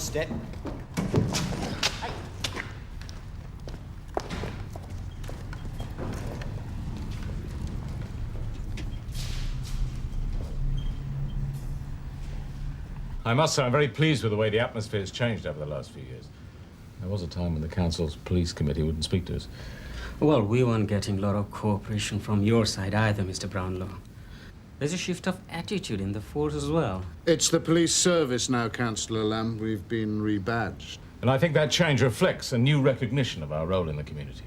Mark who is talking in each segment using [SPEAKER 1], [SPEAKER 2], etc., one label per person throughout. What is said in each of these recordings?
[SPEAKER 1] step.
[SPEAKER 2] I must say, I'm very pleased with the way the atmosphere has changed over the last few years. There was a time when the council's police committee wouldn't speak to us.
[SPEAKER 3] Well, we weren't getting a lot of cooperation from your side either, Mr. Brownlow. There's a shift of attitude in the force as well.
[SPEAKER 4] It's the police service now, Councillor Lamb. We've been rebadged.
[SPEAKER 2] And I think that change reflects a new recognition of our role in the community.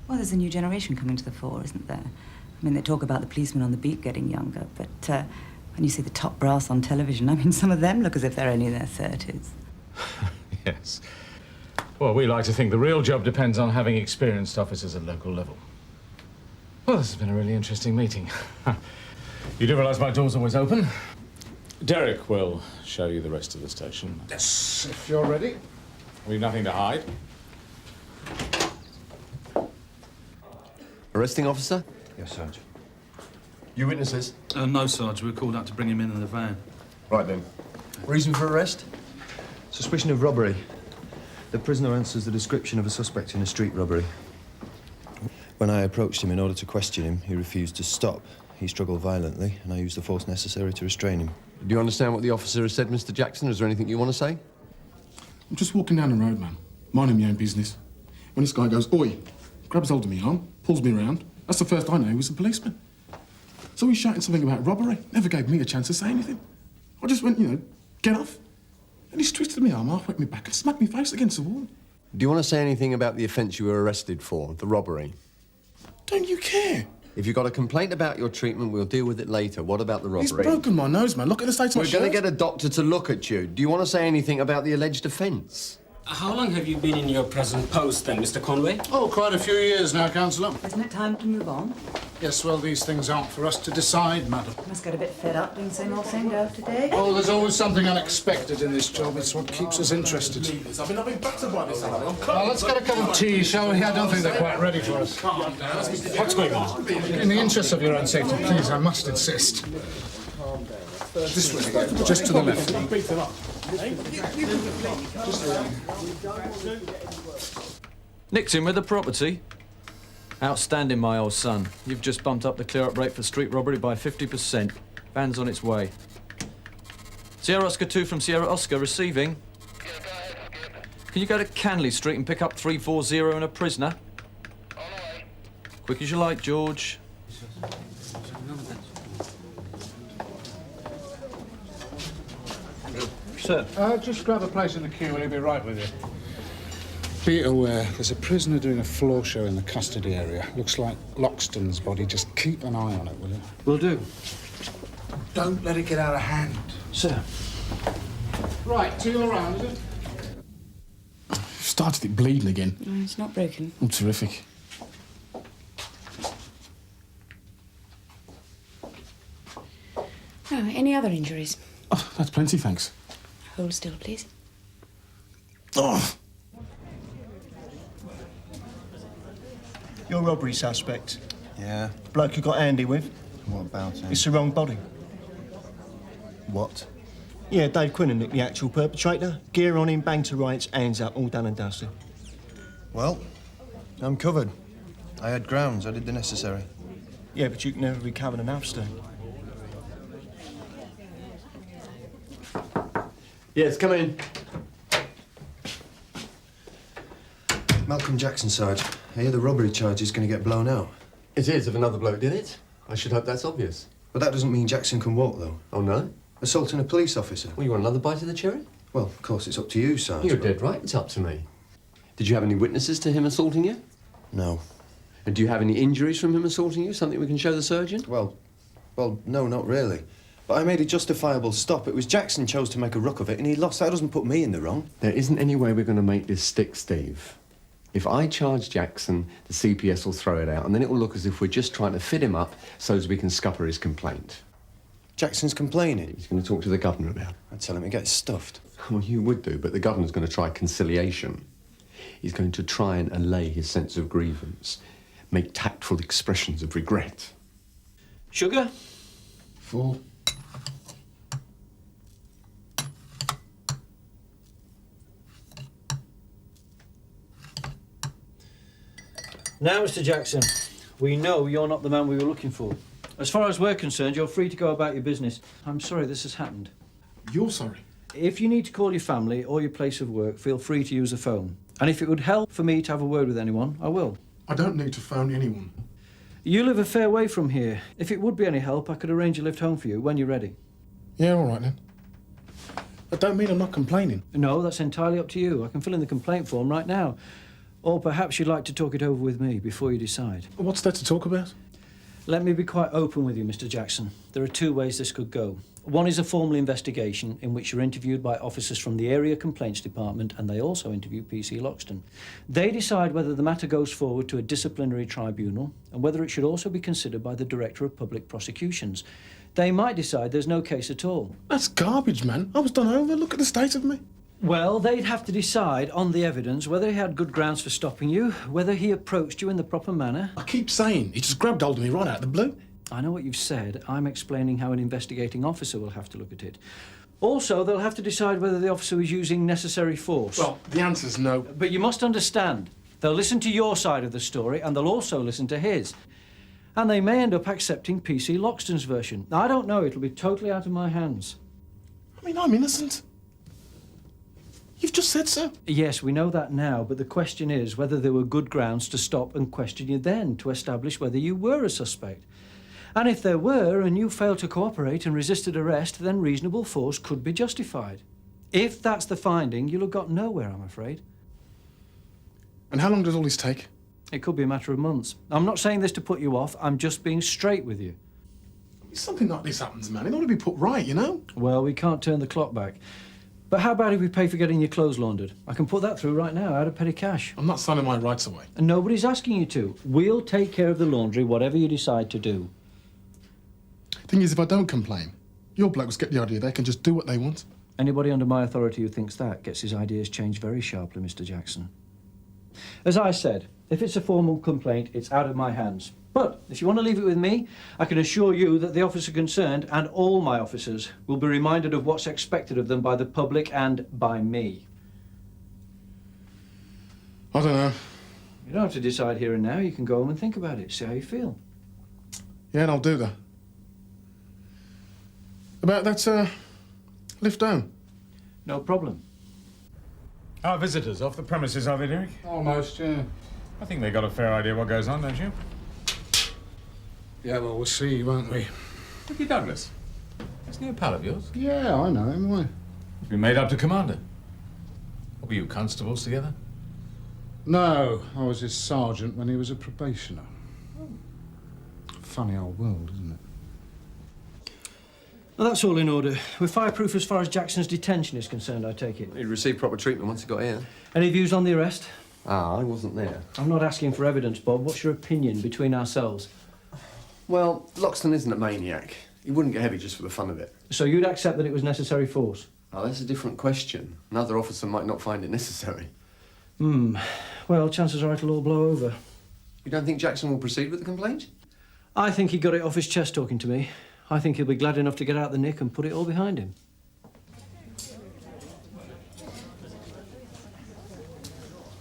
[SPEAKER 5] Well, there's a new generation coming to the fore, isn't there? I mean, they talk about the policemen on the beat getting younger, but when you see the top brass on television, I mean, some of them look as if they're only in their 30s.
[SPEAKER 2] Yes. Well, we like to think the real job depends on having experienced officers at local level. Well, this has been a really interesting meeting. You do realise my door's always open? Derek will show you the rest of the station.
[SPEAKER 4] Yes, if you're ready.
[SPEAKER 2] We've nothing to hide.
[SPEAKER 6] Arresting officer?
[SPEAKER 7] Yes, Sarge.
[SPEAKER 6] You witnesses?
[SPEAKER 8] No, Sarge. We were called out to bring him in the van.
[SPEAKER 6] Right then. Reason for arrest?
[SPEAKER 7] Suspicion of robbery. The prisoner answers the description of a suspect in a street robbery. When I approached him in order to question him, he refused to stop. He struggled violently, and I used the force necessary to restrain him.
[SPEAKER 6] Do you understand what the officer has said, Mr. Jackson? Is there anything you want to say?
[SPEAKER 9] I'm just walking down the road, man. Minding my own business. When this guy goes, oi, grabs hold of me arm, pulls me around. That's the first I know he was a policeman. So he's shouting something about robbery. Never gave me a chance to say anything. I just went, get off. And he's twisted my arm halfway up my back and smacked my face against the wall.
[SPEAKER 6] Do you want to say anything about the offence you were arrested for, the robbery?
[SPEAKER 9] Don't you care?
[SPEAKER 6] If you've got a complaint about your treatment, we'll deal with it later. What about the robbery?
[SPEAKER 9] He's broken my nose, man. Look at the state of my
[SPEAKER 6] We're going to
[SPEAKER 9] shirt.
[SPEAKER 6] get a doctor to look at you. Do you want to say anything about the alleged offence?
[SPEAKER 3] How long have you been in your present post then, Mr. Conway?
[SPEAKER 4] Oh, quite a few years now, Councillor.
[SPEAKER 5] Isn't it time to move on?
[SPEAKER 4] Yes, well, these things aren't for us to decide, madam.
[SPEAKER 5] Must get a bit fed up doing same old same day after day.
[SPEAKER 4] Oh, there's always something unexpected in this job. It's what keeps us interested.
[SPEAKER 9] I've been battered by this.
[SPEAKER 4] Well, let's get a cup of tea, shall we? I don't think they're quite ready for us.
[SPEAKER 2] What's going on?
[SPEAKER 4] In the interests of your own safety, please, I must insist. This way, just to the left.
[SPEAKER 10] Nicked him with the property. Outstanding, my old son. You've just bumped up the clear-up rate for street robbery by 50%. Van's on its way. Sierra Oscar 2 from Sierra Oscar receiving. Can you go to Canley Street and pick up 340 and a prisoner? Quick as you like, George.
[SPEAKER 2] Sir.
[SPEAKER 4] Just grab a place in the queue and he'll be right with you. Be aware, there's a prisoner doing a floor show in the custody area. Looks like Loxton's body. Just keep an eye on it, will you?
[SPEAKER 10] Will do.
[SPEAKER 4] Don't let it get out of hand.
[SPEAKER 10] Sir.
[SPEAKER 4] Right, till around, is it?
[SPEAKER 9] Started it bleeding again.
[SPEAKER 5] No, it's not broken.
[SPEAKER 9] Oh, terrific.
[SPEAKER 11] Oh, any other injuries?
[SPEAKER 9] Oh, that's plenty, thanks.
[SPEAKER 11] Hold still, please.
[SPEAKER 9] Oh!
[SPEAKER 1] Your robbery suspect.
[SPEAKER 7] Yeah.
[SPEAKER 1] Bloke you got handy with.
[SPEAKER 7] What about him?
[SPEAKER 1] It's the wrong body.
[SPEAKER 7] What?
[SPEAKER 1] Yeah, Dave Quinnan, the actual perpetrator. Gear on him, bang to rights, hands up, all done and dusted.
[SPEAKER 7] Well, I'm covered. I had grounds. I did the necessary.
[SPEAKER 1] Yeah, but you can never recover enough, Stu.
[SPEAKER 6] Yes, come in.
[SPEAKER 7] Malcolm Jackson, Sarge. I hear the robbery charge is going to get blown out.
[SPEAKER 6] It is, if another bloke did it. I should hope that's obvious.
[SPEAKER 7] But that doesn't mean Jackson can walk, though.
[SPEAKER 6] Oh, no?
[SPEAKER 7] Assaulting a police officer.
[SPEAKER 6] Well, you want another bite of the cherry?
[SPEAKER 7] Well, of course, it's up to you, Sarge.
[SPEAKER 6] You're dead right, it's up to me. Did you have any witnesses to him assaulting you?
[SPEAKER 7] No.
[SPEAKER 6] And do you have any injuries from him assaulting you? Something we can show the surgeon?
[SPEAKER 7] Well, no, not really. But I made a justifiable stop. It was Jackson chose to make a ruck of it, and he lost. That doesn't put me in the wrong.
[SPEAKER 6] There isn't any way we're going to make this stick, Steve. If I charge Jackson, the CPS will throw it out, and then it will look as if we're just trying to fit him up so as we can scupper his complaint.
[SPEAKER 7] Jackson's complaining.
[SPEAKER 6] He's going to talk to the governor about it.
[SPEAKER 7] I'd tell him to get stuffed.
[SPEAKER 6] Well, you would do, but the governor's going to try conciliation. He's going to try and allay his sense of grievance, make tactful expressions of regret.
[SPEAKER 10] Sugar?
[SPEAKER 9] Full.
[SPEAKER 10] Now, Mr. Jackson, we know you're not the man we were looking for. As far as we're concerned, you're free to go about your business. I'm sorry this has happened.
[SPEAKER 9] You're sorry?
[SPEAKER 10] If you need to call your family or your place of work, feel free to use a phone. And if it would help for me to have a word with anyone, I will.
[SPEAKER 9] I don't need to phone anyone.
[SPEAKER 10] You live a fair way from here. If it would be any help, I could arrange a lift home for you when you're ready.
[SPEAKER 9] Yeah, all right then. That don't mean I'm not complaining.
[SPEAKER 10] No, that's entirely up to you. I can fill in the complaint form right now. Or perhaps you'd like to talk it over with me before you decide.
[SPEAKER 9] What's there to talk about?
[SPEAKER 10] Let me be quite open with you, Mr. Jackson. There are two ways this could go. One is a formal investigation in which you're interviewed by officers from the Area Complaints Department, and they also interview PC Loxton. They decide whether the matter goes forward to a disciplinary tribunal and whether it should also be considered by the Director of Public Prosecutions. They might decide there's no case at all.
[SPEAKER 9] That's garbage, man. I was done over. Look at the state of me.
[SPEAKER 10] Well, they'd have to decide on the evidence whether he had good grounds for stopping you, whether he approached you in the proper manner.
[SPEAKER 9] I keep saying, he just grabbed hold of me right out of the blue.
[SPEAKER 10] I know what you've said. I'm explaining how an investigating officer will have to look at it. Also, they'll have to decide whether the officer was using necessary force.
[SPEAKER 9] Well, the answer's no.
[SPEAKER 10] But you must understand, they'll listen to your side of the story and they'll also listen to his. And they may end up accepting PC Loxton's version. Now, I don't know. It'll be totally out of my hands.
[SPEAKER 9] I mean, I'm innocent. You've just said so.
[SPEAKER 10] Yes, we know that now, but the question is whether there were good grounds to stop and question you then to establish whether you were a suspect. And if there were, and you failed to cooperate and resisted arrest, then reasonable force could be justified. If that's the finding, you'll have got nowhere, I'm afraid.
[SPEAKER 9] And how long does all this take?
[SPEAKER 10] It could be a matter of months. I'm not saying this to put you off, I'm just being straight with you.
[SPEAKER 9] If something like this happens, man, it ought to be put right, you know?
[SPEAKER 10] Well, we can't turn the clock back. But how about if we pay for getting your clothes laundered? I can put that through right now, out of petty cash.
[SPEAKER 9] I'm not signing my rights away.
[SPEAKER 10] And nobody's asking you to. We'll take care of the laundry, whatever you decide to do.
[SPEAKER 9] Thing is, if I don't complain, your blokes get the idea they can just do what they want.
[SPEAKER 10] Anybody under my authority who thinks that gets his ideas changed very sharply, Mr. Jackson. As I said, if it's a formal complaint, it's out of my hands. But if you want to leave it with me, I can assure you that the officer concerned, and all my officers, will be reminded of what's expected of them by the public and by me.
[SPEAKER 9] I don't know.
[SPEAKER 10] You don't have to decide here and now. You can go home and think about it, see how you feel.
[SPEAKER 9] Yeah, and I'll do that. About that, lift home?
[SPEAKER 10] No problem.
[SPEAKER 2] Our visitors off the premises, are they, Derek?
[SPEAKER 4] Almost, yeah.
[SPEAKER 2] I think they got a fair idea what goes on, don't you?
[SPEAKER 4] Yeah, well, we'll see, won't we?
[SPEAKER 2] Ricky Douglas. Isn't he a pal of yours?
[SPEAKER 4] Yeah, I know him. Why?
[SPEAKER 2] He's been made up to commander. What, were you constables together?
[SPEAKER 4] No, I was his sergeant when he was a probationer. Funny old world, isn't it?
[SPEAKER 10] Well, that's all in order. We're fireproof as far as Jackson's detention is concerned, I take it.
[SPEAKER 6] He'd received proper treatment once he got here.
[SPEAKER 10] Any views on the arrest?
[SPEAKER 6] Ah, I wasn't there.
[SPEAKER 10] I'm not asking for evidence, Bob. What's your opinion between ourselves?
[SPEAKER 6] Well, Loxton isn't a maniac. He wouldn't get heavy just for the fun of it.
[SPEAKER 10] So you'd accept that it was necessary force?
[SPEAKER 6] Oh, that's a different question. Another officer might not find it necessary.
[SPEAKER 10] Well, chances are it'll all blow over.
[SPEAKER 6] You don't think Jackson will proceed with the complaint?
[SPEAKER 10] I think he got it off his chest talking to me. I think he'll be glad enough to get out the nick and put it all behind him.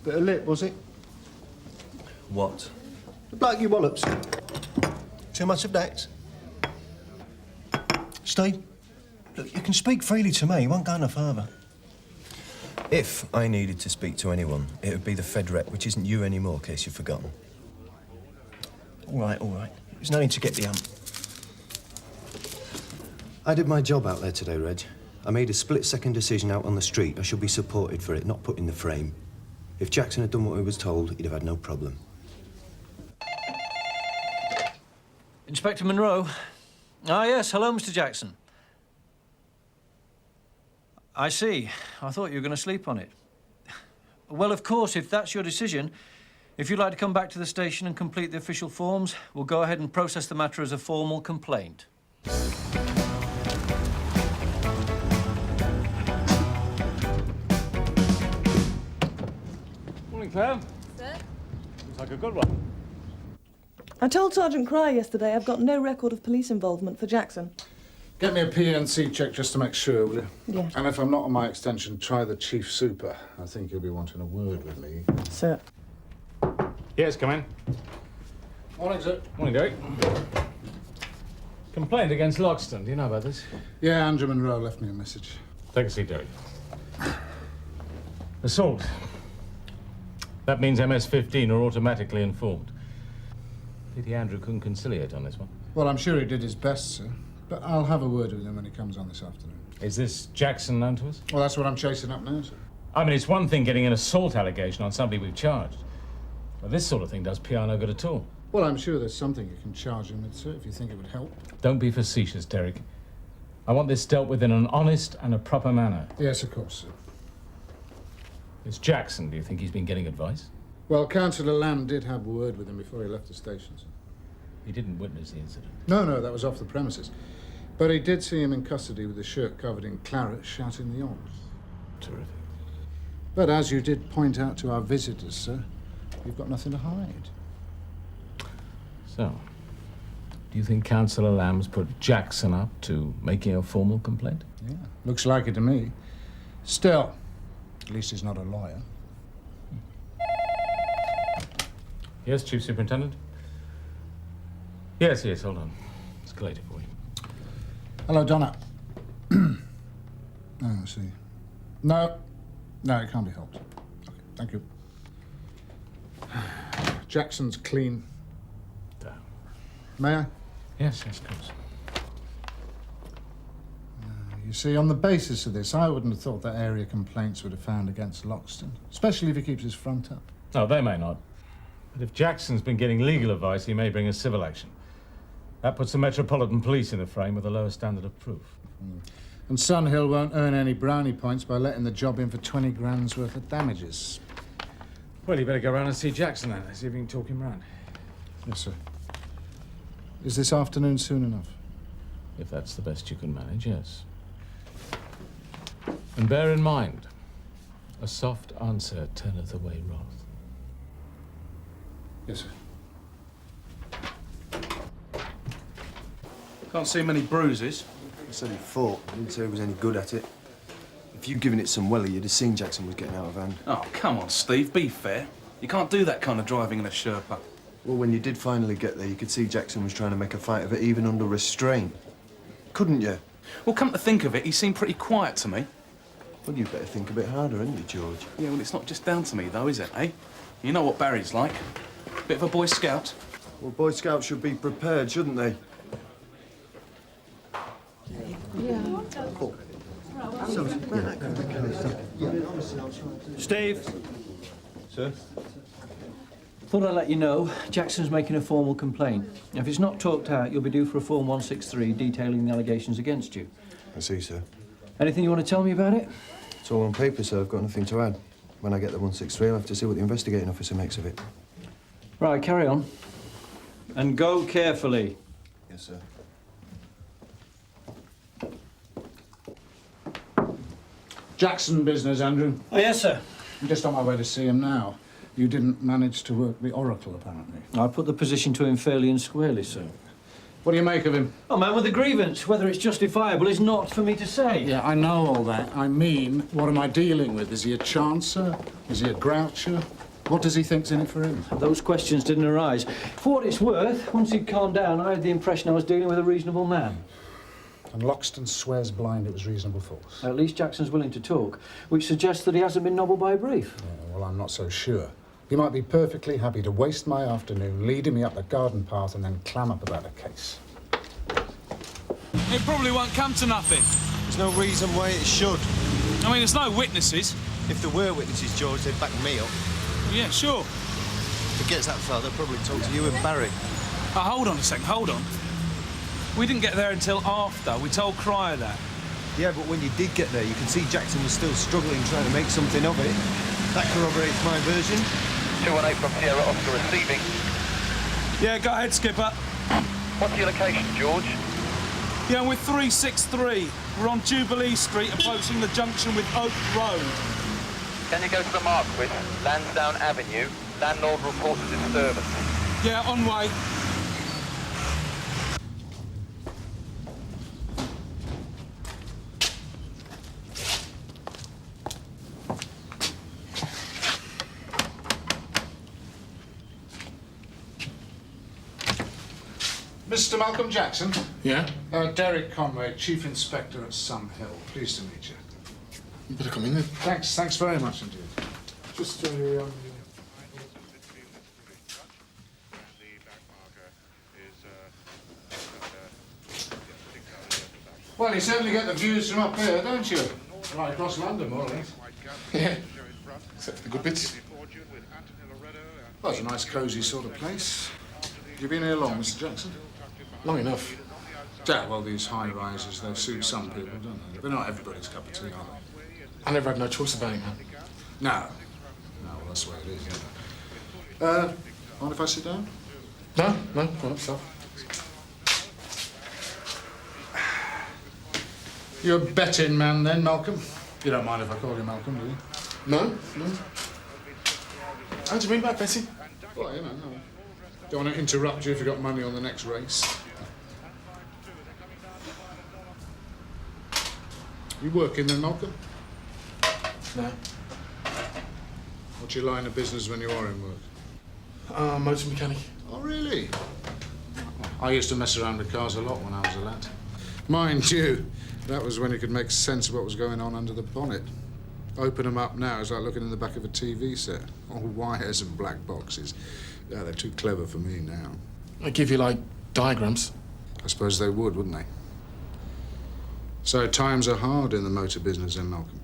[SPEAKER 1] Bit of lip, was it?
[SPEAKER 7] What?
[SPEAKER 1] The bloke you wallops. Too much of that? Steve, look, you can speak freely to me. You won't go no further.
[SPEAKER 7] If I needed to speak to anyone, it would be the Fed rep, which isn't you anymore, in case you've forgotten.
[SPEAKER 1] All right, all right. There's no need to get the hump.
[SPEAKER 7] I did my job out there today, Reg. I made a split-second decision out on the street. I should be supported for it, not put in the frame. If Jackson had done what he was told, he'd have had no problem.
[SPEAKER 10] Inspector Monroe. Ah, yes. Hello, Mr. Jackson. I see. I thought you were going to sleep on it. Well, of course, if that's your decision, if you'd like to come back to the station and complete the official forms, we'll go ahead and process the matter as a formal complaint.
[SPEAKER 2] Morning, Claire.
[SPEAKER 11] Sir?
[SPEAKER 2] Looks like a good one.
[SPEAKER 12] I told Sergeant Cryer yesterday I've got no record of police involvement for Jackson.
[SPEAKER 4] Get me a PNC check just to make sure, will you?
[SPEAKER 12] Yeah.
[SPEAKER 4] And if I'm not on my extension, try the chief super. I think he'll be wanting a word with me.
[SPEAKER 12] Sir.
[SPEAKER 2] Yes, come in.
[SPEAKER 4] Morning, sir.
[SPEAKER 2] Morning, Derek. Complaint against Loxton. Do you know about this?
[SPEAKER 4] Yeah, Andrew Monroe left me a message.
[SPEAKER 2] Take a seat, Derek. Assault. That means MS-15 are automatically informed. Pity Andrew couldn't conciliate on this one.
[SPEAKER 4] Well, I'm sure he did his best, sir. But I'll have a word with him when he comes on this afternoon.
[SPEAKER 2] Is this Jackson known to us?
[SPEAKER 4] Well, that's what I'm chasing up now, sir.
[SPEAKER 2] I mean, it's one thing getting an assault allegation on somebody we've charged. But this sort of thing does PR no good at all.
[SPEAKER 4] Well, I'm sure there's something you can charge him with, sir, if you think it would help.
[SPEAKER 2] Don't be facetious, Derek. I want this dealt with in an honest and a proper manner.
[SPEAKER 4] Yes, of course, sir.
[SPEAKER 2] It's Jackson. Do you think he's been getting advice?
[SPEAKER 4] Well, Councillor Lamb did have a word with him before he left the station, sir.
[SPEAKER 2] He didn't witness the incident.
[SPEAKER 4] No, that was off the premises. But he did see him in custody with his shirt covered in claret shouting the odds.
[SPEAKER 2] Terrific.
[SPEAKER 4] But as you did point out to our visitors, sir, you've got nothing to hide.
[SPEAKER 2] So, do you think Councillor Lamb's put Jackson up to making a formal complaint?
[SPEAKER 4] Yeah, looks like it to me. Still, at least he's not a lawyer.
[SPEAKER 2] Yes, Chief Superintendent? Yes, hold on. Let's collate it for you.
[SPEAKER 4] Hello, Donna. Oh, I see. No, it can't be helped. Okay, thank you. Jackson's clean.
[SPEAKER 2] Down.
[SPEAKER 4] May I?
[SPEAKER 2] Yes, of course.
[SPEAKER 4] You see, on the basis of this, I wouldn't have thought that area complaints would have found against Loxton, especially if he keeps his front up.
[SPEAKER 2] No, they may not. But if Jackson's been getting legal advice, he may bring a civil action. That puts the Metropolitan Police in the frame with a lower standard of proof.
[SPEAKER 4] And Sunhill won't earn any brownie points by letting the job in for 20 grand's worth of damages.
[SPEAKER 2] Well, you better go round and see Jackson then, see if you can talk him round.
[SPEAKER 4] Yes, sir. Is this afternoon soon enough?
[SPEAKER 2] If that's the best you can manage, yes. And bear in mind, a soft answer turneth away wrath.
[SPEAKER 4] Yes, sir.
[SPEAKER 8] Can't see many bruises.
[SPEAKER 7] I said he fought. I didn't say he was any good at it. If you'd given it some welly, you'd have seen Jackson was getting out of hand.
[SPEAKER 8] Oh, come on, Steve, be fair. You can't do that kind of driving in a Sherpa.
[SPEAKER 7] Well, when you did finally get there, you could see Jackson was trying to make a fight of it, even under restraint. Couldn't you?
[SPEAKER 8] Well, come to think of it, he seemed pretty quiet to me.
[SPEAKER 7] Well, you'd better think a bit harder, hadn't you, George?
[SPEAKER 8] Yeah, well, it's not just down to me, though, is it, eh? You know what Barry's like. Bit of a Boy Scout.
[SPEAKER 7] Well, Boy Scouts should be prepared, shouldn't they?
[SPEAKER 13] Steve.
[SPEAKER 7] Sir?
[SPEAKER 13] Thought I'd let you know Jackson's making a formal complaint. If it's not talked out, you'll be due for a Form 163 detailing the allegations against you.
[SPEAKER 7] I see, sir.
[SPEAKER 13] Anything you want to tell me about it?
[SPEAKER 7] It's all on paper, sir. I've got nothing to add. When I get the 163, I'll have to see what the investigating officer makes of it.
[SPEAKER 13] Right, carry on. And go carefully.
[SPEAKER 7] Yes, sir.
[SPEAKER 4] Jackson business, Andrew.
[SPEAKER 13] Oh, yes, sir.
[SPEAKER 4] I'm just on my way to see him now. You didn't manage to work the Oracle, apparently.
[SPEAKER 13] I put the position to him fairly and squarely, sir.
[SPEAKER 4] What do you make of him?
[SPEAKER 13] A man with a grievance. Whether it's justifiable is not for me to say.
[SPEAKER 4] Yeah, I know all that. I mean, what am I dealing with? Is he a chancer? Is he a groucher? What does he think's in it for him?
[SPEAKER 13] Those questions didn't arise. For what it's worth, once he'd calmed down, I had the impression I was dealing with a reasonable man.
[SPEAKER 4] And Loxton swears blind it was reasonable force.
[SPEAKER 13] At least Jackson's willing to talk, which suggests that he hasn't been nobbled by a brief.
[SPEAKER 4] Yeah, well, I'm not so sure. He might be perfectly happy to waste my afternoon leading me up the garden path and then clam up about a case.
[SPEAKER 8] It probably won't come to nothing.
[SPEAKER 1] There's no reason why it should.
[SPEAKER 8] I mean, there's no witnesses.
[SPEAKER 1] If there were witnesses, George, they'd back me up.
[SPEAKER 8] Well, yeah, sure.
[SPEAKER 1] If it gets that far, they'll probably talk to you and Barry.
[SPEAKER 8] Oh, hold on a second, hold on. We didn't get there until after. We told Cryer that.
[SPEAKER 1] Yeah, but when you did get there, you can see Jackson was still struggling, trying to make something of it. That corroborates my version.
[SPEAKER 14] 218 from Sierra Oscar receiving.
[SPEAKER 8] Yeah, go ahead, Skipper.
[SPEAKER 14] What's your location, George?
[SPEAKER 8] Yeah, we're 363. We're on Jubilee Street, approaching the junction with Oak Road.
[SPEAKER 14] Can you go to the mark with Lansdowne Avenue? Landlord reported disturbance.
[SPEAKER 8] Yeah, on way.
[SPEAKER 4] Mr. Malcolm Jackson?
[SPEAKER 9] Yeah?
[SPEAKER 4] Derek Conway, Chief Inspector at Sun Hill. Pleased to meet you.
[SPEAKER 9] You better come in then.
[SPEAKER 4] Thanks very much indeed.
[SPEAKER 9] Just,
[SPEAKER 4] Well, you certainly get the views from up here, don't you? Right across London, more or less.
[SPEAKER 9] Yeah. Except for the good bits.
[SPEAKER 4] Well, it's a nice, cosy sort of place. You been here long, Mr. Jackson?
[SPEAKER 9] Long enough.
[SPEAKER 4] Yeah, well, these high-rises, they suit some people, don't they? They're not everybody's cup of tea, are they?
[SPEAKER 9] I never had no choice about it, man.
[SPEAKER 4] No. No, well, that's the way it is, yeah. Mind if I sit down?
[SPEAKER 9] No, go on, yourself.
[SPEAKER 4] You're a betting man then, Malcolm? You don't mind if I call you Malcolm, do you?
[SPEAKER 9] No. How do you mean by betting?
[SPEAKER 4] Well, you know, no. Don't want to interrupt you if you've got money on the next race. You working then, Malcolm?
[SPEAKER 9] No.
[SPEAKER 4] What's your line of business when you are in work?
[SPEAKER 9] Motor mechanic.
[SPEAKER 4] Oh, really? I used to mess around with cars a lot when I was a lad. Mind you, that was when you could make sense of what was going on under the bonnet. Open them up now, it's like looking in the back of a TV set. All wires and black boxes. Yeah, they're too clever for me now.
[SPEAKER 9] They give you, like, diagrams.
[SPEAKER 4] I suppose they would, wouldn't they? So times are hard in the motor business then, Malcolm.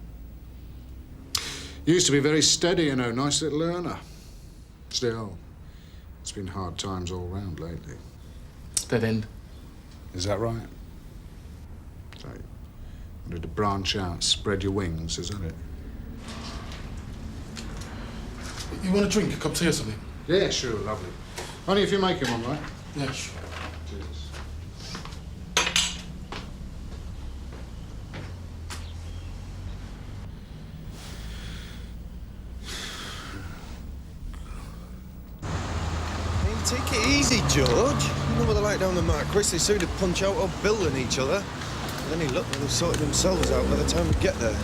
[SPEAKER 4] You used to be very steady, you know, nice little earner. Still, it's been hard times all round lately.
[SPEAKER 9] Dead end.
[SPEAKER 4] Is that right? So, you wanted to branch out, spread your wings, is that it?
[SPEAKER 9] You want a drink, a cup of tea or something?
[SPEAKER 4] Yeah, sure, lovely. Only if you make him one, right?
[SPEAKER 9] Yeah, sure.
[SPEAKER 4] Cheers.
[SPEAKER 1] Take it easy, George. You know what they're like down the Marquis? They soon to punch out or build on each other. And any luck, they've sorted themselves out by the time we get there.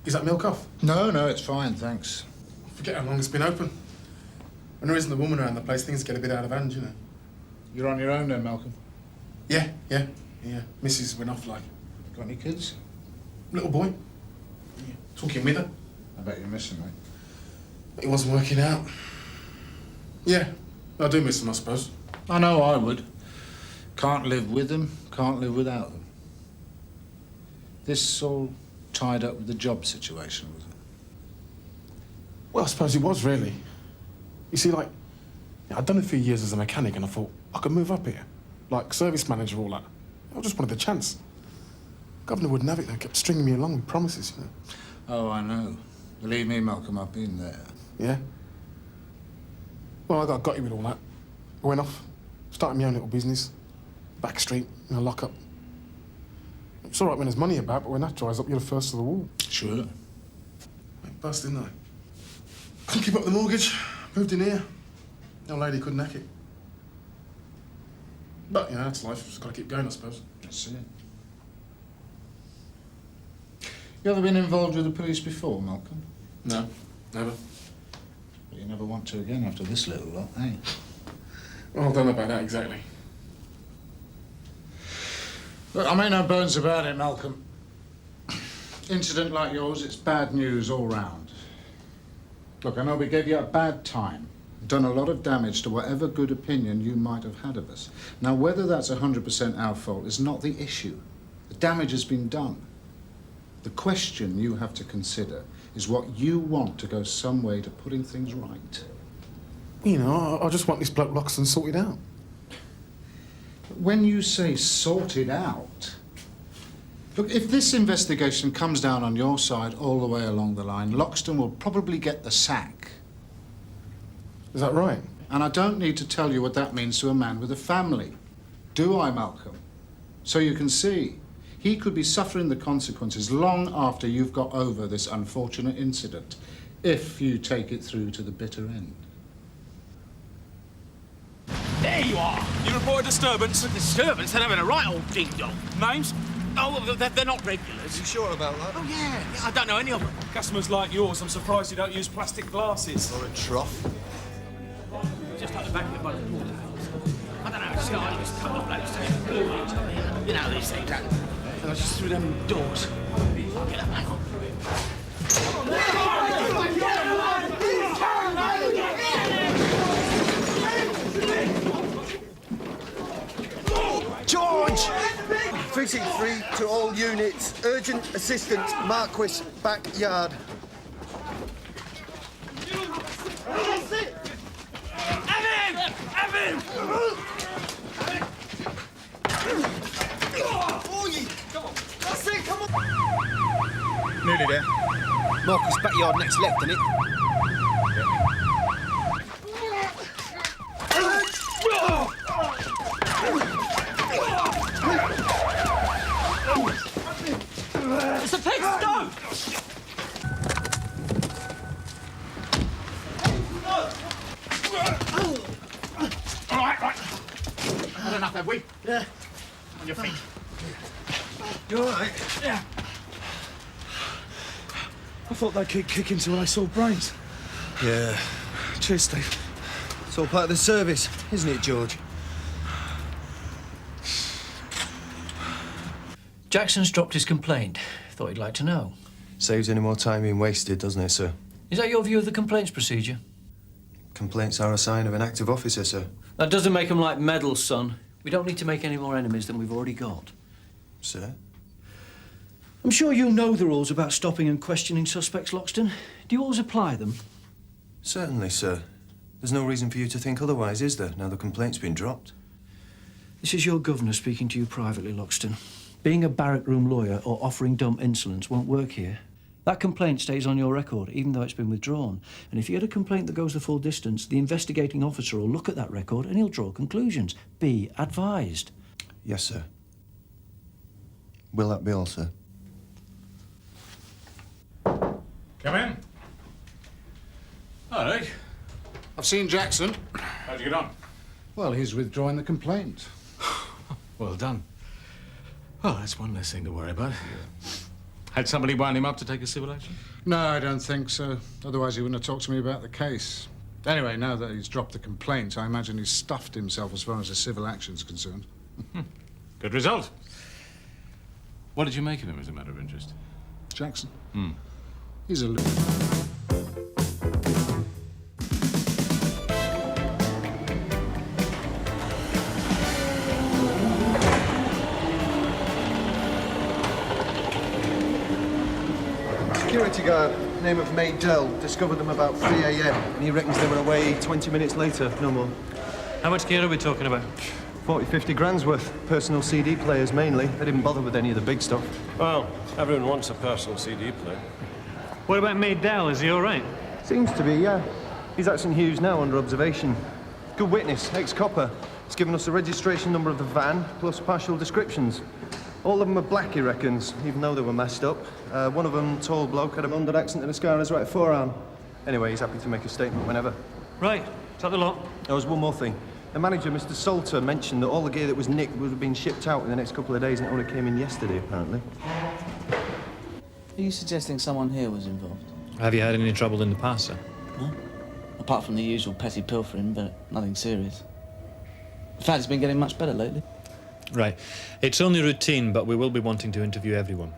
[SPEAKER 9] Is that milk off?
[SPEAKER 4] No, it's fine, thanks.
[SPEAKER 9] Forget how long it's been open. When there isn't a woman around the place, things get a bit out of hand, you know.
[SPEAKER 4] You're on your own then, Malcolm?
[SPEAKER 9] Yeah. Mrs. went off, like.
[SPEAKER 4] Got any kids?
[SPEAKER 9] Little boy. Yeah. Talking with her.
[SPEAKER 4] I bet you're missing me.
[SPEAKER 9] It wasn't working out. Yeah, I do miss them, I suppose.
[SPEAKER 4] I know I would. Can't live with them, can't live without them. This all tied up with the job situation, was it?
[SPEAKER 9] Well, I suppose it was, really. You see, like, I'd done a few years as a mechanic and I thought, I could move up here. Like, service manager, all that. I just wanted the chance. Governor wouldn't have it, though. Kept stringing me along with promises, you know.
[SPEAKER 4] Oh, I know. Believe me, Malcolm, I've been there.
[SPEAKER 9] Yeah? Well, I got you with all that. I went off, started my own little business. Back street, in a lock-up. It's all right when there's money about, but when that dries up, you're the first of the wall.
[SPEAKER 4] Sure.
[SPEAKER 9] Went bust, didn't I? Couldn't keep up the mortgage. Moved in here. The old lady couldn't hack it. But, you know, that's life. Just got to keep going, I suppose.
[SPEAKER 4] That's it. You ever been involved with the police before, Malcolm?
[SPEAKER 9] No, never.
[SPEAKER 4] But you never want to again after this little lot, eh?
[SPEAKER 9] Well, I don't know about that exactly.
[SPEAKER 4] Look, I make no bones about it, Malcolm. Incident like yours, it's bad news all round. Look, I know we gave you a bad time. Done a lot of damage to whatever good opinion you might have had of us. Now, whether that's 100% our fault is not the issue. The damage has been done. The question you have to consider is what you want to go some way to putting things right.
[SPEAKER 9] You know, I just want this bloke Loxton sorted out.
[SPEAKER 4] When you say sorted out, look, if this investigation comes down on your side all the way along the line, Loxton will probably get the sack.
[SPEAKER 9] Is that right?
[SPEAKER 4] And I don't need to tell you what that means to a man with a family. Do I, Malcolm? So you can see. He could be suffering the consequences long after you've got over this unfortunate incident, if you take it through to the bitter end.
[SPEAKER 8] There you are! You report a disturbance?
[SPEAKER 15] A disturbance? They're having a right old ding-dong.
[SPEAKER 8] Names?
[SPEAKER 15] Oh, well, they're not regulars.
[SPEAKER 1] You sure about that?
[SPEAKER 15] Oh, yeah. I don't know any of them.
[SPEAKER 8] Customers like yours, I'm surprised you don't use plastic glasses.
[SPEAKER 1] Or a trough.
[SPEAKER 15] Just like the back of the boat. I don't know, it's started, just cut off like saying, you know these things, and I was just through them doors. I'll get them back on.
[SPEAKER 1] George! 363 to all units. Urgent assistance, Marquis backyard.
[SPEAKER 15] Evan!
[SPEAKER 1] That's it, come on! Nearly there. Marquis backyard next left, isn't it?
[SPEAKER 15] It's a pig! Go! All right. Had enough, have we? Yeah. On your feet.
[SPEAKER 1] You all right?
[SPEAKER 8] Yeah. I thought they'd keep kicking till I saw brains.
[SPEAKER 1] Yeah.
[SPEAKER 8] Cheers, Steve.
[SPEAKER 1] It's all part of the service, isn't it, George?
[SPEAKER 13] Jackson's dropped his complaint. Thought he'd like to know.
[SPEAKER 7] Saves any more time being wasted, doesn't it, sir?
[SPEAKER 13] Is that your view of the complaints procedure?
[SPEAKER 7] Complaints are a sign of an active officer, sir.
[SPEAKER 13] That doesn't make them like medals, son. We don't need to make any more enemies than we've already got.
[SPEAKER 7] Sir?
[SPEAKER 13] I'm sure you know the rules about stopping and questioning suspects, Loxton. Do you always apply them?
[SPEAKER 7] Certainly, sir. There's no reason for you to think otherwise, is there, now the complaint's been dropped?
[SPEAKER 13] This is your governor speaking to you privately, Loxton. Being a barrack room lawyer or offering dumb insolence won't work here. That complaint stays on your record, even though it's been withdrawn. And if you get a complaint that goes the full distance, the investigating officer will look at that record and he'll draw conclusions. Be advised.
[SPEAKER 7] Yes, sir. Will that be all, sir?
[SPEAKER 2] Come in. All right.
[SPEAKER 4] I've seen Jackson.
[SPEAKER 2] How'd you get on?
[SPEAKER 4] Well, he's withdrawing the complaint.
[SPEAKER 2] Well done. Oh, that's one less thing to worry about. Had somebody wound him up to take a civil action?
[SPEAKER 4] No, I don't think so. Otherwise, he wouldn't have talked to me about the case. Anyway, now that he's dropped the complaint, I imagine he's stuffed himself as far as the civil action's concerned.
[SPEAKER 2] Good result. What did you make of him as a matter of interest?
[SPEAKER 4] Jackson?
[SPEAKER 2] Hmm.
[SPEAKER 4] He's a
[SPEAKER 7] Security guard, name of Maydell, discovered them about 3 a.m. and he reckons they were away 20 minutes later, no more.
[SPEAKER 13] How much gear are we talking about?
[SPEAKER 7] 40, 50 grand's worth. Personal CD players mainly. They didn't bother with any of the big stuff.
[SPEAKER 16] Well, everyone wants a personal CD player.
[SPEAKER 13] What about Maydell? Is he all right?
[SPEAKER 7] Seems to be, yeah. He's at St Hughes now under observation. Good witness, ex-copper. He's given us the registration number of the van, plus partial descriptions. All of them are black, he reckons, even though they were messed up. One of them, tall bloke, had a under accent and a scar on his right forearm. Anyway, he's happy to make a statement whenever.
[SPEAKER 13] Right, is that the lot?
[SPEAKER 7] There was one more thing. The manager, Mr. Salter, mentioned that all the gear that was nicked would have been shipped out in the next couple of days, and it only came in yesterday, apparently.
[SPEAKER 17] Are you suggesting someone here was involved?
[SPEAKER 10] Have you had any trouble in the past, sir?
[SPEAKER 17] No. Apart from the usual petty pilfering, but nothing serious. In fact, it's been getting much better lately.
[SPEAKER 10] Right. It's only routine, but we will be wanting to interview everyone.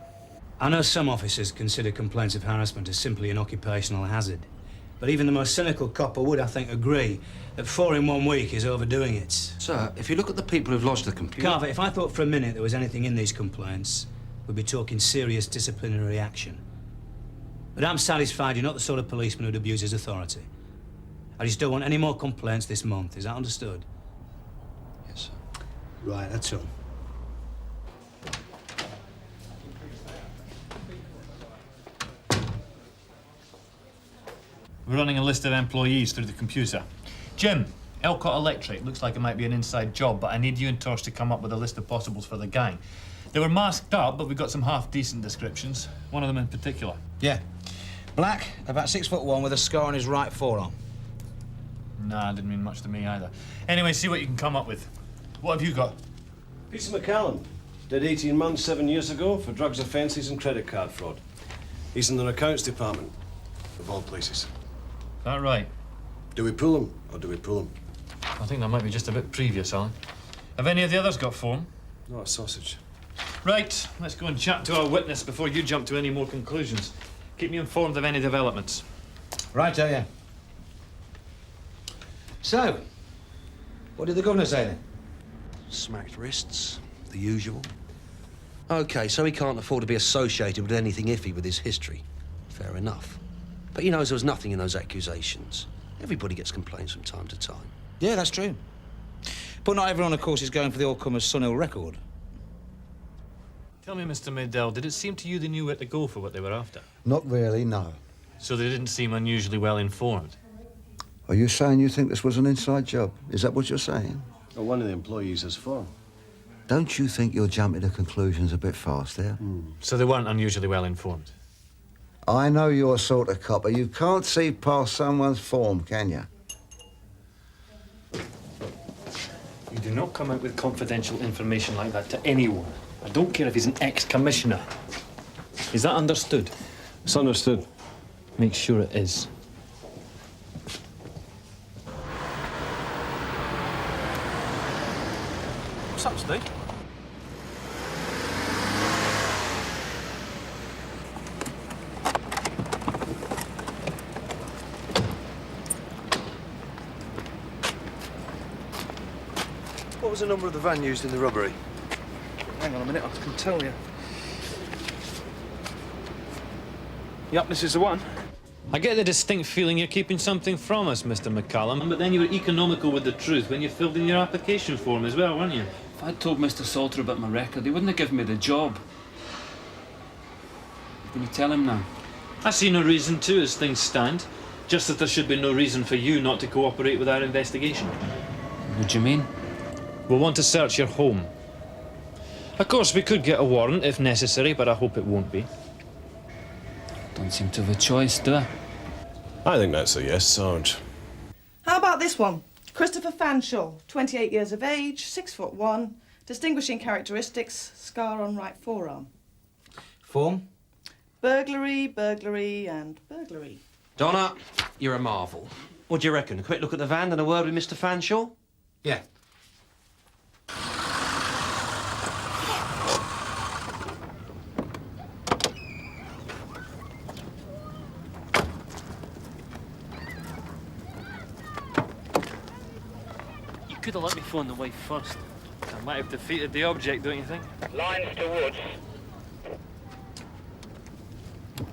[SPEAKER 18] I know some officers consider complaints of harassment as simply an occupational hazard. But even the most cynical copper would, I think, agree that 4 in 1 week is overdoing it.
[SPEAKER 19] Sir, if you look at the people who've lodged the complaint...
[SPEAKER 18] Carver, if I thought for a minute there was anything in these complaints, we'd be talking serious disciplinary action. But I'm satisfied you're not the sort of policeman who'd abuse his authority. I just don't want any more complaints this month. Is that understood?
[SPEAKER 19] Yes, sir.
[SPEAKER 18] Right, that's all.
[SPEAKER 20] We're running a list of employees through the computer. Jim, Elcott Electric. Looks like it might be an inside job, but I need you and Torch to come up with a list of possibles for the gang. They were masked up, but we've got some half-decent descriptions. One of them in particular.
[SPEAKER 19] Yeah. Black, about 6'1", with a scar on his right forearm.
[SPEAKER 20] Nah, didn't mean much to me either. Anyway, see what you can come up with. What have you got?
[SPEAKER 16] Peter McCallum. Did 18 months 7 years ago for drugs offences and credit card fraud. He's in the accounts department, of all places.
[SPEAKER 20] Is that right?
[SPEAKER 16] Do we pull them, or do we pull them?
[SPEAKER 20] I think that might be just a bit previous, Alan. Have any of the others got form?
[SPEAKER 16] Not a sausage.
[SPEAKER 20] Right, let's go and chat to our witness before you jump to any more conclusions. Keep me informed of any developments.
[SPEAKER 19] Right, yeah. So, what did the governor say then?
[SPEAKER 21] Smacked wrists, the usual. OK, so he can't afford to be associated with anything iffy with his history. Fair enough. But he knows there was nothing in those accusations. Everybody gets complaints from time to time.
[SPEAKER 19] Yeah, that's true. But not everyone, of course, is going for the all-comers Sunhill record.
[SPEAKER 20] Tell me, Mr. Maydell, did it seem to you they knew where to go for what they were after?
[SPEAKER 22] Not really, no.
[SPEAKER 20] So they didn't seem unusually well informed?
[SPEAKER 22] Are you saying you think this was an inside job? Is that what you're saying?
[SPEAKER 16] Well, one of the employees has form.
[SPEAKER 22] Don't you think you're jumping to conclusions a bit fast there?
[SPEAKER 20] So they weren't unusually well informed?
[SPEAKER 22] I know you're sort of copper. You can't see past someone's form, can you?
[SPEAKER 20] You do not come out with confidential information like that to anyone. I don't care if he's an ex-commissioner. Is that understood?
[SPEAKER 16] It's understood.
[SPEAKER 20] Make sure it is. What's up, Steve?
[SPEAKER 7] What was the number of the van used in the robbery?
[SPEAKER 13] Hang on a minute, I can tell you. Yep, this is the one.
[SPEAKER 20] I get the distinct feeling you're keeping something from us, Mr. McCallum, but then you were economical with the truth when you filled in your application form as well, weren't you?
[SPEAKER 13] If I'd told Mr. Salter about my record, he wouldn't have given me the job. Can you tell him now?
[SPEAKER 20] I see no reason to, as things stand. Just that there should be no reason for you not to cooperate with our investigation.
[SPEAKER 13] What do you mean?
[SPEAKER 20] We'll want to search your home. Of course, we could get a warrant if necessary, but I hope it won't be.
[SPEAKER 13] Don't seem to have a choice, do I?
[SPEAKER 16] I think that's a yes, Sarge.
[SPEAKER 12] How about this one? Christopher Fanshawe, 28 years of age, 6'1", distinguishing characteristics, scar on right forearm.
[SPEAKER 19] Form?
[SPEAKER 12] Burglary, burglary, and burglary.
[SPEAKER 19] Donna, you're a marvel. What do you reckon? A quick look at the van and a word with Mr. Fanshawe? Yeah.
[SPEAKER 20] You could have let me phone the wife first. I might have defeated the object, don't you think?
[SPEAKER 14] Lines to Woods.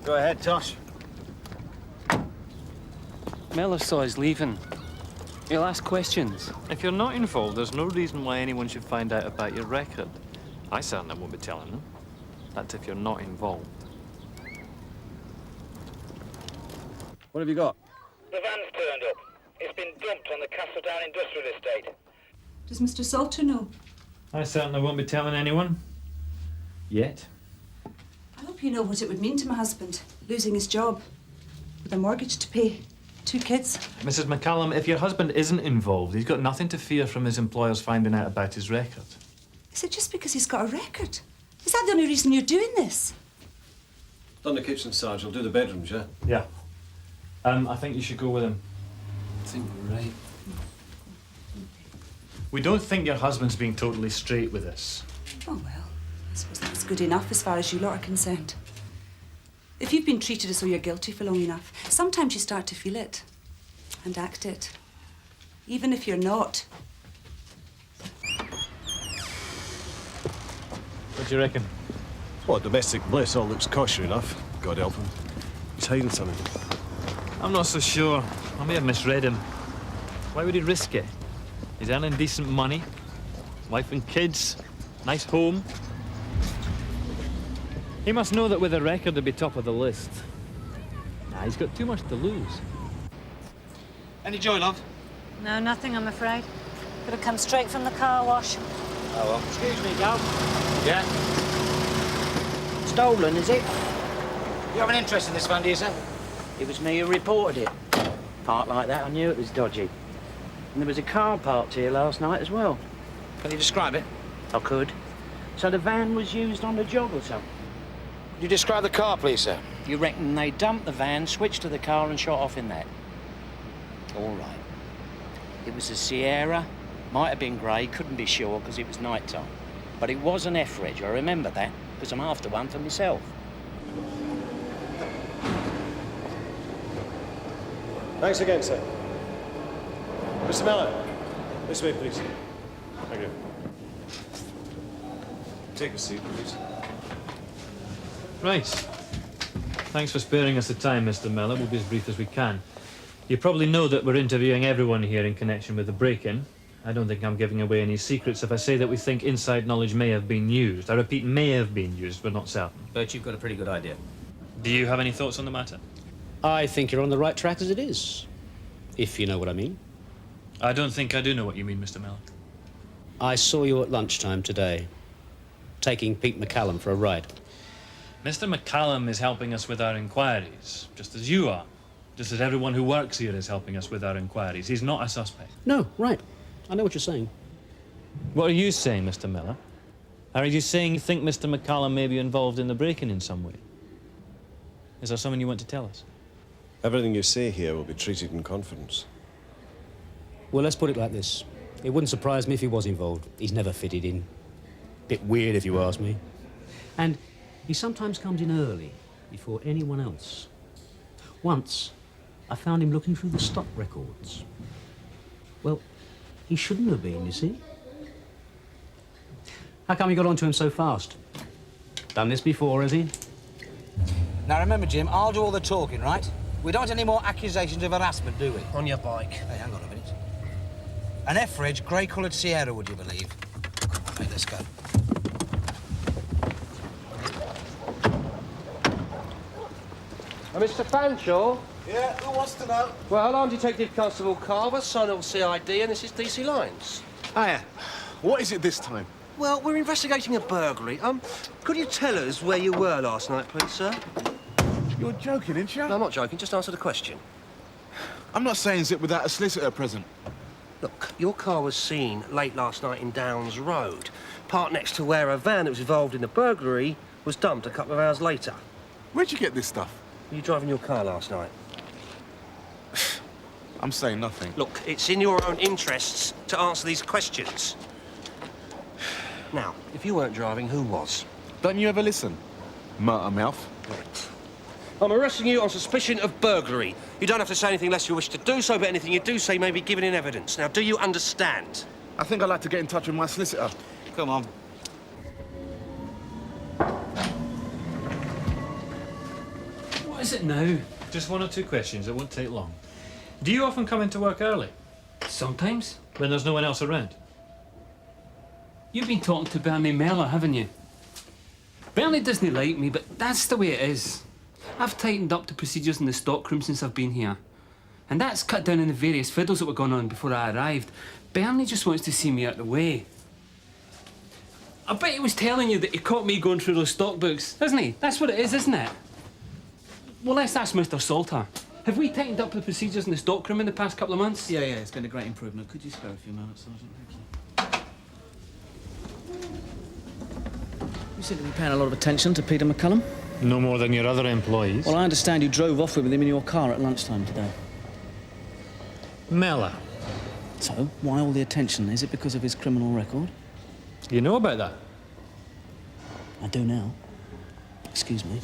[SPEAKER 19] Go ahead, Tosh.
[SPEAKER 23] Mellor saw us leaving. He'll ask questions.
[SPEAKER 20] If you're not involved, there's no reason why anyone should find out about your record. I certainly won't be telling them. That's if you're not involved.
[SPEAKER 19] What have you got?
[SPEAKER 14] The van's turned up. It's been dumped on the Castletown Industrial Estate.
[SPEAKER 5] Does Mr. Salter know?
[SPEAKER 20] I certainly won't be telling anyone. Yet.
[SPEAKER 5] I hope you know what it would mean to my husband, losing his job, with a mortgage to pay, 2 kids.
[SPEAKER 20] Mrs. McCallum, if your husband isn't involved, he's got nothing to fear from his employers finding out about his record.
[SPEAKER 5] Is it just because he's got a record? Is that the only reason you're doing this?
[SPEAKER 16] Done the kitchen, Sarge. I'll do the bedrooms, yeah?
[SPEAKER 20] Yeah. I think you should go with him.
[SPEAKER 13] I think we're right.
[SPEAKER 20] We don't think your husband's being totally straight with us.
[SPEAKER 5] Oh, well, I suppose that's good enough as far as you lot are concerned. If you've been treated as though you're guilty for long enough, sometimes you start to feel it and act it, even if you're not.
[SPEAKER 20] What do you reckon?
[SPEAKER 16] What, domestic bliss all looks kosher enough. God help him. He's hiding something.
[SPEAKER 20] I'm not so sure. I may have misread him. Why would he risk it? He's earning decent money, wife and kids, nice home. He must know that with a record he'd be top of the list. Nah, he's got too much to lose.
[SPEAKER 19] Any joy, love?
[SPEAKER 24] No, nothing, I'm afraid. Could have come straight from the car wash.
[SPEAKER 19] Oh, well.
[SPEAKER 18] Excuse me, Gal.
[SPEAKER 19] Yeah?
[SPEAKER 18] Stolen, is it?
[SPEAKER 19] You have an interest in this van, do you, sir?
[SPEAKER 18] It was me who reported it. Parked like that, I knew it was dodgy. And there was a car parked here last night as well.
[SPEAKER 19] Can you describe it?
[SPEAKER 18] I could. So the van was used on the job or something?
[SPEAKER 19] Could you describe the car, please, sir?
[SPEAKER 18] You reckon they dumped the van, switched to the car and shot off in that?
[SPEAKER 3] all right. It was a Sierra. Might have been grey, couldn't be sure because it was night time. But it was an F-Reg, I remember that, because I'm after one for myself.
[SPEAKER 16] Thanks again, sir. Mr. Miller, this way, please. Thank you. Take a seat, please.
[SPEAKER 20] Right. Thanks for sparing us the time, Mr. Miller. We'll be as brief as we can. You probably know that we're interviewing everyone here in connection with the break-in. I don't think I'm giving away any secrets if I say that we think inside knowledge may have been used. I repeat, may have been used, but not certain.
[SPEAKER 3] But you've got a pretty good idea.
[SPEAKER 20] Do you have any thoughts on the matter?
[SPEAKER 3] I think you're on the right track as it is, if you know what I mean.
[SPEAKER 20] I don't think I do know what you mean, Mr. Miller.
[SPEAKER 3] I saw you at lunchtime today, taking Pete McCallum for a ride.
[SPEAKER 20] Mr. McCallum is helping us with our inquiries, just as you are. Just as everyone who works here is helping us with our inquiries. He's not a suspect.
[SPEAKER 3] No, right. I know what you're saying.
[SPEAKER 20] What are you saying, Mr. Miller? Are you saying you think Mr. McCallum may be involved in the break-in in some way? Is there something you want to tell us?
[SPEAKER 16] Everything you say here will be treated in confidence.
[SPEAKER 3] Well, let's put it like this. It wouldn't surprise me if he was involved. He's never fitted in. Bit weird, if you ask me. And he sometimes comes in early, before anyone else. Once, I found him looking through the stock records. Well, he shouldn't have been, you see. How come you got onto him so fast? Done this before, has he?
[SPEAKER 6] Now remember, Jim, I'll do all the talking, right? We don't want any more accusations of harassment, do we?
[SPEAKER 21] On your bike.
[SPEAKER 6] Hey, hang on a minute. An F-Reg, grey-coloured Sierra, would you believe? Come on, mate, let's go.
[SPEAKER 21] Mr. Fanshawe?
[SPEAKER 22] Yeah, who wants to know?
[SPEAKER 16] Well, I'm Detective Constable Carver, son of CID, and this is DC Lyons.
[SPEAKER 9] Hiya. What is it this time?
[SPEAKER 16] Well, we're investigating a burglary. Could you tell us where you were last night, please, sir?
[SPEAKER 9] You're joking, aren't you?
[SPEAKER 16] No, I'm not joking. Just answer the question.
[SPEAKER 9] I'm not saying zip without a solicitor present.
[SPEAKER 16] Look, your car was seen late last night in Downs Road, parked next to where a van that was involved in the burglary was dumped a couple of hours later.
[SPEAKER 9] Where'd you get this stuff?
[SPEAKER 16] Were you driving your car last night?
[SPEAKER 9] I'm saying nothing.
[SPEAKER 16] Look, it's in your own interests to answer these questions. Now, if you weren't driving, who was?
[SPEAKER 9] Don't you ever listen? Mouth.
[SPEAKER 16] Right. I'm arresting you on suspicion of burglary. You don't have to say anything unless you wish to do so, but anything you do say may be given in evidence. Now, do you understand?
[SPEAKER 9] I think I'd like to get in touch with my solicitor.
[SPEAKER 6] Come on.
[SPEAKER 20] What is it now? Just one or two questions. It won't take long. Do you often come into work early?
[SPEAKER 23] Sometimes.
[SPEAKER 20] When there's no one else around?
[SPEAKER 23] You've been talking to Bernie Mellor, haven't you? Bernie doesn't like me, but that's the way it is. I've tightened up the procedures in the stockroom since I've been here. And that's cut down on the various fiddles that were going on before I arrived. Bernie just wants to see me out of the way. I bet he was telling you that he caught me going through those stock books, isn't he? That's what it is, isn't it? Well, let's ask Mr. Salter. Have we tightened up the procedures in the stockroom in the past couple of months?
[SPEAKER 17] Yeah, it's been a great improvement. Could you spare a few moments, Sergeant? Thank you. You seem to be paying a lot of attention to Peter McCallum.
[SPEAKER 20] No more than your other employees.
[SPEAKER 17] Well, I understand you drove off with him in your car at lunchtime today.
[SPEAKER 20] Mellor.
[SPEAKER 17] So, why all the attention? Is it because of his criminal record?
[SPEAKER 20] You know about that?
[SPEAKER 17] I do now. Excuse me.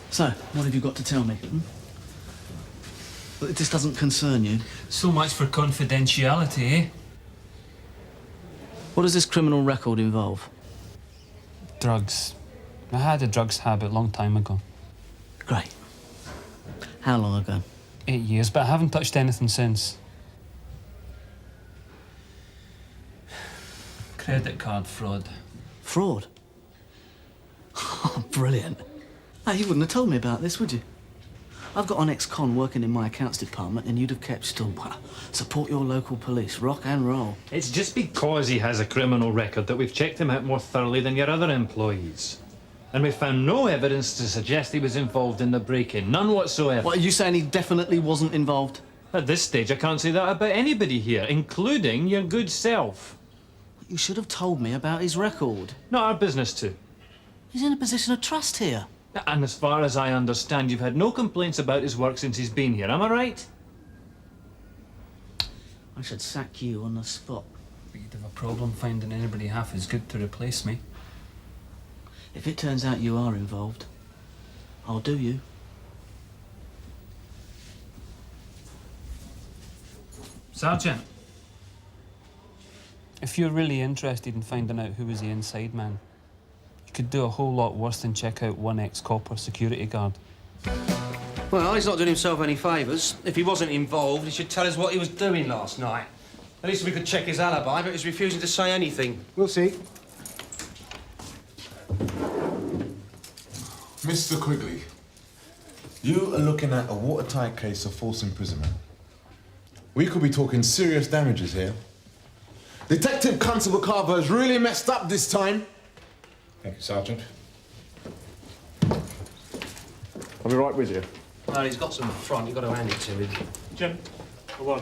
[SPEAKER 17] So, what have you got to tell me? This doesn't concern you.
[SPEAKER 23] So much for confidentiality, eh?
[SPEAKER 17] What does this criminal record involve?
[SPEAKER 23] Drugs. I had a drugs habit a long time ago.
[SPEAKER 17] Great. How long ago?
[SPEAKER 23] 8 years, but I haven't touched anything since. Credit card fraud.
[SPEAKER 17] Fraud? Oh, brilliant. Hey, you wouldn't have told me about this, would you? I've got an ex-con working in my accounts department and you'd have kept still. Well, support your local police, rock and roll.
[SPEAKER 20] It's just because he has a criminal record that we've checked him out more thoroughly than your other employees. And we've found no evidence to suggest he was involved in the break-in. None whatsoever.
[SPEAKER 17] What, are you saying he definitely wasn't involved?
[SPEAKER 20] At this stage, I can't say that about anybody here, including your good self.
[SPEAKER 17] You should have told me about his record.
[SPEAKER 20] Not our business to.
[SPEAKER 17] He's in a position of trust here.
[SPEAKER 20] And as far as I understand, you've had no complaints about his work since he's been here, am I right?
[SPEAKER 17] I should sack you on the spot.
[SPEAKER 23] But you'd have a problem finding anybody half as good to replace me.
[SPEAKER 17] If it turns out you are involved, I'll do you.
[SPEAKER 23] Sergeant, if you're really interested in finding out who was the inside man, you could do a whole lot worse than check out one ex-cop or security guard.
[SPEAKER 21] Well, he's not doing himself any favours. If he wasn't involved, he should tell us what he was doing last night. At least we could check his alibi, but he's refusing to say anything.
[SPEAKER 22] We'll see.
[SPEAKER 9] Mr. Quigley, you are looking at a watertight case of false imprisonment. We could be talking serious damages here. Detective Constable Carver has really messed up this time.
[SPEAKER 2] Thank you, Sergeant. I'll be right with you.
[SPEAKER 21] Well, he's got some front. You've got to hand it to him.
[SPEAKER 20] Jim, for what?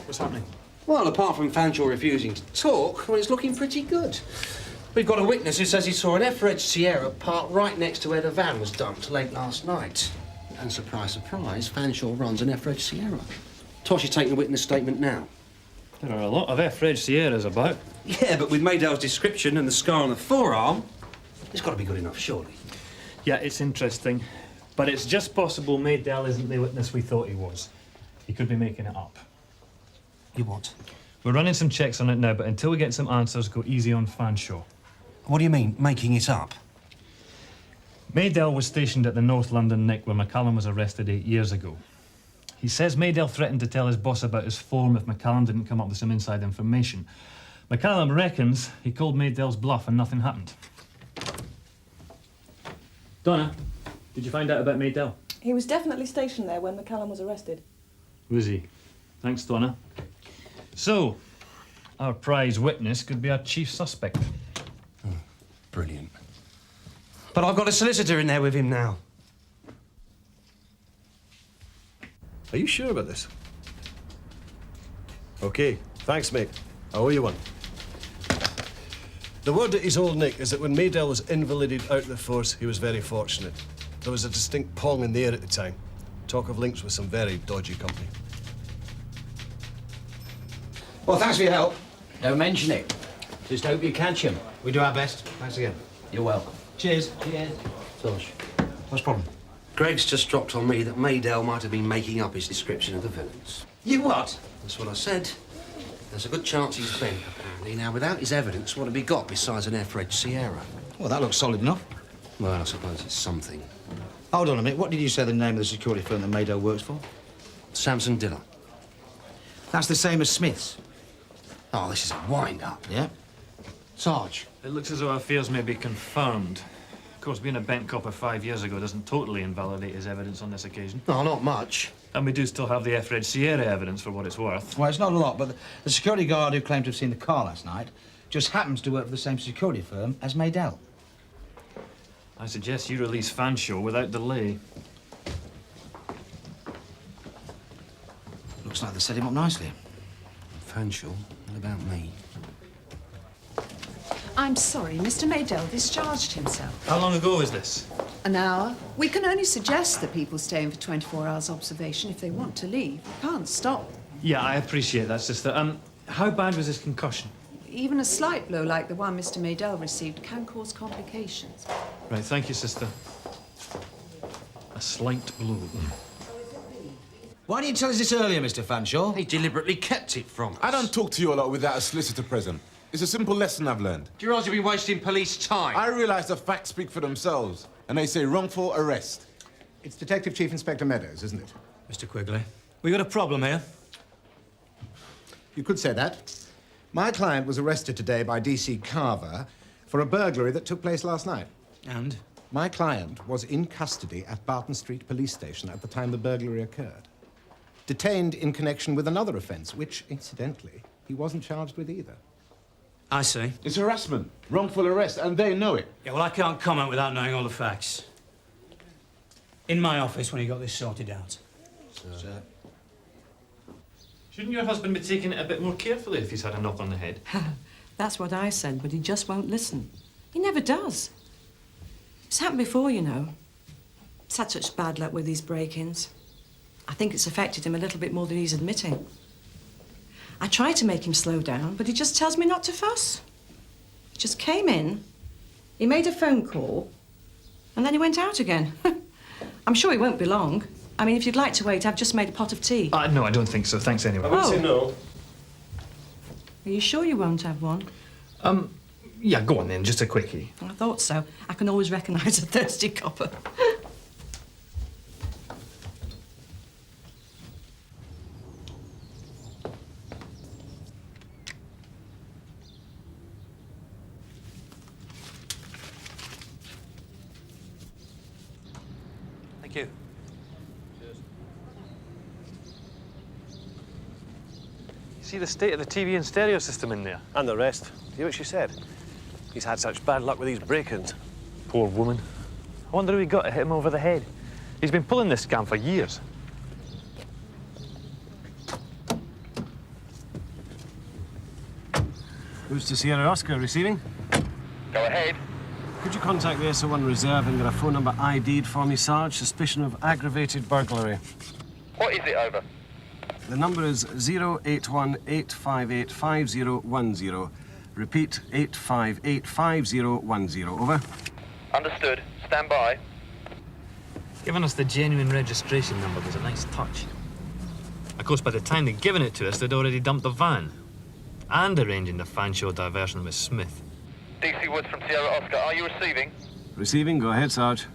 [SPEAKER 20] What's happening?
[SPEAKER 21] Well, apart from Fanshawe refusing to talk, well, it's looking pretty good. We've got a witness who says he saw an F-Reg Sierra parked right next to where the van was dumped late last night. And surprise, surprise, Fanshawe runs an F-Reg Sierra. Tosh is taking a witness statement now.
[SPEAKER 20] There are a lot of F-Reg Sierras about.
[SPEAKER 21] Yeah, but with Maydell's description and the scar on the forearm, it's got to be good enough, surely.
[SPEAKER 20] Yeah, it's interesting. But it's just possible Maydell isn't the witness we thought he was. He could be making it up.
[SPEAKER 21] You what?
[SPEAKER 20] We're running some checks on it now, but until we get some answers, go easy on Fanshawe.
[SPEAKER 21] What do you mean, making it up?
[SPEAKER 20] Maydell was stationed at the North London Nick where McCallum was arrested 8 years ago. He says Maydell threatened to tell his boss about his form if McCallum didn't come up with some inside information. McCallum reckons he called Maydell's bluff and nothing happened. Donna, did you find out about Maydell?
[SPEAKER 12] He was definitely stationed there when McCallum was arrested.
[SPEAKER 20] Was he? Thanks, Donna. So, our prize witness could be our chief suspect.
[SPEAKER 21] Brilliant. But I've got a solicitor in there with him now.
[SPEAKER 1] Are you sure about this? OK, thanks, mate. I owe you one. The word that he's old Nick is that when Maydell was invalided out of the force, he was very fortunate. There was a distinct pong in the air at the time. Talk of links with some very dodgy company.
[SPEAKER 6] Well, thanks for your help. Don't mention it. Just hope you catch him. We do our best. Thanks again. You're welcome. Cheers. Cheers.
[SPEAKER 21] Tosh, what's the problem? Greg's just dropped on me that Maydell might have been making up his description of the villains.
[SPEAKER 6] You what?
[SPEAKER 21] That's what I said. There's a good chance he's been, apparently. Now, without his evidence, what have we got besides an F-Reg Sierra?
[SPEAKER 6] Well, that looks solid enough.
[SPEAKER 21] Well, I suppose it's something.
[SPEAKER 6] Hold on a minute. What did you say the name of the security firm that Maydell works for?
[SPEAKER 21] Samson Diller.
[SPEAKER 6] That's the same as Smith's.
[SPEAKER 21] Oh, this is a wind-up.
[SPEAKER 6] Yeah? Sarge.
[SPEAKER 20] It looks as though our fears may be confirmed. Of course, being a bent copper 5 years ago doesn't totally invalidate his evidence on this occasion.
[SPEAKER 21] No, not much.
[SPEAKER 20] And we do still have the F-Reg Sierra evidence for what it's worth.
[SPEAKER 6] Well, it's not a lot, but the security guard who claimed to have seen the car last night just happens to work for the same security firm as Maydell.
[SPEAKER 20] I suggest you release Fanshawe without delay.
[SPEAKER 6] Looks like they set him up nicely.
[SPEAKER 21] Fanshawe? What about me?
[SPEAKER 8] I'm sorry, Mr. Maydell discharged himself.
[SPEAKER 20] How long ago was this?
[SPEAKER 8] An hour. We can only suggest that people stay in for 24 hours observation if they want to leave. We can't stop.
[SPEAKER 20] Yeah, I appreciate that, sister. How bad was his concussion?
[SPEAKER 8] Even a slight blow like the one Mr. Maydell received can cause complications.
[SPEAKER 20] Right, thank you, sister. A slight blow.
[SPEAKER 6] Why didn't you tell us this earlier, Mr. Fanshawe?
[SPEAKER 21] He deliberately kept it from us.
[SPEAKER 9] I don't talk to you a lot without a solicitor present. It's a simple lesson I've learned.
[SPEAKER 21] Do you realise you've been wasting police time?
[SPEAKER 9] I realise the facts speak for themselves, and they say wrongful arrest.
[SPEAKER 11] It's Detective Chief Inspector Meadows, isn't it?
[SPEAKER 18] Mr. Quigley, we got a problem here.
[SPEAKER 11] You could say that. My client was arrested today by DC Carver for a burglary that took place last night.
[SPEAKER 18] And?
[SPEAKER 11] My client was in custody at Barton Street Police Station at the time the burglary occurred. Detained in connection with another offence, which, incidentally, he wasn't charged with either.
[SPEAKER 18] I see.
[SPEAKER 9] It's harassment, wrongful arrest, and they know it.
[SPEAKER 18] Yeah, well, I can't comment without knowing all the facts. In my office when he got this sorted out.
[SPEAKER 21] Sir.
[SPEAKER 20] Shouldn't your husband be taking it a bit more carefully if he's had a knock on the head?
[SPEAKER 15] That's what I said, but he just won't listen. He never does. It's happened before, you know.
[SPEAKER 12] He's had such bad luck with these break-ins. I think it's affected him a little bit more than he's admitting. I tried to make him slow down, but he just tells me not to fuss. He just came in, he made a phone call, and then he went out again. I'm sure he won't be long. I mean, if you'd like to wait, I've just made a pot of tea.
[SPEAKER 20] No, I don't think so. Thanks anyway.
[SPEAKER 1] I would say no.
[SPEAKER 12] Are you sure you won't have one?
[SPEAKER 20] Yeah, go on then, just a quickie.
[SPEAKER 12] I thought so. I can always recognise a thirsty copper.
[SPEAKER 19] Thank you.
[SPEAKER 20] See the state of the TV and stereo system in there?
[SPEAKER 1] And the rest. You know what she said? He's had such bad luck with these break-ins.
[SPEAKER 20] Poor woman. I wonder who he got to hit him over the head. He's been pulling this scam for years.
[SPEAKER 1] Who's to Sierra Oscar receiving?
[SPEAKER 14] Go ahead.
[SPEAKER 1] Could you contact the SO1 Reserve and get a phone number ID'd for me, Sarge? Suspicion of aggravated burglary.
[SPEAKER 14] What is it, over?
[SPEAKER 1] The number is 081-858-5010. Repeat, 858-5010. Over.
[SPEAKER 14] Understood. Stand by.
[SPEAKER 20] Giving us the genuine registration number was a nice touch. Of course, by the time they'd given it to us, they'd already dumped the van. And arranging the Fanshawe diversion with Smith.
[SPEAKER 14] DC Woods from Sierra Oscar. Are you receiving?
[SPEAKER 1] Receiving. Go ahead, Sarge.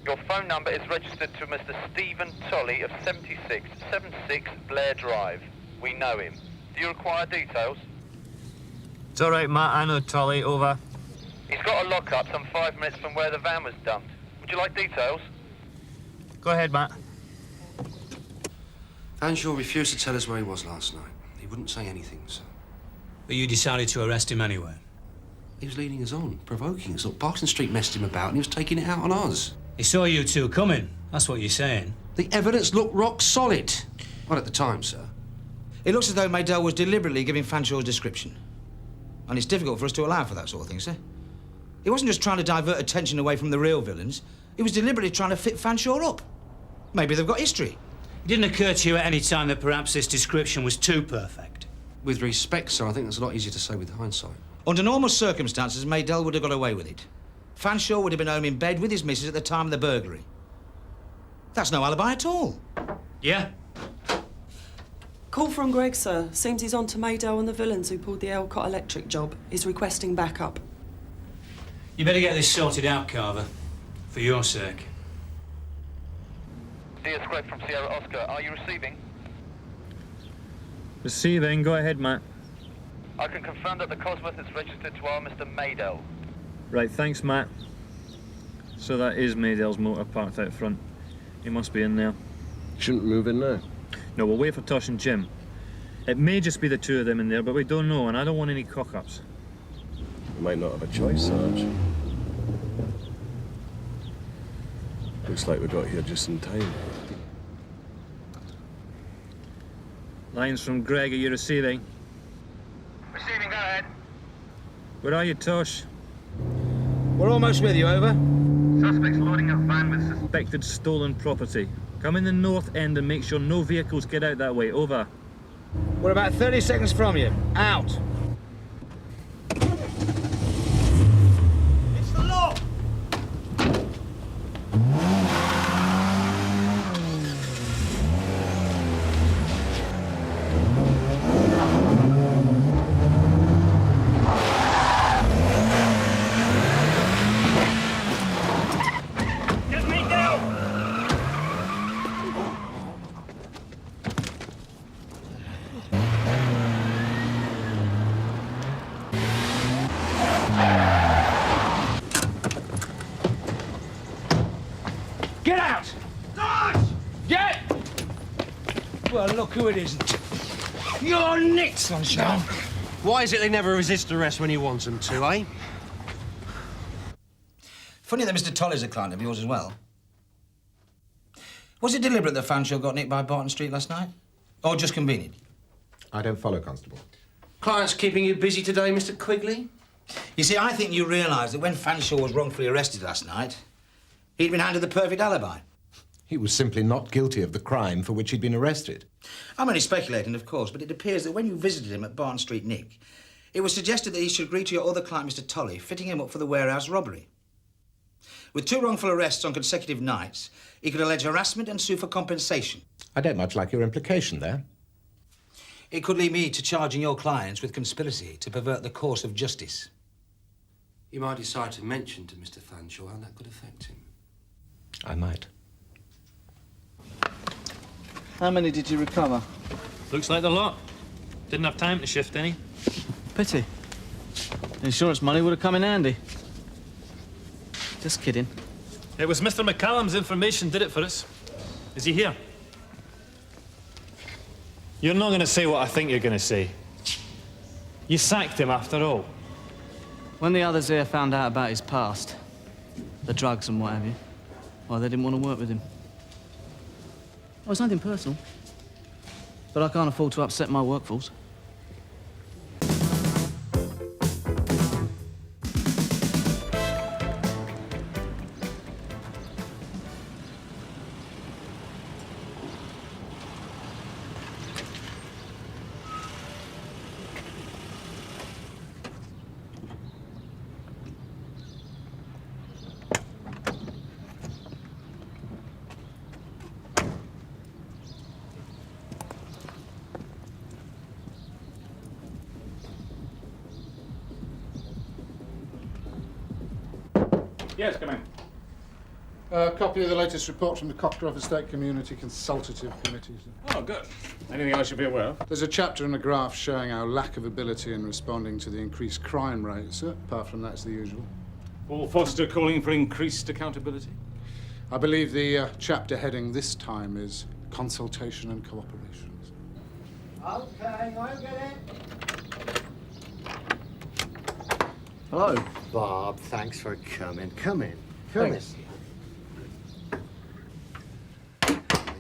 [SPEAKER 14] Your phone number is registered to Mr. Stephen Tolley of 7676 Blair Drive. We know him. Do you require details?
[SPEAKER 20] It's all right, Matt. I know Tolley. Over.
[SPEAKER 14] He's got a lockup some 5 minutes from where the van was dumped. Would you like details?
[SPEAKER 20] Go ahead, Matt.
[SPEAKER 21] Fanshawe refused to tell us where he was last night. He wouldn't say anything, so...
[SPEAKER 18] But you decided to arrest him anyway?
[SPEAKER 21] He was leading us on, provoking us. Look, Barton Street messed him about and he was taking it out on us.
[SPEAKER 18] He saw you two coming. That's what you're saying.
[SPEAKER 21] The evidence looked rock solid. Well, at the time, sir.
[SPEAKER 6] It looks as though Maydell was deliberately giving Fanshawe's description. And it's difficult for us to allow for that sort of thing, sir. He wasn't just trying to divert attention away from the real villains. He was deliberately trying to fit Fanshawe up. Maybe they've got history.
[SPEAKER 18] It didn't occur to you at any time that perhaps this description was too perfect?
[SPEAKER 21] With respect, sir, I think that's a lot easier to say with hindsight.
[SPEAKER 6] Under normal circumstances, Maydell would have got away with it. Fanshawe would have been home in bed with his missus at the time of the burglary. That's no alibi at all.
[SPEAKER 18] Yeah?
[SPEAKER 4] Call from Greg, sir. Seems he's on to Maydell and the villains who pulled the Elcott Electric job. He's requesting backup.
[SPEAKER 18] You better get this sorted out, Carver. For your sake.
[SPEAKER 14] Dear Square from Sierra Oscar, are you receiving?
[SPEAKER 20] Receiving. Go ahead, Matt.
[SPEAKER 14] I can confirm that the Cosworth is registered to our Mr. Maydell.
[SPEAKER 20] Right, thanks, Matt. So that is Maydell's motor parked out front. He must be in there.
[SPEAKER 1] Shouldn't move in now.
[SPEAKER 20] No, we'll wait for Tosh and Jim. It may just be the two of them in there, but we don't know, and I don't want any cock-ups.
[SPEAKER 1] We might not have a choice, Sarge. Looks like we got here just in time.
[SPEAKER 20] Lines from Greg, are you receiving?
[SPEAKER 14] Receiving, go ahead.
[SPEAKER 20] Where are you, Tosh?
[SPEAKER 6] We're almost with you, over.
[SPEAKER 14] Suspects loading a van with
[SPEAKER 20] Suspected stolen property. Come in the north end and make sure no vehicles get out that way. Over.
[SPEAKER 6] We're about 30 seconds from you. Out.
[SPEAKER 14] It's the law! Get me down!
[SPEAKER 6] Get out!
[SPEAKER 14] Dodge!
[SPEAKER 6] Get! Well, look who it isn't. You're Nick, sunshine.
[SPEAKER 21] Why is it they never resist arrest when you want them to, eh?
[SPEAKER 6] Funny that Mr. Tolley's a client of yours as well. Was it deliberate that Fanshawe got nicked by Barton Street last night? Or just convenient?
[SPEAKER 11] I don't follow, Constable.
[SPEAKER 21] Client's keeping you busy today, Mr. Quigley?
[SPEAKER 6] You see, I think you realise that when Fanshawe was wrongfully arrested last night, He'd been handed the perfect alibi.
[SPEAKER 11] He was simply not guilty of the crime for which he'd been arrested.
[SPEAKER 6] I'm only speculating, of course, but it appears that when you visited him at Barton Street, Nick, it was suggested that he should agree to your other client, Mr. Tolley, fitting him up for the warehouse robbery. With 2 wrongful arrests on consecutive nights, he could allege harassment and sue for compensation.
[SPEAKER 11] I don't much like your implication there.
[SPEAKER 6] It could lead me to charging your clients with conspiracy to pervert the course of justice.
[SPEAKER 21] You might decide to mention to Mr. Fanshawe how that could affect him.
[SPEAKER 11] I might.
[SPEAKER 17] How many did you recover?
[SPEAKER 20] Looks like the lot. Didn't have time to shift any.
[SPEAKER 17] Pity. Insurance money would have come in handy. Just kidding.
[SPEAKER 20] It was Mr. McCallum's information did it for us. Is he here? You're not going to say what I think you're going to say. You sacked him after all.
[SPEAKER 17] When the others here found out about his past, the drugs and what have you, well, they didn't want to work with him. Oh, it's nothing personal. But I can't afford to upset my workforce.
[SPEAKER 2] Yes, come in.
[SPEAKER 7] A copy of the latest report from the Cockcroft Estate Community Consultative Committee.
[SPEAKER 2] Oh, good. Anything I should be aware of?
[SPEAKER 7] There's a chapter and a graph showing our lack of ability in responding to the increased crime rate, sir. Apart from that, it's the usual.
[SPEAKER 2] Paul Foster calling for increased accountability?
[SPEAKER 7] I believe the chapter heading this time is Consultation and Cooperation.
[SPEAKER 22] Okay, I'll get it.
[SPEAKER 10] Hello. Bob, thanks for coming. Come in. Come in.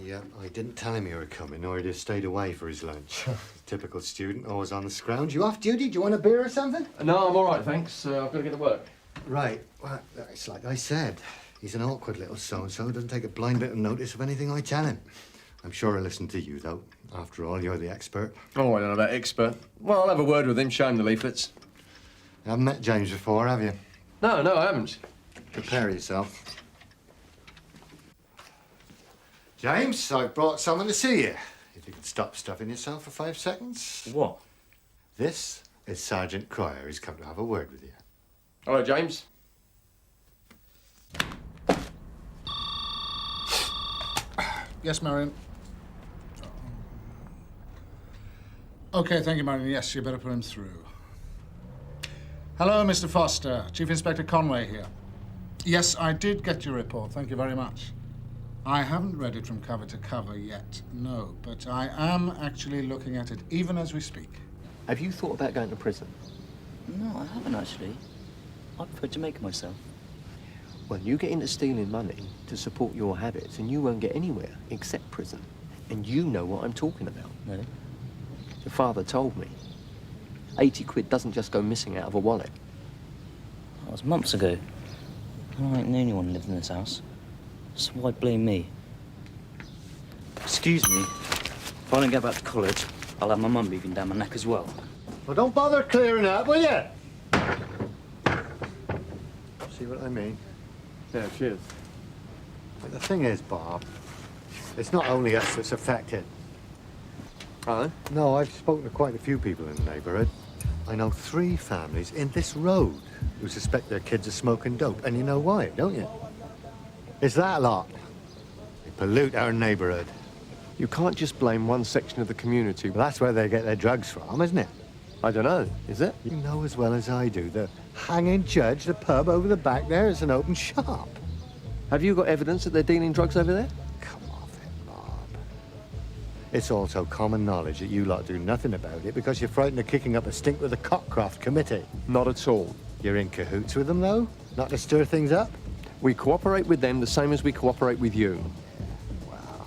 [SPEAKER 10] Yeah, I didn't tell him you were coming, or he'd have stayed away for his lunch. Typical student, always on the scrounge. You off duty? Do you want a beer or something?
[SPEAKER 19] No, I'm all right, thanks. I've got to get to work.
[SPEAKER 10] Right. Well, it's like I said. He's an awkward little so-and-so. Doesn't take a blind bit of notice of anything I tell him. I'm sure he'll listen to you, though. After all, you're the expert.
[SPEAKER 19] Oh, I don't know about expert. Well, I'll have a word with him, show him the leaflets.
[SPEAKER 10] You haven't met James before, have you?
[SPEAKER 19] No, I haven't.
[SPEAKER 10] Prepare yourself. James, I've brought someone to see you. If you could stop stuffing yourself for 5 seconds.
[SPEAKER 19] What?
[SPEAKER 10] This is Sergeant Cryer. He's come to have a word with you.
[SPEAKER 19] Hello, James.
[SPEAKER 7] Yes, Marion. Okay, thank you, Marion. Yes, you better put him through. Hello, Mr. Foster. Chief Inspector Conway here. Yes, I did get your report. Thank you very much. I haven't read it from cover to cover yet, no, but I am actually looking at it even as we speak.
[SPEAKER 13] Have you thought about going to prison?
[SPEAKER 15] No, I haven't actually. I prefer Jamaica myself.
[SPEAKER 13] Well, you get into stealing money to support your habits and you won't get anywhere except prison. And you know what I'm talking about.
[SPEAKER 15] Really?
[SPEAKER 13] Your father told me. 80 quid doesn't just go missing out of a wallet.
[SPEAKER 15] That was months ago. And I ain't the only one who lived in this house. So why blame me? Excuse me. If I don't get back to college, I'll have my mum breathing down my neck as well.
[SPEAKER 10] Well, don't bother clearing up, will you? See what I mean?
[SPEAKER 19] Yeah, cheers.
[SPEAKER 10] But the thing is, Bob, it's not only us that's affected.
[SPEAKER 19] Oh?
[SPEAKER 10] No, I've spoken to quite a few people in the neighbourhood. I know 3 families in this road who suspect their kids are smoking dope. And you know why, don't you? It's that lot. They pollute our neighbourhood.
[SPEAKER 19] You can't just blame one section of the community.
[SPEAKER 10] Well, that's where they get their drugs from, isn't it?
[SPEAKER 19] I don't know. Is it?
[SPEAKER 10] You know as well as I do. The hanging judge, the pub over the back there, is an open shop.
[SPEAKER 19] Have you got evidence that they're dealing drugs over there?
[SPEAKER 10] Come off it, Bob. It's also common knowledge that you lot do nothing about it because you're frightened of kicking up a stink with the Cockcroft Committee.
[SPEAKER 19] Not at all.
[SPEAKER 10] You're in cahoots with them, though? Not to stir things up?
[SPEAKER 19] We cooperate with them the same as we cooperate with you.
[SPEAKER 10] Wow.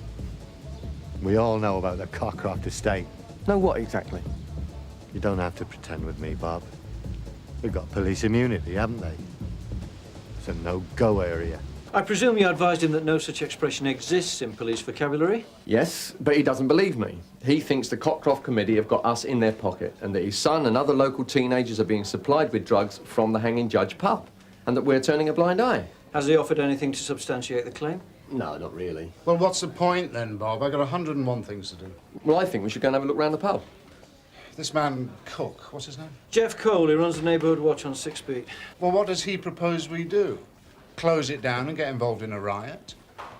[SPEAKER 10] We all know about the Cockcroft estate.
[SPEAKER 19] Know what exactly?
[SPEAKER 10] You don't have to pretend with me, Bob. They've got police immunity, haven't they? It's a no-go area.
[SPEAKER 3] I presume you advised him that no such expression exists in police vocabulary?
[SPEAKER 5] Yes, but he doesn't believe me. He thinks the Cockcroft Committee have got us in their pocket and that his son and other local teenagers are being supplied with drugs from the Hanging Judge pub and that we're turning a blind eye.
[SPEAKER 3] Has he offered anything to substantiate the claim?
[SPEAKER 5] No, not really.
[SPEAKER 7] Well, what's the point then, Bob? I've got 101 things to do.
[SPEAKER 5] Well, I think we should go and have a look round the pub.
[SPEAKER 7] This man, Cook, what's his name?
[SPEAKER 3] Jeff Cole, he runs the neighbourhood watch on 6 Beat.
[SPEAKER 7] Well, what does he propose we do? Close it down and get involved in a riot?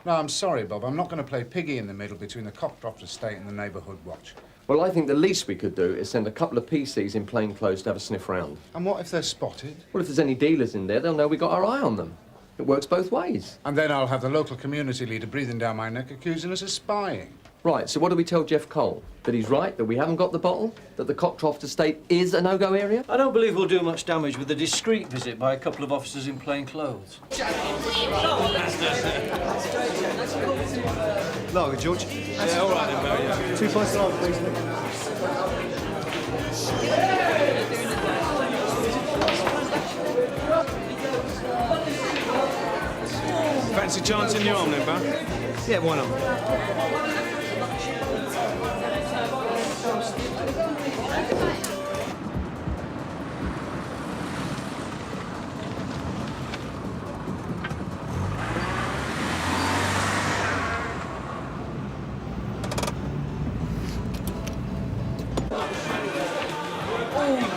[SPEAKER 7] No, I'm sorry, Bob. I'm not going to play piggy in the middle between the Cockcroft estate and the neighbourhood watch.
[SPEAKER 5] Well, I think the least we could do is send a couple of PCs in plain clothes to have a sniff round.
[SPEAKER 7] And what if they're spotted?
[SPEAKER 5] Well, if there's any dealers in there, they'll know we got our eye on them. It works both ways.
[SPEAKER 7] And then I'll have the local community leader breathing down my neck accusing us of spying.
[SPEAKER 5] Right, so what do we tell Jeff Cole? That he's right, that we haven't got the bottle? That the Cockcroft estate is a no-go area?
[SPEAKER 3] I don't believe we'll do much damage with a discreet visit by a couple of officers in plain clothes.
[SPEAKER 1] Lager, George.
[SPEAKER 3] Yeah, all right then, Barry. Yeah.
[SPEAKER 1] 2 pints of lager, please, mate.
[SPEAKER 6] Fancy chancing your arm then, pal?
[SPEAKER 3] Yeah, why not?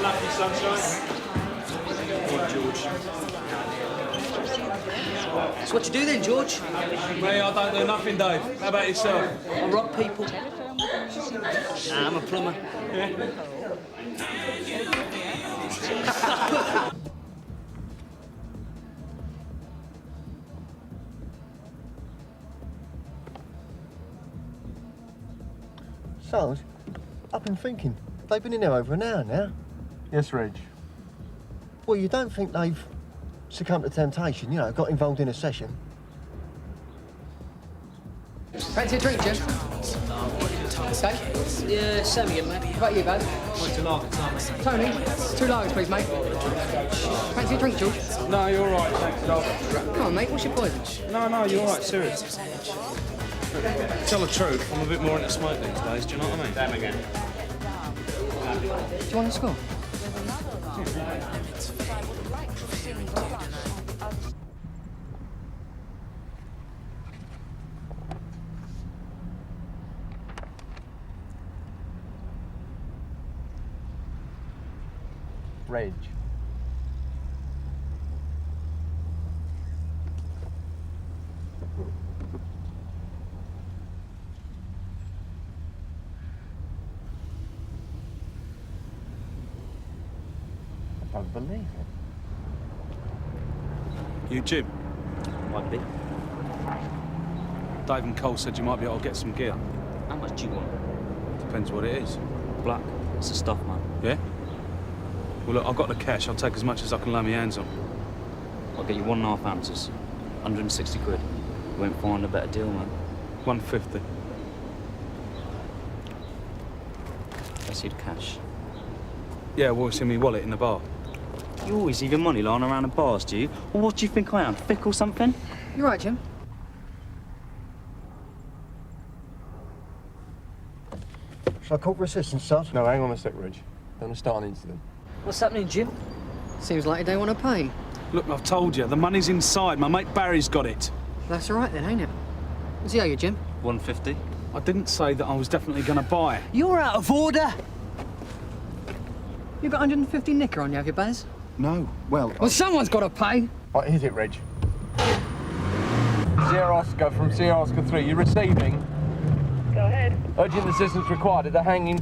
[SPEAKER 20] Lucky sunshine.
[SPEAKER 3] So what you do then, George?
[SPEAKER 16] Me, I don't do nothing, Dave. How about yourself?
[SPEAKER 3] I rob people. I'm a plumber.
[SPEAKER 24] Sarge, I've been thinking. They've been in there over an hour now.
[SPEAKER 25] Yes, Reg.
[SPEAKER 24] Well, you don't think they've succumbed to temptation, you know, got involved in a session?
[SPEAKER 26] Fancy a drink, Jim? Okay. Yeah, Sammy, mate. How about you, bud?
[SPEAKER 20] What's your lager,
[SPEAKER 26] Tony, 2 lagers, please, mate. Fancy a drink, George?
[SPEAKER 25] No, you're all right, thanks, dog.
[SPEAKER 26] Come on, mate, what's your poison?
[SPEAKER 25] No, you're all right, serious.
[SPEAKER 19] Tell the truth, I'm a bit more into smoke these days, do you know what I mean?
[SPEAKER 20] Damn again.
[SPEAKER 26] Do you want a score?
[SPEAKER 25] Reg. I don't believe it.
[SPEAKER 16] You, Jim?
[SPEAKER 15] Might be.
[SPEAKER 16] Dave and Cole said you might be able to get some gear.
[SPEAKER 15] How much do you want?
[SPEAKER 16] Depends what it is.
[SPEAKER 15] Black. It's the stuff, man.
[SPEAKER 16] Yeah? Well, look, I've got the cash. I'll take as much as I can lay my hands on.
[SPEAKER 15] I'll get you 1.5 ounces. 160 quid. You won't find a better deal, man.
[SPEAKER 16] 150.
[SPEAKER 15] I see the cash.
[SPEAKER 16] Yeah, well, it's in my wallet in the bar.
[SPEAKER 15] You always leave your money lying around the bars, do you? Or what do you think I am, thick or something?
[SPEAKER 26] You're right, Jim.
[SPEAKER 24] Shall I call for assistance, Sarge?
[SPEAKER 25] No, hang on a sec, Reg. Don't want to start an incident.
[SPEAKER 26] What's happening, Jim? Seems like you don't want to pay.
[SPEAKER 16] Look, I've told you, the money's inside. My mate Barry's got it.
[SPEAKER 26] That's all right then, ain't it? What's he owe you, Jim?
[SPEAKER 15] 150.
[SPEAKER 16] I didn't say that I was definitely going to buy.
[SPEAKER 26] You're out of order! You got 150 nicker on you, have you, Baz?
[SPEAKER 25] No, well...
[SPEAKER 26] Well, someone's got to pay.
[SPEAKER 25] Right, here's it, Reg. Sierra Oscar from Sierra Oscar 3. You receiving?
[SPEAKER 26] Go ahead.
[SPEAKER 25] Urgent assistance required at the Hanging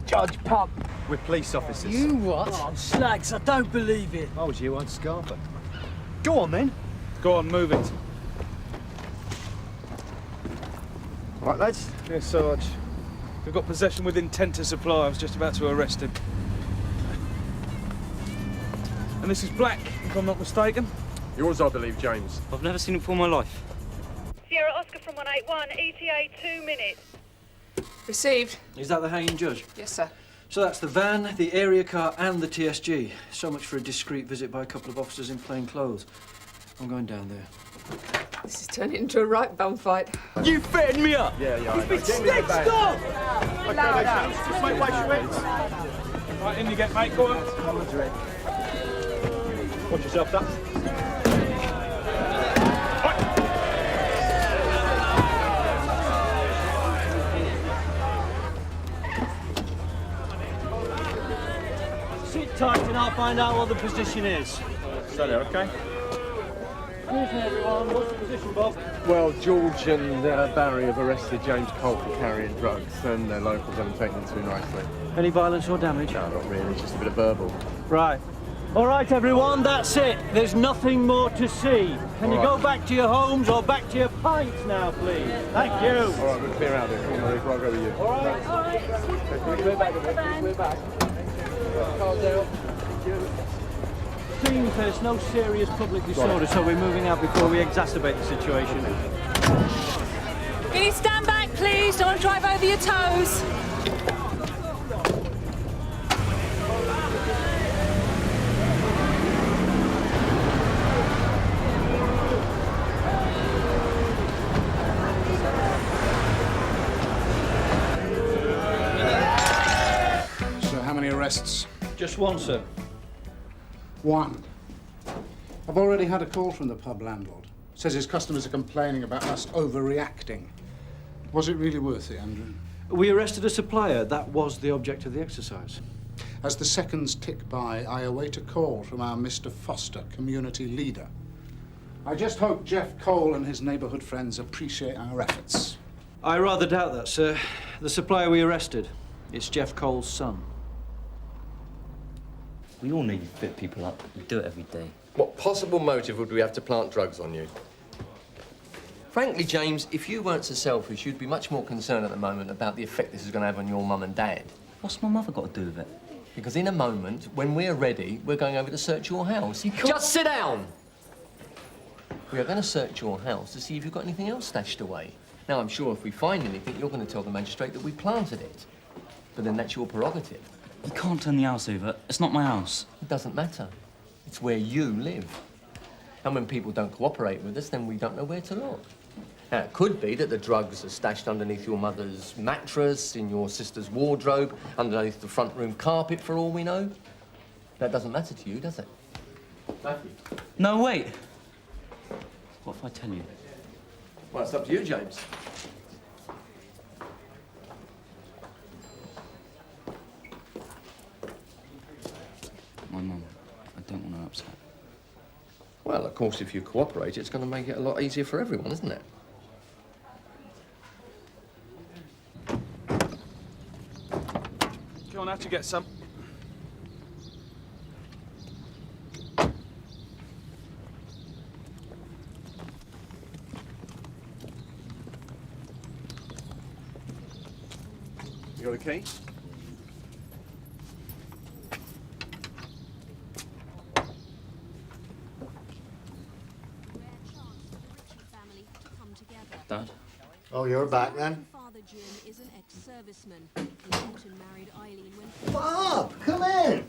[SPEAKER 25] Judge pub. We're police officers.
[SPEAKER 26] You what? Oh, slags, I don't believe it.
[SPEAKER 25] I was you, I'd Scarpa.
[SPEAKER 26] Go on, then.
[SPEAKER 16] Go on, move it.
[SPEAKER 25] Right, lads?
[SPEAKER 16] Yes, Sarge. We've got possession with intent to supply. I was just about to arrest him. And this is Black, if I'm not mistaken.
[SPEAKER 25] Yours, I believe, James.
[SPEAKER 15] I've never seen him before in my life.
[SPEAKER 27] Sierra Oscar from 181, ETA 2 minutes.
[SPEAKER 26] Received.
[SPEAKER 3] Is that the Hanging Judge?
[SPEAKER 26] Yes, sir.
[SPEAKER 3] So that's the van, the area car and the TSG. So much for a discreet visit by a couple of officers in plain clothes. I'm going down there.
[SPEAKER 4] This is turning into a right bum fight.
[SPEAKER 16] You fitting me up?
[SPEAKER 24] Yeah, yeah.
[SPEAKER 16] You've been stitched up!
[SPEAKER 24] Okay, just make way for it.
[SPEAKER 16] Right, in you get, mate. Go on. Watch yourself, Dan.
[SPEAKER 3] Sit tight and I'll find out what the position is.
[SPEAKER 16] Stay there, okay?
[SPEAKER 3] Excuse me, everyone. What's the position, Bob?
[SPEAKER 5] Well, George and Barry have arrested James Cole for carrying drugs, and their locals haven't taken it too nicely.
[SPEAKER 3] Any violence or damage?
[SPEAKER 5] No, not really, just a bit of verbal.
[SPEAKER 3] Right. All right, everyone, that's it. There's nothing more to see. Can you go back to your homes or back to your pints now, please? Thank you.
[SPEAKER 5] All right, we'll clear out here. Come on, Marie, I'll go with you.
[SPEAKER 3] All right. All right.
[SPEAKER 5] We're back, we're back. Calm down.
[SPEAKER 3] Seems there's no serious public disorder, so we're moving out before we exacerbate the situation.
[SPEAKER 27] Can you stand back, please? Don't drive over your toes.
[SPEAKER 7] So how many arrests?
[SPEAKER 3] Just one, sir.
[SPEAKER 7] One. I've already had a call from the pub landlord. Says his customers are complaining about us overreacting. Was it really worth it, Andrew?
[SPEAKER 3] We arrested a supplier. That was the object of the exercise.
[SPEAKER 7] As the seconds tick by, I await a call from our Mr. Foster, community leader. I just hope Jeff Cole and his neighbourhood friends appreciate our efforts.
[SPEAKER 3] I rather doubt that, sir. The supplier we arrested, it's Jeff Cole's son.
[SPEAKER 15] We all need to fit people up. We do it every day.
[SPEAKER 5] What possible motive would we have to plant drugs on you? Frankly, James, if you weren't so selfish, you'd be much more concerned at the moment about the effect this is going to have on your mum and dad.
[SPEAKER 15] What's my mother got to do with it?
[SPEAKER 5] Because in a moment, when we're ready, we're going over to search your house. Just sit down! We are going to search your house to see if you've got anything else stashed away. Now, I'm sure if we find anything, you're going to tell the magistrate that we planted it. But then that's your prerogative.
[SPEAKER 15] You can't turn the house over. It's not my house.
[SPEAKER 5] It doesn't matter. It's where you live. And when people don't cooperate with us, then we don't know where to look. Now, it could be that the drugs are stashed underneath your mother's mattress, in your sister's wardrobe, underneath the front room carpet, for all we know. That doesn't matter to you, does it? Matthew?
[SPEAKER 15] No, wait. What if I tell you?
[SPEAKER 5] Well, it's up to you, James.
[SPEAKER 15] My mum. I don't want her upset.
[SPEAKER 5] Well, of course, if you cooperate, it's going to make it a lot easier for everyone, isn't it?
[SPEAKER 16] Go on, out to get some.
[SPEAKER 5] You got a key?
[SPEAKER 15] Dad?
[SPEAKER 10] Oh, you're back then?
[SPEAKER 27] Father Jim is an ex-serviceman. He met and married Eileen when...
[SPEAKER 10] Bob, come in!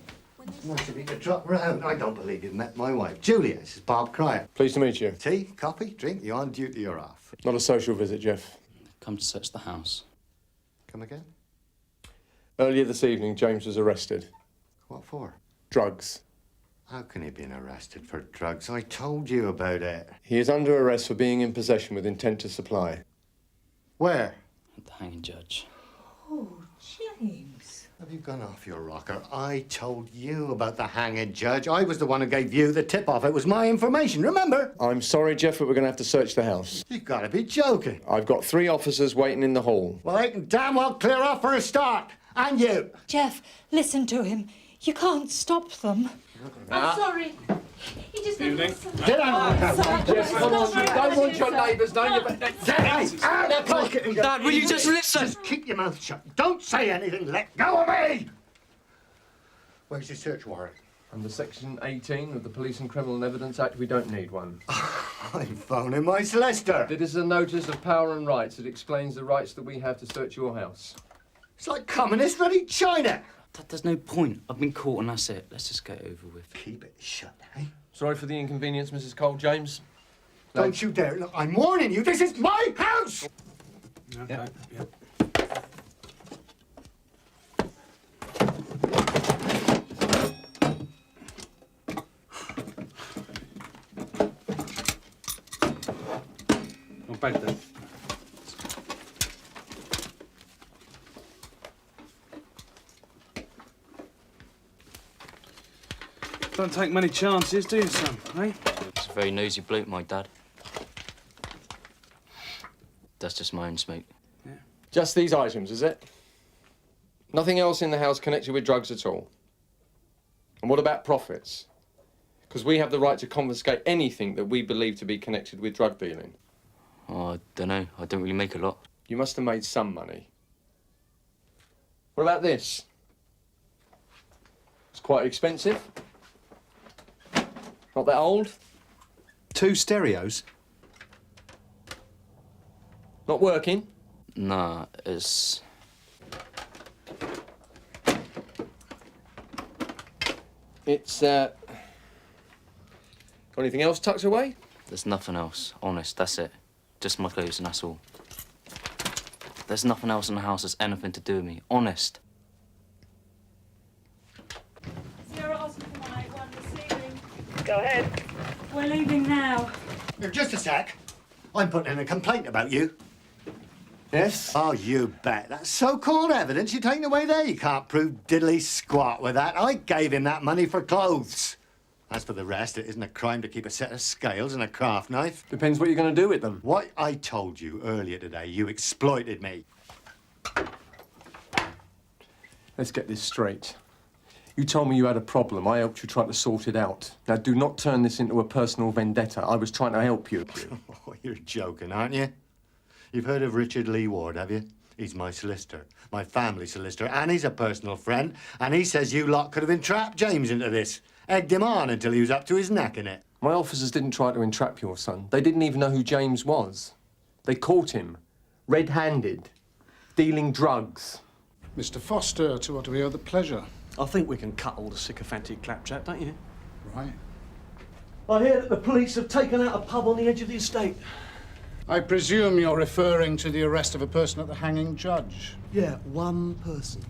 [SPEAKER 10] Nice of you to drop round. I don't believe you've met my wife. Julia, this is Bob Cryer.
[SPEAKER 5] Pleased to meet you.
[SPEAKER 10] Tea, coffee, drink? You on duty or off?
[SPEAKER 5] Not a social visit, Jeff.
[SPEAKER 15] Come to search the house.
[SPEAKER 10] Come again?
[SPEAKER 5] Earlier this evening, James was arrested.
[SPEAKER 10] What for?
[SPEAKER 5] Drugs.
[SPEAKER 10] How can he have been arrested for drugs? I told you about it.
[SPEAKER 5] He is under arrest for being in possession with intent to supply.
[SPEAKER 10] Where?
[SPEAKER 15] At the hanging judge.
[SPEAKER 10] Oh, James. Have you gone off your rocker? I told you about the hanging judge. I was the one who gave you the tip-off. It was my information, remember?
[SPEAKER 5] I'm sorry, Jeff, but we're going to have to search the house.
[SPEAKER 10] You've got to be joking.
[SPEAKER 5] I've got 3 officers waiting in the hall.
[SPEAKER 10] Well, they can damn well clear off for a start. And you.
[SPEAKER 8] Jeff, listen to him. You can't stop them.
[SPEAKER 24] I'm
[SPEAKER 8] sorry.
[SPEAKER 24] He just didn't listen.
[SPEAKER 10] Get out!
[SPEAKER 24] Yes, come on, you don't want your neighbours, don't you? But
[SPEAKER 10] Dad,
[SPEAKER 24] will you just listen?
[SPEAKER 10] Just keep your mouth shut. Don't say anything. Let go of me! Where's your search warrant?
[SPEAKER 5] Under Section 18 of the Police and Criminal Evidence Act, we don't need one.
[SPEAKER 10] I'm phoning my solicitor.
[SPEAKER 5] It is a notice of power and rights. It explains the rights that we have to search your house.
[SPEAKER 10] It's like communist bloody China.
[SPEAKER 15] Dad, there's no point. I've been caught and that's it. Let's just get it over with.
[SPEAKER 10] Keep it shut, eh?
[SPEAKER 5] Sorry for the inconvenience, Mrs. Cole. James,
[SPEAKER 10] Don't you dare. Look, I'm warning you. This is my house!
[SPEAKER 16] Okay, yeah. Not bad then. Don't take many chances, do you, son? Eh?
[SPEAKER 15] He's a very nosy bloke, my dad. That's just my own smoke.
[SPEAKER 13] Just these items, is it? Nothing else in the house connected with drugs at all? And what about profits? Because we have the right to confiscate anything that we believe to be connected with drug dealing.
[SPEAKER 15] Oh, I don't know. I don't really make a lot.
[SPEAKER 13] You must have made some money. What about this? It's quite expensive. Not that old.
[SPEAKER 9] 2 stereos?
[SPEAKER 13] Not working?
[SPEAKER 15] Nah, it's...
[SPEAKER 13] Got anything else tucked away?
[SPEAKER 15] There's nothing else. Honest, that's it. Just my clothes and that's all. There's nothing else in the house that's anything to do with me. Honest.
[SPEAKER 8] Go ahead. We're leaving now.
[SPEAKER 10] Just a sec. I'm putting in a complaint about you. Yes? Oh, you bet. That's so-called evidence you're taking away there. You can't prove diddly squat with that. I gave him that money for clothes. As for the rest, it isn't a crime to keep a set of scales and a craft knife.
[SPEAKER 13] Depends what you're going to do with them.
[SPEAKER 10] What I told you earlier today, you exploited me.
[SPEAKER 13] Let's get this straight. You told me you had a problem. I helped you try to sort it out. Now, do not turn this into a personal vendetta. I was trying to help you.
[SPEAKER 10] Oh, you're joking, aren't you? You've heard of Richard Lee Ward, have you? He's my solicitor, my family solicitor, and he's a personal friend. And he says you lot could have entrapped James into this. Egged him on until he was up to his neck in it.
[SPEAKER 13] My officers didn't try to entrap your son. They didn't even know who James was. They caught him, red-handed, dealing drugs.
[SPEAKER 7] Mr. Foster, to what we owe the pleasure.
[SPEAKER 17] I think we can cut all the sycophantic claptrap, don't you?
[SPEAKER 7] Right.
[SPEAKER 17] I hear that the police have taken out a pub on the edge of the estate.
[SPEAKER 7] I presume you're referring to the arrest of a person at the hanging judge.
[SPEAKER 17] Yeah, one person.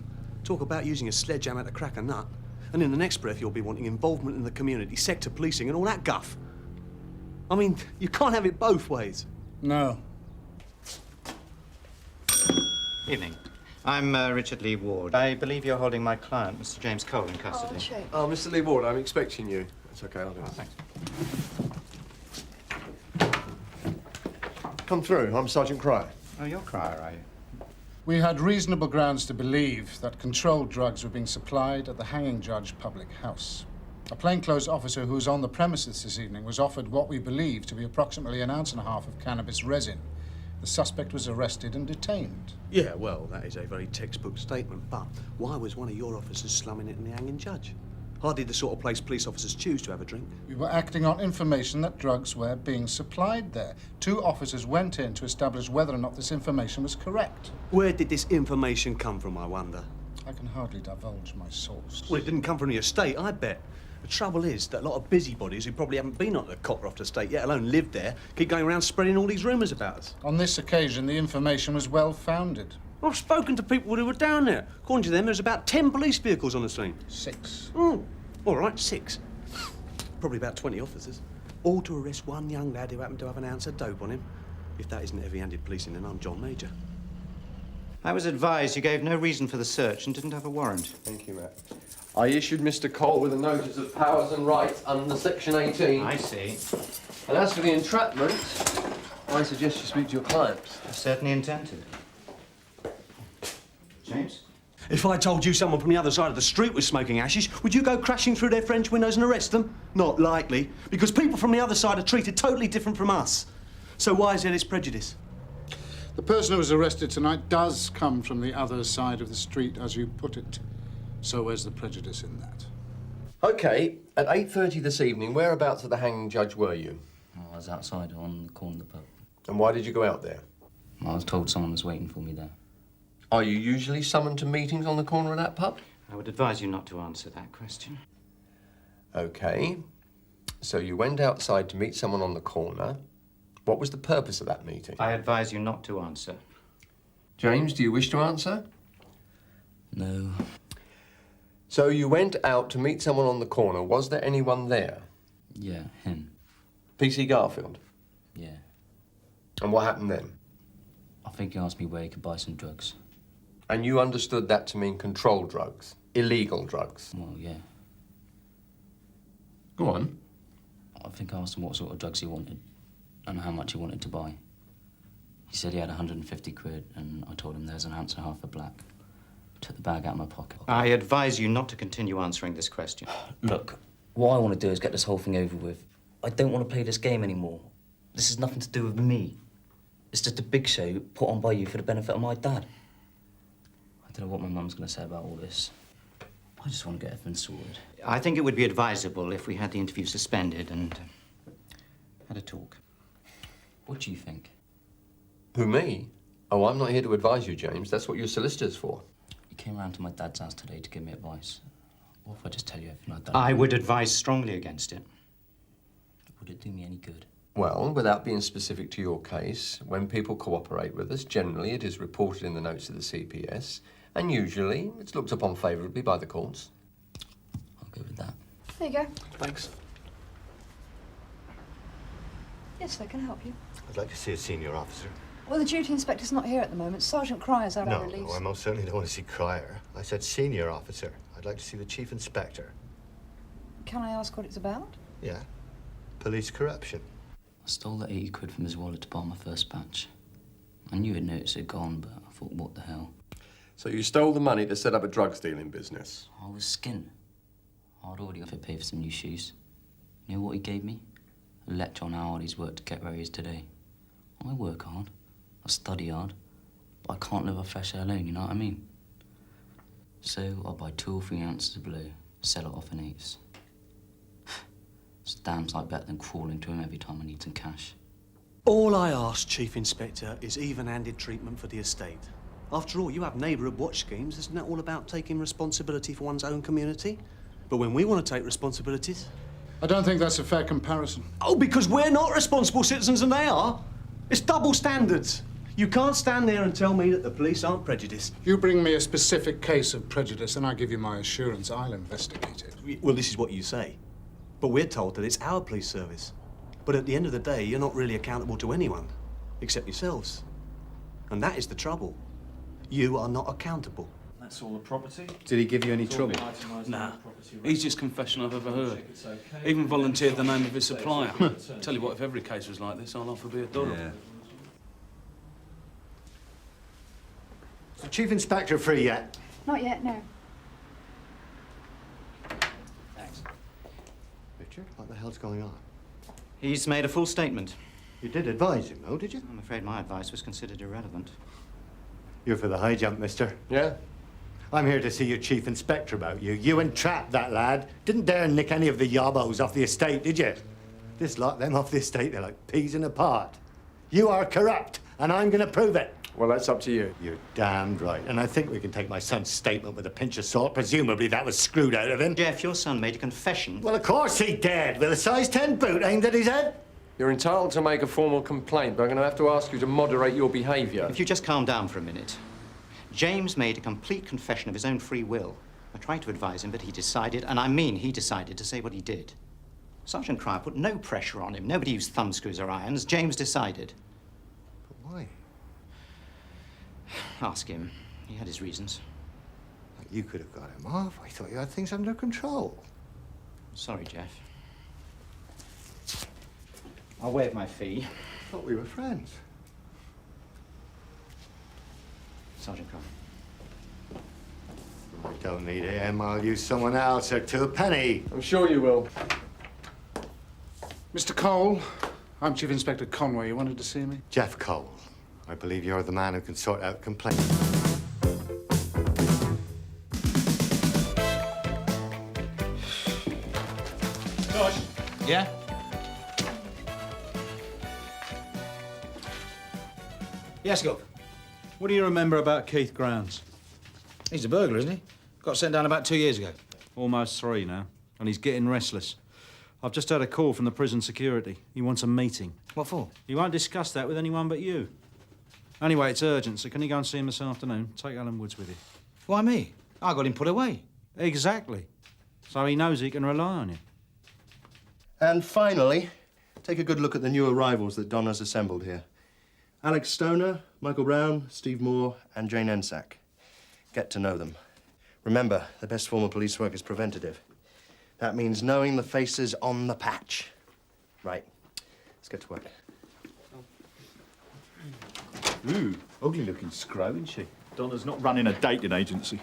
[SPEAKER 17] Talk about using a sledgehammer to crack a nut. And in the next breath, you'll be wanting involvement in the community, sector policing and all that guff. I mean, you can't have it both ways.
[SPEAKER 7] No.
[SPEAKER 11] Evening. I'm Richard Lee Ward. I believe you're holding my client, Mr. James Cole, in custody.
[SPEAKER 13] Oh, Mr. Lee Ward, I'm expecting you. That's okay, I'll do it.
[SPEAKER 11] Thanks.
[SPEAKER 13] Come through. I'm Sergeant Cryer.
[SPEAKER 11] Oh, you're Cryer, are you?
[SPEAKER 7] We had reasonable grounds to believe that controlled drugs were being supplied at the Hanging Judge public house. A plainclothes officer who was on the premises this evening was offered what we believe to be approximately 1.5 ounces of cannabis resin. The suspect was arrested and detained.
[SPEAKER 17] Yeah, well, that is a very textbook statement, but why was one of your officers slumming it in the Hanging Judge? Hardly the sort of place police officers choose to have a drink.
[SPEAKER 7] We were acting on information that drugs were being supplied there. 2 officers went in to establish whether or not this information was correct.
[SPEAKER 17] Where did this information come from, I wonder?
[SPEAKER 7] I can hardly divulge my source.
[SPEAKER 17] Well, it didn't come from the estate, I bet. The trouble is that a lot of busybodies who probably haven't been on the Coppercroft estate, yet alone lived there, keep going around spreading all these rumours about us.
[SPEAKER 7] On this occasion, the information was well-founded.
[SPEAKER 17] I've spoken to people who were down there. According to them, there's about 10 police vehicles on the scene.
[SPEAKER 7] 6.
[SPEAKER 17] All right, 6. Probably about 20 officers. All to arrest one young lad who happened to have an ounce of dope on him. If that isn't heavy-handed policing, then I'm John Major.
[SPEAKER 11] I was advised you gave no reason for the search and didn't have a warrant.
[SPEAKER 13] Thank you, Matt. I issued Mr. Cole with a notice of powers and rights under Section 18.
[SPEAKER 11] I see.
[SPEAKER 13] And as for the entrapment, I suggest you speak to your client.
[SPEAKER 11] I certainly intended. James?
[SPEAKER 17] If I told you someone from the other side of the street was smoking ashes, would you go crashing through their French windows and arrest them? Not likely, because people from the other side are treated totally different from us. So why is there this prejudice?
[SPEAKER 7] The person who was arrested tonight does come from the other side of the street, as you put it. So where's the prejudice in that?
[SPEAKER 13] OK, at 8:30 this evening, whereabouts at the Hanging Judge were you?
[SPEAKER 15] I was outside on the corner of the pub.
[SPEAKER 13] And why did you go out there?
[SPEAKER 15] I was told someone was waiting for me there.
[SPEAKER 13] Are you usually summoned to meetings on the corner of that pub?
[SPEAKER 11] I would advise you not to answer that question.
[SPEAKER 13] OK. So you went outside to meet someone on the corner,
[SPEAKER 5] What was the purpose of that meeting?
[SPEAKER 11] I advise you not to answer.
[SPEAKER 5] James, do you wish to answer?
[SPEAKER 15] No.
[SPEAKER 5] So you went out to meet someone on the corner. Was there anyone there?
[SPEAKER 15] Yeah, him.
[SPEAKER 5] PC Garfield?
[SPEAKER 15] Yeah.
[SPEAKER 5] And what happened then?
[SPEAKER 15] I think he asked me where he could buy some drugs.
[SPEAKER 5] And you understood that to mean controlled drugs? Illegal drugs?
[SPEAKER 15] Well, yeah.
[SPEAKER 5] Go on.
[SPEAKER 15] I think I asked him what sort of drugs he wanted and how much he wanted to buy. He said he had 150 quid, and I told him there's an ounce and a half of black. Took the bag out of my pocket.
[SPEAKER 11] I advise you not to continue answering this question.
[SPEAKER 15] Look, what I want to do is get this whole thing over with. I don't want to play this game anymore. This has nothing to do with me. It's just a big show put on by you for the benefit of my dad. I don't know what my mum's going to say about all this. I just want to get everything sorted.
[SPEAKER 11] I think it would be advisable if we had the interview suspended and had a talk.
[SPEAKER 15] What do you think?
[SPEAKER 5] Who, me? Oh, I'm not here to advise you, James. That's what your solicitor's for.
[SPEAKER 15] He came round to my dad's house today to give me advice. What if I just tell you everything I've done?
[SPEAKER 11] I would advise strongly against it.
[SPEAKER 15] Would it do me any good?
[SPEAKER 5] Well, without being specific to your case, when people cooperate with us, generally it is reported in the notes of the CPS, and usually it's looked upon favourably by the courts.
[SPEAKER 15] I'll go with that.
[SPEAKER 4] There you go.
[SPEAKER 5] Thanks.
[SPEAKER 8] Yes, I can help you.
[SPEAKER 10] I'd like to see a senior officer.
[SPEAKER 8] Well, the duty inspector's not here at the moment. Sergeant Cryer's out
[SPEAKER 10] No,
[SPEAKER 8] on release.
[SPEAKER 10] I most certainly don't want to see Cryer. I said senior officer. I'd like to see the chief inspector.
[SPEAKER 8] Can I ask what it's about?
[SPEAKER 10] Yeah. Police corruption.
[SPEAKER 15] I stole the 80 quid from his wallet to buy my first batch. I knew he'd noticed it had gone, but I thought, what the hell?
[SPEAKER 5] So you stole the money to set up a drug dealing business?
[SPEAKER 15] I was skinned. I'd already got to pay for some new shoes. You know what he gave me? A lecture on how hard he's worked to get where he is today. I work hard. I study hard. But I can't live off fresh air alone, you know what I mean? So I'll buy 2 or 3 ounces of blue, sell it off in 8s. It's a damn sight better than crawling to him every time I need some cash.
[SPEAKER 2] All I ask, Chief Inspector, is even-handed treatment for the estate. After all, you have neighbourhood watch schemes. Isn't that all about taking responsibility for one's own community? But when we want to take responsibilities...
[SPEAKER 7] I don't think that's a fair comparison.
[SPEAKER 2] Oh, because we're not responsible citizens and they are. It's double standards. You can't stand there and tell me that the police aren't prejudiced.
[SPEAKER 7] You bring me a specific case of prejudice and I give you my assurance I'll investigate it.
[SPEAKER 2] Well, this is what you say. But we're told that it's our police service. But at the end of the day, you're not really accountable to anyone, except yourselves. And that is the trouble. You are not accountable.
[SPEAKER 16] That's all the property.
[SPEAKER 9] Did he give you any trouble?
[SPEAKER 16] Nah. Easiest confession I've ever heard. Even volunteered the name of his supplier. Tell you what, if every case was like this, I'll offer be a dollar.
[SPEAKER 10] Yeah. Is the chief inspector free yet?
[SPEAKER 8] Not yet, no.
[SPEAKER 10] Thanks. Richard, what the hell's going on?
[SPEAKER 11] He's made a full statement.
[SPEAKER 10] You did advise him, though, did you?
[SPEAKER 11] I'm afraid my advice was considered irrelevant.
[SPEAKER 10] You're for the high jump, mister.
[SPEAKER 5] Yeah?
[SPEAKER 10] I'm here to see your chief inspector about you. You entrapped that lad. Didn't dare nick any of the yobbos off the estate, did you? This lot, them off the estate, they're like peas in a pod. You are corrupt, and I'm going to prove it.
[SPEAKER 5] Well, that's up to you.
[SPEAKER 10] You're damned right. And I think we can take my son's statement with a pinch of salt. Presumably that was screwed out of him.
[SPEAKER 11] Jeff, your son made a confession.
[SPEAKER 10] Well, of course he did, with a size 10 boot aimed at his head.
[SPEAKER 5] You're entitled to make a formal complaint, but I'm going to have to ask you to moderate your behaviour.
[SPEAKER 11] If you just calm down for a minute. James made a complete confession of his own free will. I tried to advise him, but he decided, and I mean he decided, to say what he did. Sergeant Cryer put no pressure on him. Nobody used thumbscrews or irons. James decided.
[SPEAKER 10] But why?
[SPEAKER 11] Ask him. He had his reasons.
[SPEAKER 10] You could have got him off. I thought you had things under control.
[SPEAKER 11] Sorry, Jeff. I'll waive my fee.
[SPEAKER 10] I thought we were friends.
[SPEAKER 11] Sergeant Cryer.
[SPEAKER 10] I don't need him. I'll use someone else or 2 a penny.
[SPEAKER 5] I'm sure you will.
[SPEAKER 7] Mr. Cole, I'm Chief Inspector Conway. You wanted to see me?
[SPEAKER 10] Jeff Cole. I believe you're the man who can sort out complaints.
[SPEAKER 6] Josh. Yeah? Yes, Gov.
[SPEAKER 9] What do you remember about Keith Grounds?
[SPEAKER 6] He's a burglar, isn't he? Got sent down about 2 years ago.
[SPEAKER 9] Almost 3 now, and he's getting restless. I've just had a call from the prison security. He wants a meeting.
[SPEAKER 6] What for?
[SPEAKER 9] He won't discuss that with anyone but you. Anyway, it's urgent, so can you go and see him this afternoon? Take Alan Woods with you.
[SPEAKER 6] Why me? I got him put away.
[SPEAKER 9] Exactly. So he knows he can rely on you.
[SPEAKER 1] And finally, take a good look at the new arrivals that Don has assembled here. Alex Stoner, Michael Brown, Steve Moore, and Jane Ensack. Get to know them. Remember, the best form of police work is preventative. That means knowing the faces on the patch. Right. Let's get to work.
[SPEAKER 9] Ooh, ugly-looking scrow, isn't she? Donna's not running a dating agency.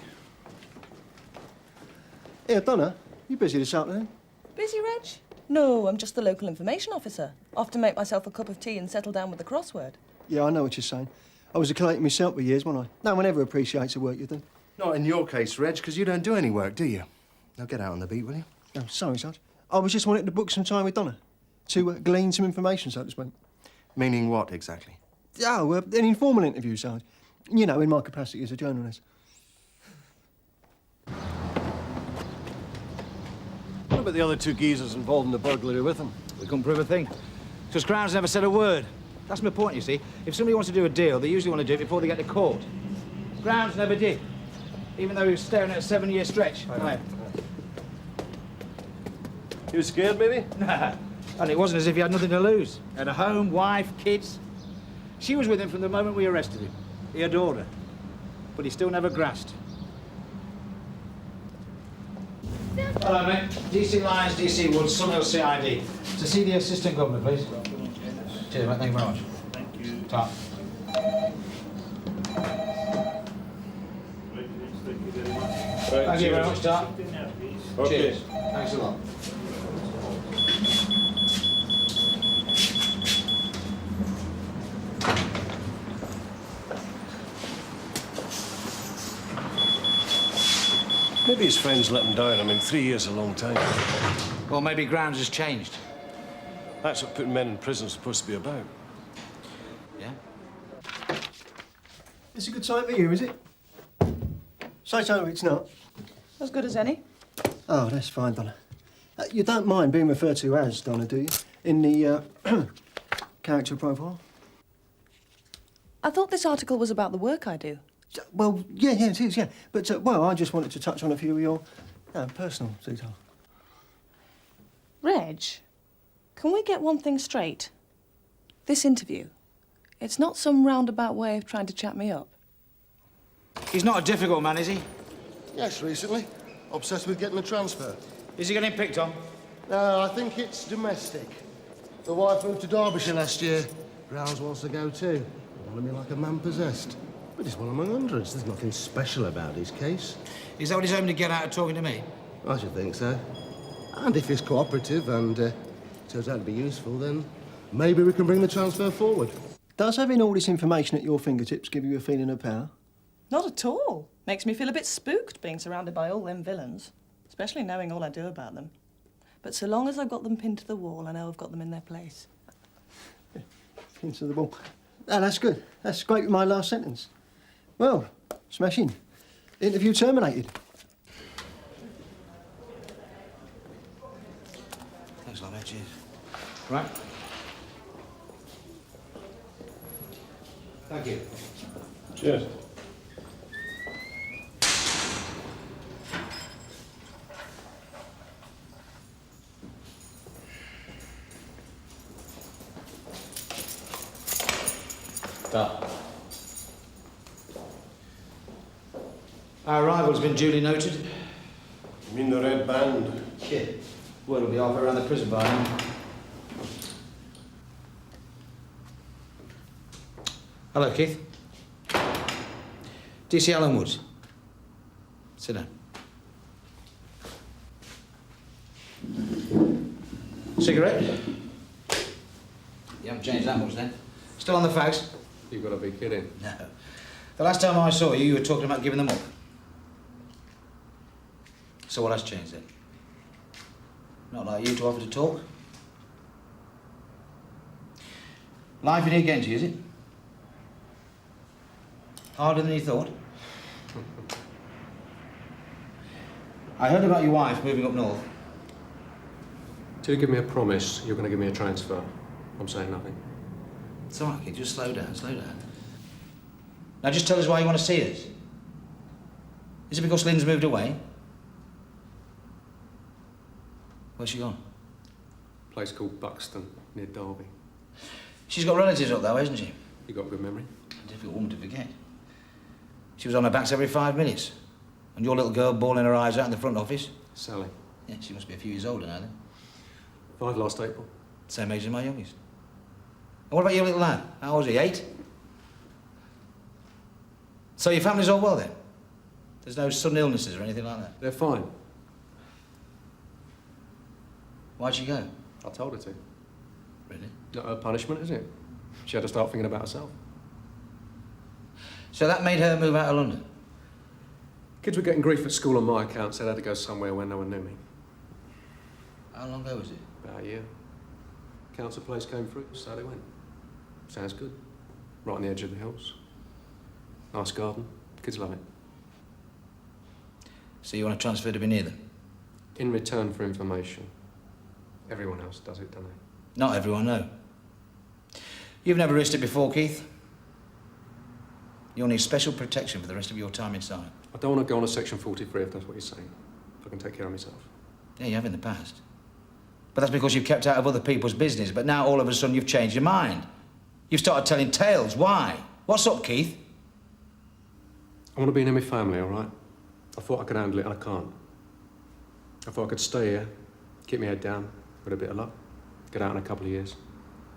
[SPEAKER 24] Here, Donna, you busy this afternoon?
[SPEAKER 12] Busy, Reg? No, I'm just the local information officer. Off to make myself a cup of tea and settle down with the crossword.
[SPEAKER 24] Yeah, I know what you're saying. I was a collator myself for years, wasn't I? No one ever appreciates the work you do.
[SPEAKER 1] Not in your case, Reg, because you don't do any work, do you? Now get out on the beat, will you?
[SPEAKER 24] Oh, sorry, Sarge. I was just wanting to book some time with Donna. To glean some information, so to speak.
[SPEAKER 1] Meaning what, exactly?
[SPEAKER 24] Oh, an informal interview, Sarge. You know, in my capacity as a journalist. What about the other two geezers involved in the burglary with them?
[SPEAKER 6] We couldn't prove a thing. Because Crown's never said a word. That's my point, you see. If somebody wants to do a deal, they usually want to do it before they get to court. Grounds never did. Even though he was staring at a 7-year stretch. Right.
[SPEAKER 24] You was scared, maybe?
[SPEAKER 6] Nah. And it wasn't as if he had nothing to lose. Had a home, wife, kids. She was with him from the moment we arrested him. He adored her. But he still never grasped. Hello, mate. DC Lyons, DC Woods, Sunhill CID. To see the Assistant Governor, please. Cheers, mate. Thank you very much. Thank you. Ta. Thank you very much, Ta. Cheers. Thanks a lot.
[SPEAKER 24] Maybe his friends let him down. I mean, 3 years is a long time.
[SPEAKER 6] Well, maybe Grounds has changed.
[SPEAKER 24] That's what putting men in prison is supposed to be about.
[SPEAKER 6] Yeah?
[SPEAKER 24] It's a good time for you, is it? Say so, it's not.
[SPEAKER 12] As good as any.
[SPEAKER 24] Oh, that's fine, Donna. You don't mind being referred to as Donna, do you? In the character profile?
[SPEAKER 12] I thought this article was about the work I do.
[SPEAKER 24] Well, yeah, it is, yeah. But, well, I just wanted to touch on a few of your personal details.
[SPEAKER 12] Reg, can we get one thing straight? This interview, it's not some roundabout way of trying to chat me up.
[SPEAKER 6] He's not a difficult man, is he?
[SPEAKER 24] Yes, recently. Obsessed with getting a transfer.
[SPEAKER 6] Is he getting picked on?
[SPEAKER 24] No, I think it's domestic. The wife moved to Derbyshire last year. Grounds wants to go too. Wanted me like a man possessed. But he's one among hundreds. There's nothing special about his case.
[SPEAKER 6] Is that what he's hoping to get out of talking to me?
[SPEAKER 24] I should think so. And if he's cooperative and turns out to be useful, then maybe we can bring the transfer forward. Does having all this information at your fingertips give you a feeling of power?
[SPEAKER 12] Not at all. Makes me feel a bit spooked being surrounded by all them villains, especially knowing all I do about them. But so long as I've got them pinned to the wall, I know I've got them in their place.
[SPEAKER 24] Pinned to the wall. Oh, that's good. That's great with my last sentence. Well, smashing. Interview terminated.
[SPEAKER 6] Thanks a lot, mate. Cheers. Right. Thank you.
[SPEAKER 24] Cheers.
[SPEAKER 6] Our arrival's been duly noted.
[SPEAKER 24] You mean the red band?
[SPEAKER 6] Yeah. Word will be halfway around the prison by now. Hello, Keith. DC Alan Woods. Sit down. Cigarette? You haven't changed that much then. Still on the fags?
[SPEAKER 1] You've got to be kidding.
[SPEAKER 6] No. The last time I saw you, you were talking about giving them up. So what has changed then? Not like you to offer to talk. Life in here against you, is it? Harder than you thought? I heard about your wife moving up north.
[SPEAKER 14] Till you give me a promise, you're going to give me a transfer. I'm saying nothing.
[SPEAKER 6] It's all right, kid. Just slow down, slow down. Now, just tell us why you want to see us. Is it because Lynn's moved away? Where's she gone?
[SPEAKER 14] A place called Buxton, near Derby.
[SPEAKER 6] She's got relatives up there, hasn't she?
[SPEAKER 14] You got a good memory?
[SPEAKER 6] A difficult woman to forget. She was on her backs every 5 minutes. And your little girl bawling her eyes out in the front office?
[SPEAKER 14] Sally.
[SPEAKER 6] Yeah, she must be a few years older now, then.
[SPEAKER 14] 5 last April.
[SPEAKER 6] Same age as my youngest. And what about your little lad? How old is he, 8? So your family's all well, then? There's no sudden illnesses or anything like that?
[SPEAKER 14] They're fine.
[SPEAKER 6] Why'd she go?
[SPEAKER 14] I told her to.
[SPEAKER 6] Really?
[SPEAKER 14] Not her punishment, is it? She had to start thinking about herself.
[SPEAKER 6] So that made her move out of London?
[SPEAKER 14] Kids were getting grief at school on my account, so they had to go somewhere where no one knew me.
[SPEAKER 6] How long ago was it?
[SPEAKER 14] About a year. Council place came through, so they went. Sounds good. Right on the edge of the hills. Nice garden. Kids love it.
[SPEAKER 6] So you want to transfer to be near them?
[SPEAKER 14] In return for information. Everyone else does it, don't they?
[SPEAKER 6] Not everyone, no. You've never risked it before, Keith. You'll need special protection for the rest of your time inside.
[SPEAKER 14] I don't want to go on a Section 43 if that's what you're saying. I can take care of myself.
[SPEAKER 6] Yeah, you have in the past. But that's because you've kept out of other people's business. But now, all of a sudden, you've changed your mind. You've started telling tales. Why? What's up, Keith?
[SPEAKER 14] I want to be near my family, all right? I thought I could handle it, and I can't. I thought I could stay here, keep my head down, with a bit of luck, get out in a couple of years,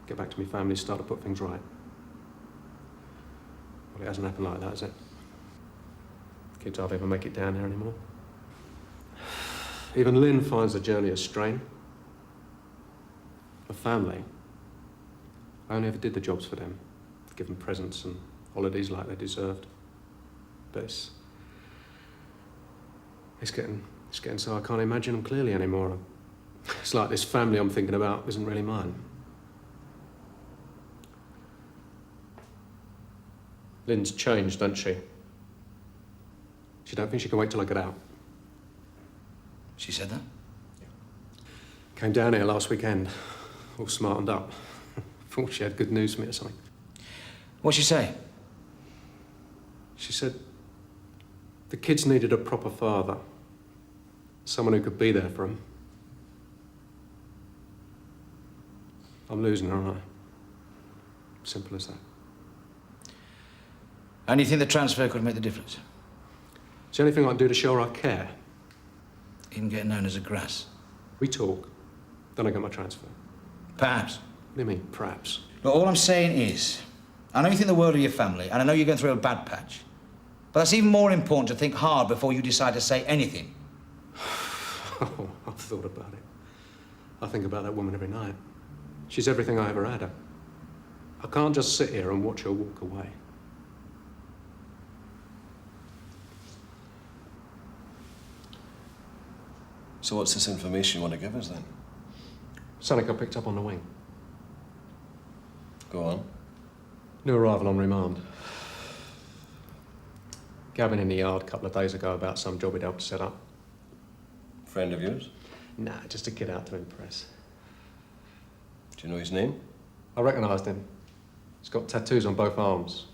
[SPEAKER 14] get back to my family, start to put things right. Well, it hasn't happened like that, has it? Kids hardly ever make it down here anymore. Even Lynn finds the journey a strain. A family. I only ever did the jobs for them, give them presents and holidays like they deserved. But it's getting so I can't imagine them clearly anymore. It's like this family I'm thinking about isn't really mine. Lynn's changed, doesn't she? She don't think she can wait till I get out.
[SPEAKER 6] She said that?
[SPEAKER 14] Came down here last weekend, all smartened up. Thought she had good news for me or something.
[SPEAKER 6] What'd she say?
[SPEAKER 14] She said the kids needed a proper father. Someone who could be there for them. I'm losing her, aren't I? Simple as that.
[SPEAKER 6] And you think the transfer could make the difference?
[SPEAKER 14] Is there anything I can do to show her I care?
[SPEAKER 6] Even get known as a grass.
[SPEAKER 14] We talk, then I get my transfer.
[SPEAKER 6] Perhaps.
[SPEAKER 14] What do you mean, perhaps?
[SPEAKER 6] Look, all I'm saying is, I know you think the world of your family, and I know you're going through a bad patch. But that's even more important to think hard before you decide to say anything.
[SPEAKER 14] Oh, I've thought about it. I think about that woman every night. She's everything I ever had her. I can't just sit here and watch her walk away.
[SPEAKER 18] So what's this information you want to give us, then?
[SPEAKER 14] Something I picked up on the wing.
[SPEAKER 18] Go on.
[SPEAKER 14] New arrival on remand. Gavin in the yard a couple of days ago about some job he'd helped set up.
[SPEAKER 18] Friend of yours?
[SPEAKER 14] Nah, just a kid out to impress.
[SPEAKER 18] Do you know his name?
[SPEAKER 14] I recognised him. He's got tattoos on both arms.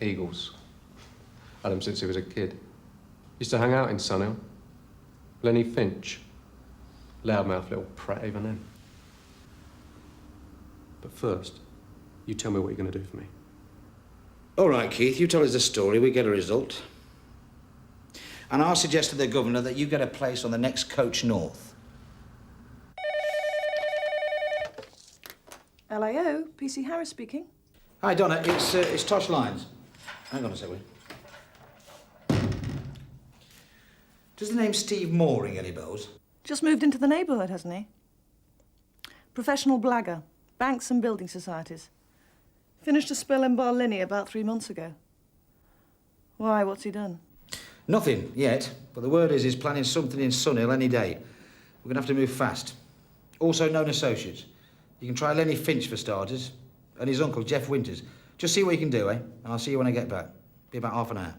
[SPEAKER 14] Eagles. Had him since he was a kid. Used to hang out in Sunhill. Lenny Finch. Loudmouth little prat even then. But first, you tell me what you're going to do for me.
[SPEAKER 6] All right, Keith, you tell us the story, we get a result. And I'll suggest to the governor that you get a place on the next coach north.
[SPEAKER 12] LAO, PC Harris speaking.
[SPEAKER 6] Hi, Donna, it's Tosh Lyons. Hang on a second. Does the name Steve Moore ring any bells?
[SPEAKER 12] Just moved into the neighbourhood, hasn't he? Professional blagger, banks and building societies. Finished a spell in Barlinnie about 3 months ago. Why, what's he done?
[SPEAKER 6] Nothing yet, but the word is he's planning something in Sunhill any day. We're going to have to move fast. Also known associates. You can try Lenny Finch for starters, and his uncle, Jeff Winters. Just see what you can do, eh? And I'll see you when I get back. Be about half an hour.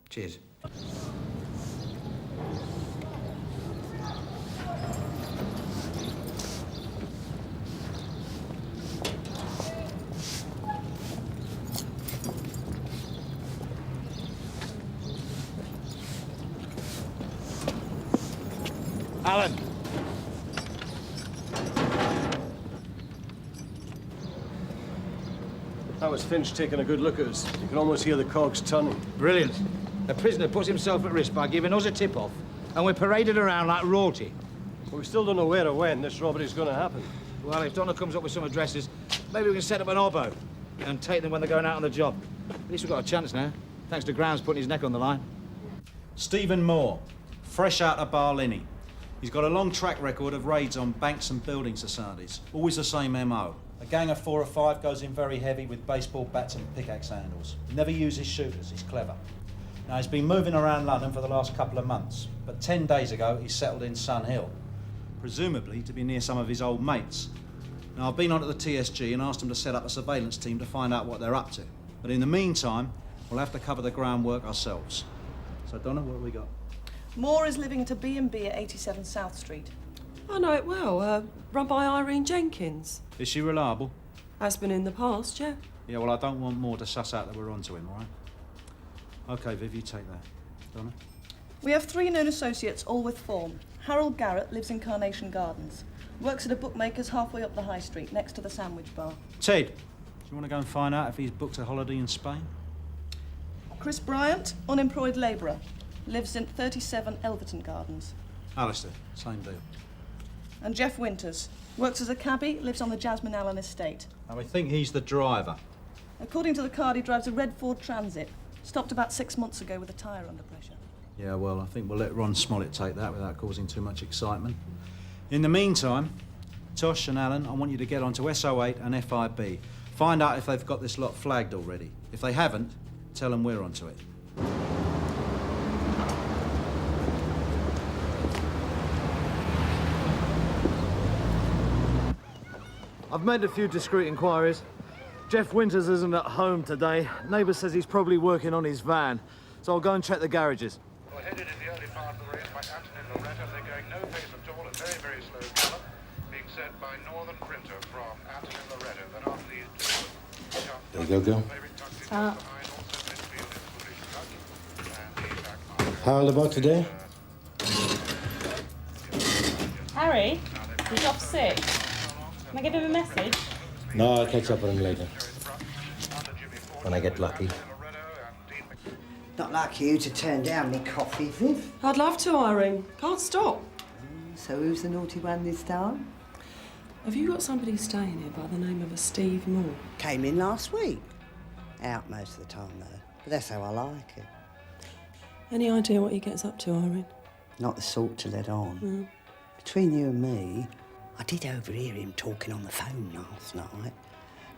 [SPEAKER 6] Cheers.
[SPEAKER 3] Alan.
[SPEAKER 19] That was Finch taking a good look at us. You can almost hear the cogs turning.
[SPEAKER 6] Brilliant. The prisoner puts himself at risk by giving us a tip-off, and we're paraded around like royalty.
[SPEAKER 19] But we still don't know where or when this robbery's going to happen.
[SPEAKER 6] Well, if Donna comes up with some addresses, maybe we can set up an obbo and take them when they're going out on the job. At least we've got a chance now, thanks to Grounds putting his neck on the line.
[SPEAKER 9] Stephen Moore, fresh out of Barlinnie. He's got a long track record of raids on banks and building societies. Always the same MO. A gang of 4 or 5 goes in very heavy with baseball bats and pickaxe handles. Never uses shooters, he's clever. Now, he's been moving around London for the last couple of months, but 10 days ago he settled in Sun Hill, presumably to be near some of his old mates. Now, I've been onto the TSG and asked them to set up a surveillance team to find out what they're up to. But in the meantime, we'll have to cover the groundwork ourselves. So, Donna, what have we got?
[SPEAKER 12] Moore is living at a B&B at 87 South Street.
[SPEAKER 20] I know it well. Run by Irene Jenkins.
[SPEAKER 9] Is she reliable?
[SPEAKER 20] Has been in the past, yeah.
[SPEAKER 9] Yeah, well, I don't want more to suss out that we're onto him, all right? OK, Viv, you take that. Donna?
[SPEAKER 12] We have 3 known associates, all with form. Harold Garrett lives in Carnation Gardens. Works at a bookmaker's halfway up the high street, next to the sandwich bar.
[SPEAKER 9] Ted, do you want to go and find out if he's booked a holiday in Spain?
[SPEAKER 12] Chris Bryant, unemployed labourer. Lives in 37 Elverton Gardens.
[SPEAKER 9] Alistair, same deal.
[SPEAKER 12] And Jeff Winters. Works as a cabbie, lives on the Jasmine Allen estate.
[SPEAKER 9] And we think he's the driver.
[SPEAKER 12] According to the card, he drives a red Ford Transit. Stopped about 6 months ago with a tyre under pressure.
[SPEAKER 9] Yeah, well, I think we'll let Ron Smollett take that without causing too much excitement. In the meantime, Tosh and Alan, I want you to get onto SO8 and FIB. Find out if they've got this lot flagged already. If they haven't, tell them we're onto it.
[SPEAKER 3] I've made a few discreet inquiries. Jeff Winters isn't at home today. Neighbour says he's probably working on his van, so I'll go and check the garages.
[SPEAKER 7] Well, headed in the early part of the race by Anthony Loretta. They're going no pace at all, a very, very slow gallop, being set by Northern Printer from Anthony Loretta. Then after these
[SPEAKER 24] There you go, Gil. How about today?
[SPEAKER 21] Harry, he's off sick. Can I give him a message?
[SPEAKER 24] No, I'll catch up with him later. When I get lucky.
[SPEAKER 22] Not like you to turn down me coffee, Viv.
[SPEAKER 20] I'd love to, Irene. Can't stop.
[SPEAKER 22] So who's the naughty one this time?
[SPEAKER 20] Have you got somebody staying here by the name of a Steve Moore?
[SPEAKER 22] Came in last week. Out most of the time, though. But that's how I like it.
[SPEAKER 20] Any idea what he gets up to, Irene?
[SPEAKER 22] Not the sort to let on. Between you and me, I did overhear him talking on the phone last night.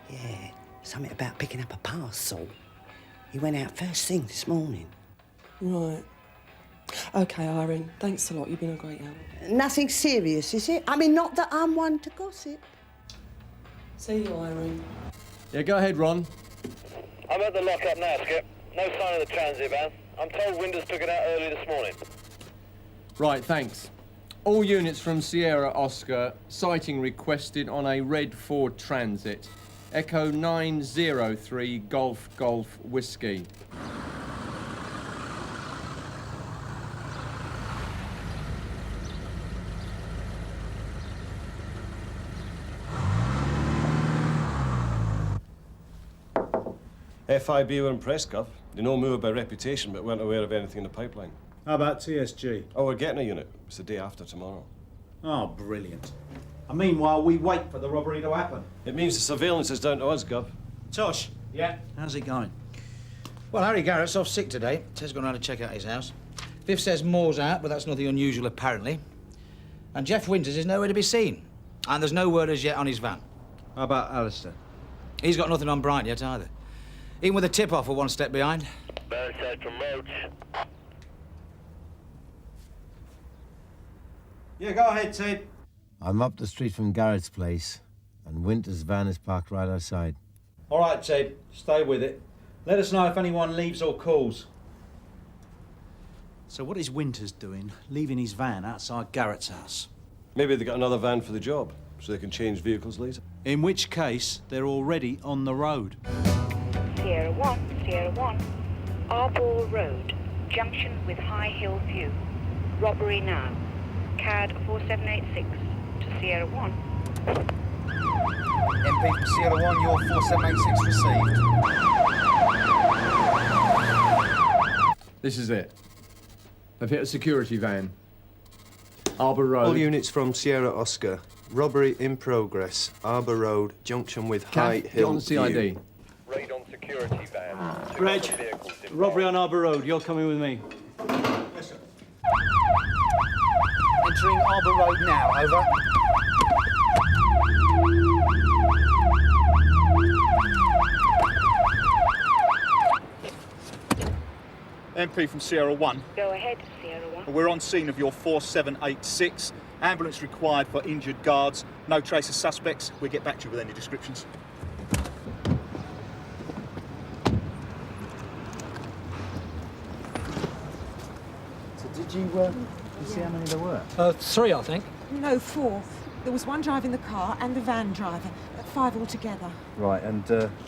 [SPEAKER 22] Yeah, something about picking up a parcel. He went out first thing this morning.
[SPEAKER 20] Right. OK, Irene. Thanks a lot. You've been a great help.
[SPEAKER 22] Nothing serious, is it? I mean, not that I'm one to gossip.
[SPEAKER 20] See you, Irene.
[SPEAKER 5] Yeah, go ahead, Ron.
[SPEAKER 23] I'm at the lockup now, Skip. No sign of the transit van. I'm told Winters took it out early this morning.
[SPEAKER 5] Right, thanks. All units from Sierra Oscar, sighting requested on a red Ford Transit. Echo 903 Golf Golf Whiskey.
[SPEAKER 19] FIB were impressed, Gov. They know Moore by reputation, but weren't aware of anything in the pipeline.
[SPEAKER 9] How about TSG?
[SPEAKER 19] Oh, we're getting a unit. It's the day after tomorrow.
[SPEAKER 9] Oh, brilliant. And meanwhile, we wait for the robbery to happen.
[SPEAKER 19] It means the surveillance is down to us, Gov.
[SPEAKER 9] Tosh. Yeah? How's it going?
[SPEAKER 6] Well, Harry Garrett's off sick today. Ted's gone round to check out his house. Viv says Moore's out, but that's nothing unusual, apparently. And Jeff Winters is nowhere to be seen. And there's no word as yet on his van.
[SPEAKER 9] How about Alistair?
[SPEAKER 6] He's got nothing on Bryant yet, either. Even with a tip-off, we're one step behind.
[SPEAKER 23] Burnside from Roach.
[SPEAKER 9] Yeah, go ahead, Ted.
[SPEAKER 24] I'm up the street from Garrett's place, and Winter's van is parked right outside.
[SPEAKER 9] All right, Ted. Stay with it. Let us know if anyone leaves or calls. So what is Winters doing, leaving his van outside Garrett's house?
[SPEAKER 19] Maybe they got another van for the job, so they can change vehicles later.
[SPEAKER 9] In which case, they're already on the road.
[SPEAKER 25] Sierra 1, Arbor Road, junction with High Hill View. Robbery now. CAD 4786 to Sierra 1.
[SPEAKER 2] MP from Sierra 1, your 4786 received.
[SPEAKER 4] This is it. They've hit a security van. Harbour Road.
[SPEAKER 1] All units from Sierra Oscar. Robbery in progress. Harbour Road, junction with High
[SPEAKER 4] Get
[SPEAKER 1] Hill
[SPEAKER 4] on CID.
[SPEAKER 1] View.
[SPEAKER 23] Raid on security van.
[SPEAKER 3] Reg, robbery on Harbour Road. You're coming with me.
[SPEAKER 2] Yes, sir. Entering Harbour Road now, over.
[SPEAKER 13] MP from Sierra 1.
[SPEAKER 25] Go ahead, Sierra 1.
[SPEAKER 13] We're on scene of your 4786. Ambulance required for injured guards. No trace of suspects. We'll get back to you with any descriptions.
[SPEAKER 15] So did you see how many there were?
[SPEAKER 17] 3, I think.
[SPEAKER 26] No, 4. There was one driving the car and the van driver. 5 altogether.
[SPEAKER 15] Right, and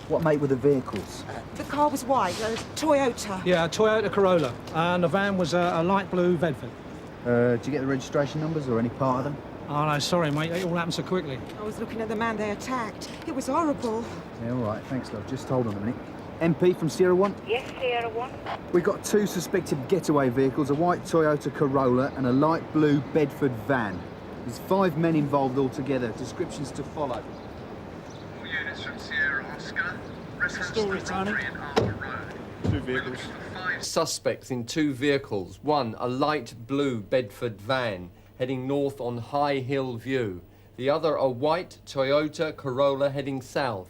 [SPEAKER 15] what make were the vehicles?
[SPEAKER 26] The car was white, a Toyota.
[SPEAKER 17] Yeah, a Toyota Corolla. And the van was a light blue Bedford.
[SPEAKER 15] Did you get the registration numbers or any part of them?
[SPEAKER 17] Oh, no, sorry, mate. It all happened so quickly.
[SPEAKER 26] I was looking at the man they attacked. It was horrible.
[SPEAKER 15] Yeah, all right, thanks, love. Just hold on a minute. MP from Sierra 1?
[SPEAKER 25] Yes, Sierra 1.
[SPEAKER 15] We've got 2 suspected getaway vehicles, a white Toyota Corolla and a light blue Bedford van. There's 5 men involved altogether. Descriptions to follow.
[SPEAKER 13] All units from Sierra Oscar.
[SPEAKER 17] Story, Tony.
[SPEAKER 13] 2 vehicles.
[SPEAKER 5] Suspects in 2 vehicles. One, a light blue Bedford van heading north on High Hill View. The other, a white Toyota Corolla heading south.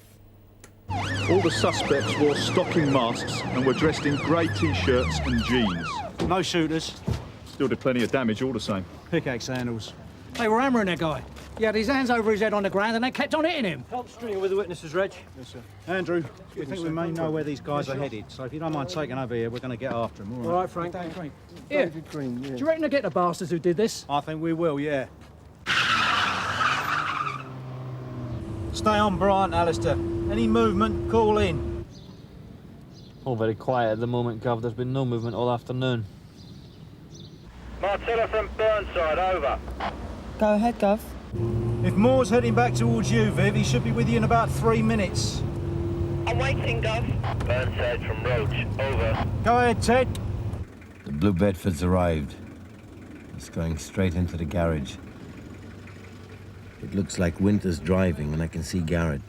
[SPEAKER 13] All the suspects wore stocking masks and were dressed in grey T-shirts and jeans.
[SPEAKER 17] No shooters.
[SPEAKER 13] Still did plenty of damage all the same.
[SPEAKER 17] Pickaxe handles. They were hammering that guy. He had his hands over his head on the ground and they kept on hitting him.
[SPEAKER 3] Help string with the witnesses, Reg.
[SPEAKER 15] Yes, sir.
[SPEAKER 17] Andrew, we think we may know where these guys are headed, so if you don't mind taking over here, we're going to get after them,
[SPEAKER 3] All right, Frank.
[SPEAKER 17] Here.
[SPEAKER 3] David Green, yeah.
[SPEAKER 17] Do you reckon to get the bastards who did this?
[SPEAKER 15] I think we will, yeah.
[SPEAKER 17] Stay on Brian, Alistair. Any movement, call in.
[SPEAKER 27] All very quiet at the moment, Gov. There's been no movement all afternoon.
[SPEAKER 23] Marcella from Burnside, over.
[SPEAKER 26] Go ahead, Gov.
[SPEAKER 17] If Moore's heading back towards you, Viv, he should be with you in about 3 minutes.
[SPEAKER 25] I'm waiting, Gov.
[SPEAKER 23] Burnside from Roach, over.
[SPEAKER 17] Go ahead, Ted.
[SPEAKER 28] The Blue Bedford's arrived. It's going straight into the garage. It looks like Winter's driving, and I can see Garrett.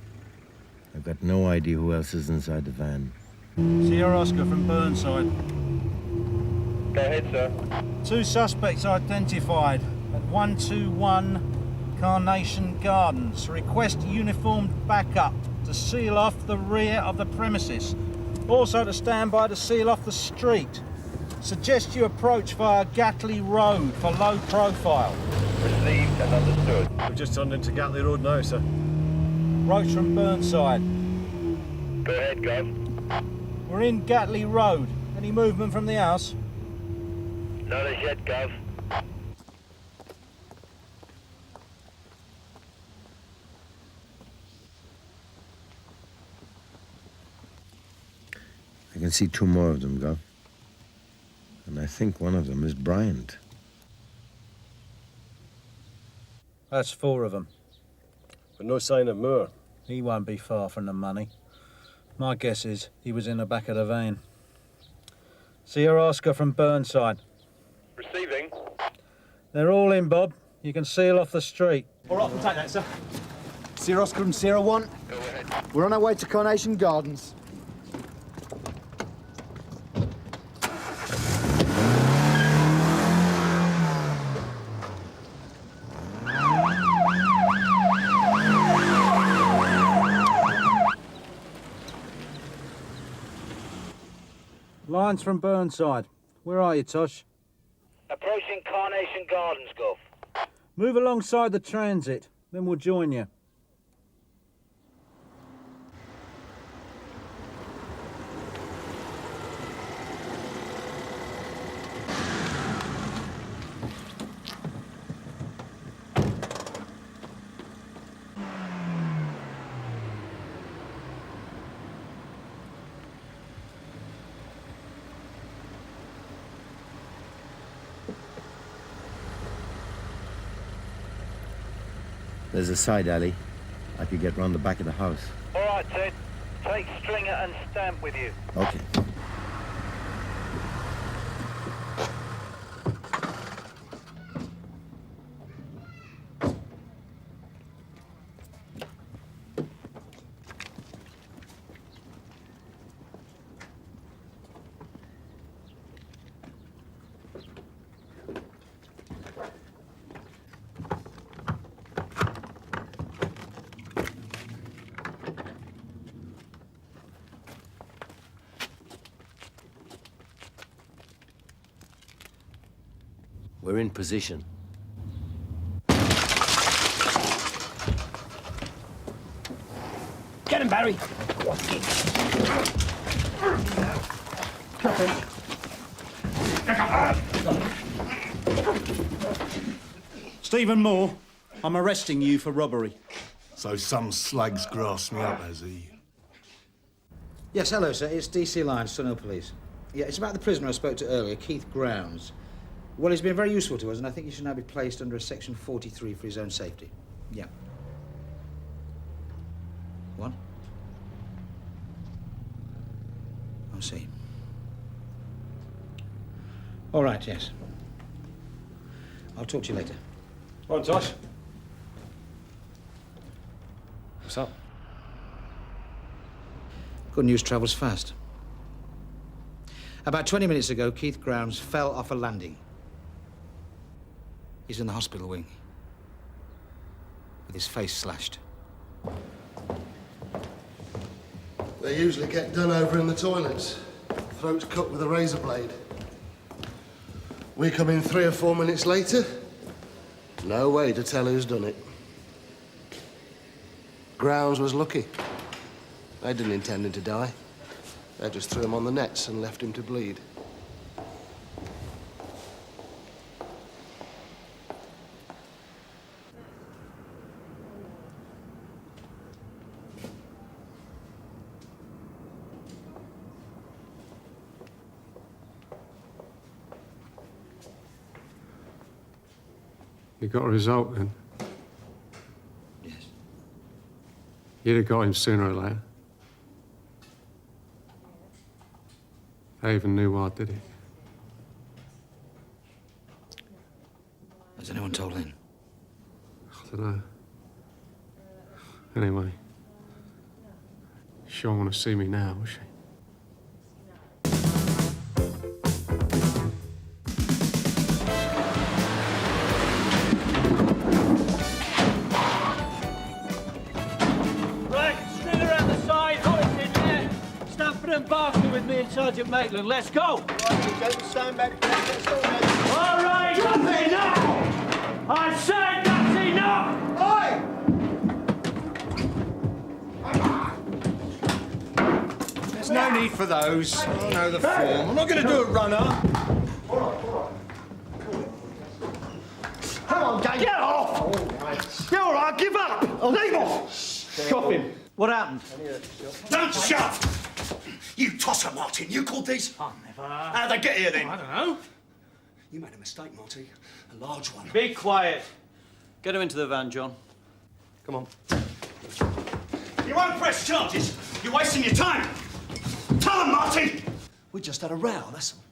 [SPEAKER 28] I've got no idea who else is inside the van.
[SPEAKER 17] Sierra Oscar from Burnside.
[SPEAKER 23] Go ahead, sir.
[SPEAKER 17] 2 suspects identified at 121 Carnation Gardens. Request uniformed backup to seal off the rear of the premises. Also to stand by to seal off the street. Suggest you approach via Gatley Road for low profile.
[SPEAKER 23] Received and understood.
[SPEAKER 19] We've just turned into Gatley Road now, sir.
[SPEAKER 17] Roach from Burnside.
[SPEAKER 23] Go ahead, Gov.
[SPEAKER 17] We're in Gatley Road. Any movement from the house?
[SPEAKER 23] Not as yet, Gov.
[SPEAKER 28] I can see 2 more of them, Gov. And I think one of them is Bryant.
[SPEAKER 17] That's 4 of them.
[SPEAKER 19] But no sign of Moore.
[SPEAKER 17] He won't be far from the money. My guess is he was in the back of the van. Sierra Oscar from Burnside.
[SPEAKER 23] Receiving.
[SPEAKER 17] They're all in, Bob. You can seal off the street. All right, we'll take that, sir.
[SPEAKER 15] Sierra Oscar from Sierra 1.
[SPEAKER 23] Go ahead.
[SPEAKER 15] We're on our way to Carnation Gardens.
[SPEAKER 17] Lines from Burnside. Where are you, Tosh?
[SPEAKER 23] Approaching Carnation Gardens, Gov.
[SPEAKER 17] Move alongside the transit, then we'll join you.
[SPEAKER 28] There's a side alley. I could get round the back of the house.
[SPEAKER 23] All right, Ted. Take Stringer and Stamp with you.
[SPEAKER 28] Okay. We're in position.
[SPEAKER 3] Get him, Barry.
[SPEAKER 9] Stephen Moore, I'm arresting you for robbery.
[SPEAKER 24] So some slag's grassed me up, has he?
[SPEAKER 6] Yes, hello, sir. It's DC Lyons, Sunhill Police. Yeah, it's about the prisoner I spoke to earlier, Keith Grounds. Well, he's been very useful to us, and I think he should now be placed under a Section 43 for his own safety. Yeah. What? I see. All right, yes. I'll talk to you later.
[SPEAKER 19] Go on, Tosh. What's up?
[SPEAKER 6] Good news travels fast. About 20 minutes ago, Keith Grounds fell off a landing. He's in the hospital wing, with his face slashed.
[SPEAKER 24] They usually get done over in the toilets. Throats cut with a razor blade. We come in 3 or 4 minutes later. No way to tell who's done it. Grounds was lucky. They didn't intend him to die. They just threw him on the nets and left him to bleed.
[SPEAKER 7] You got a result then?
[SPEAKER 6] Yes.
[SPEAKER 7] You'd have got him sooner or later. They even knew why I did it.
[SPEAKER 6] Has anyone told Lynn?
[SPEAKER 7] I don't know. Anyway, she won't want to see me now, will she?
[SPEAKER 3] And Barker with me and Sergeant Maitland. Let's go!
[SPEAKER 1] Stand back.
[SPEAKER 3] All right, that's enough! I said that's enough!
[SPEAKER 2] There's no need for those. I know the form. I'm not going to do a runner.
[SPEAKER 3] Come on, Dave. Get off! You're all right, give up! Leave off! Drop him. What happened?
[SPEAKER 2] Don't shove! You tosser, Martin. You called these?
[SPEAKER 3] I never.
[SPEAKER 2] How'd they get here, then?
[SPEAKER 3] I don't know.
[SPEAKER 2] You made a mistake, Marty. A large one.
[SPEAKER 3] Be quiet. Get him into the van, John.
[SPEAKER 1] Come on.
[SPEAKER 2] You won't press charges. You're wasting your time. Tell them, Marty!
[SPEAKER 1] We just had a row, that's all.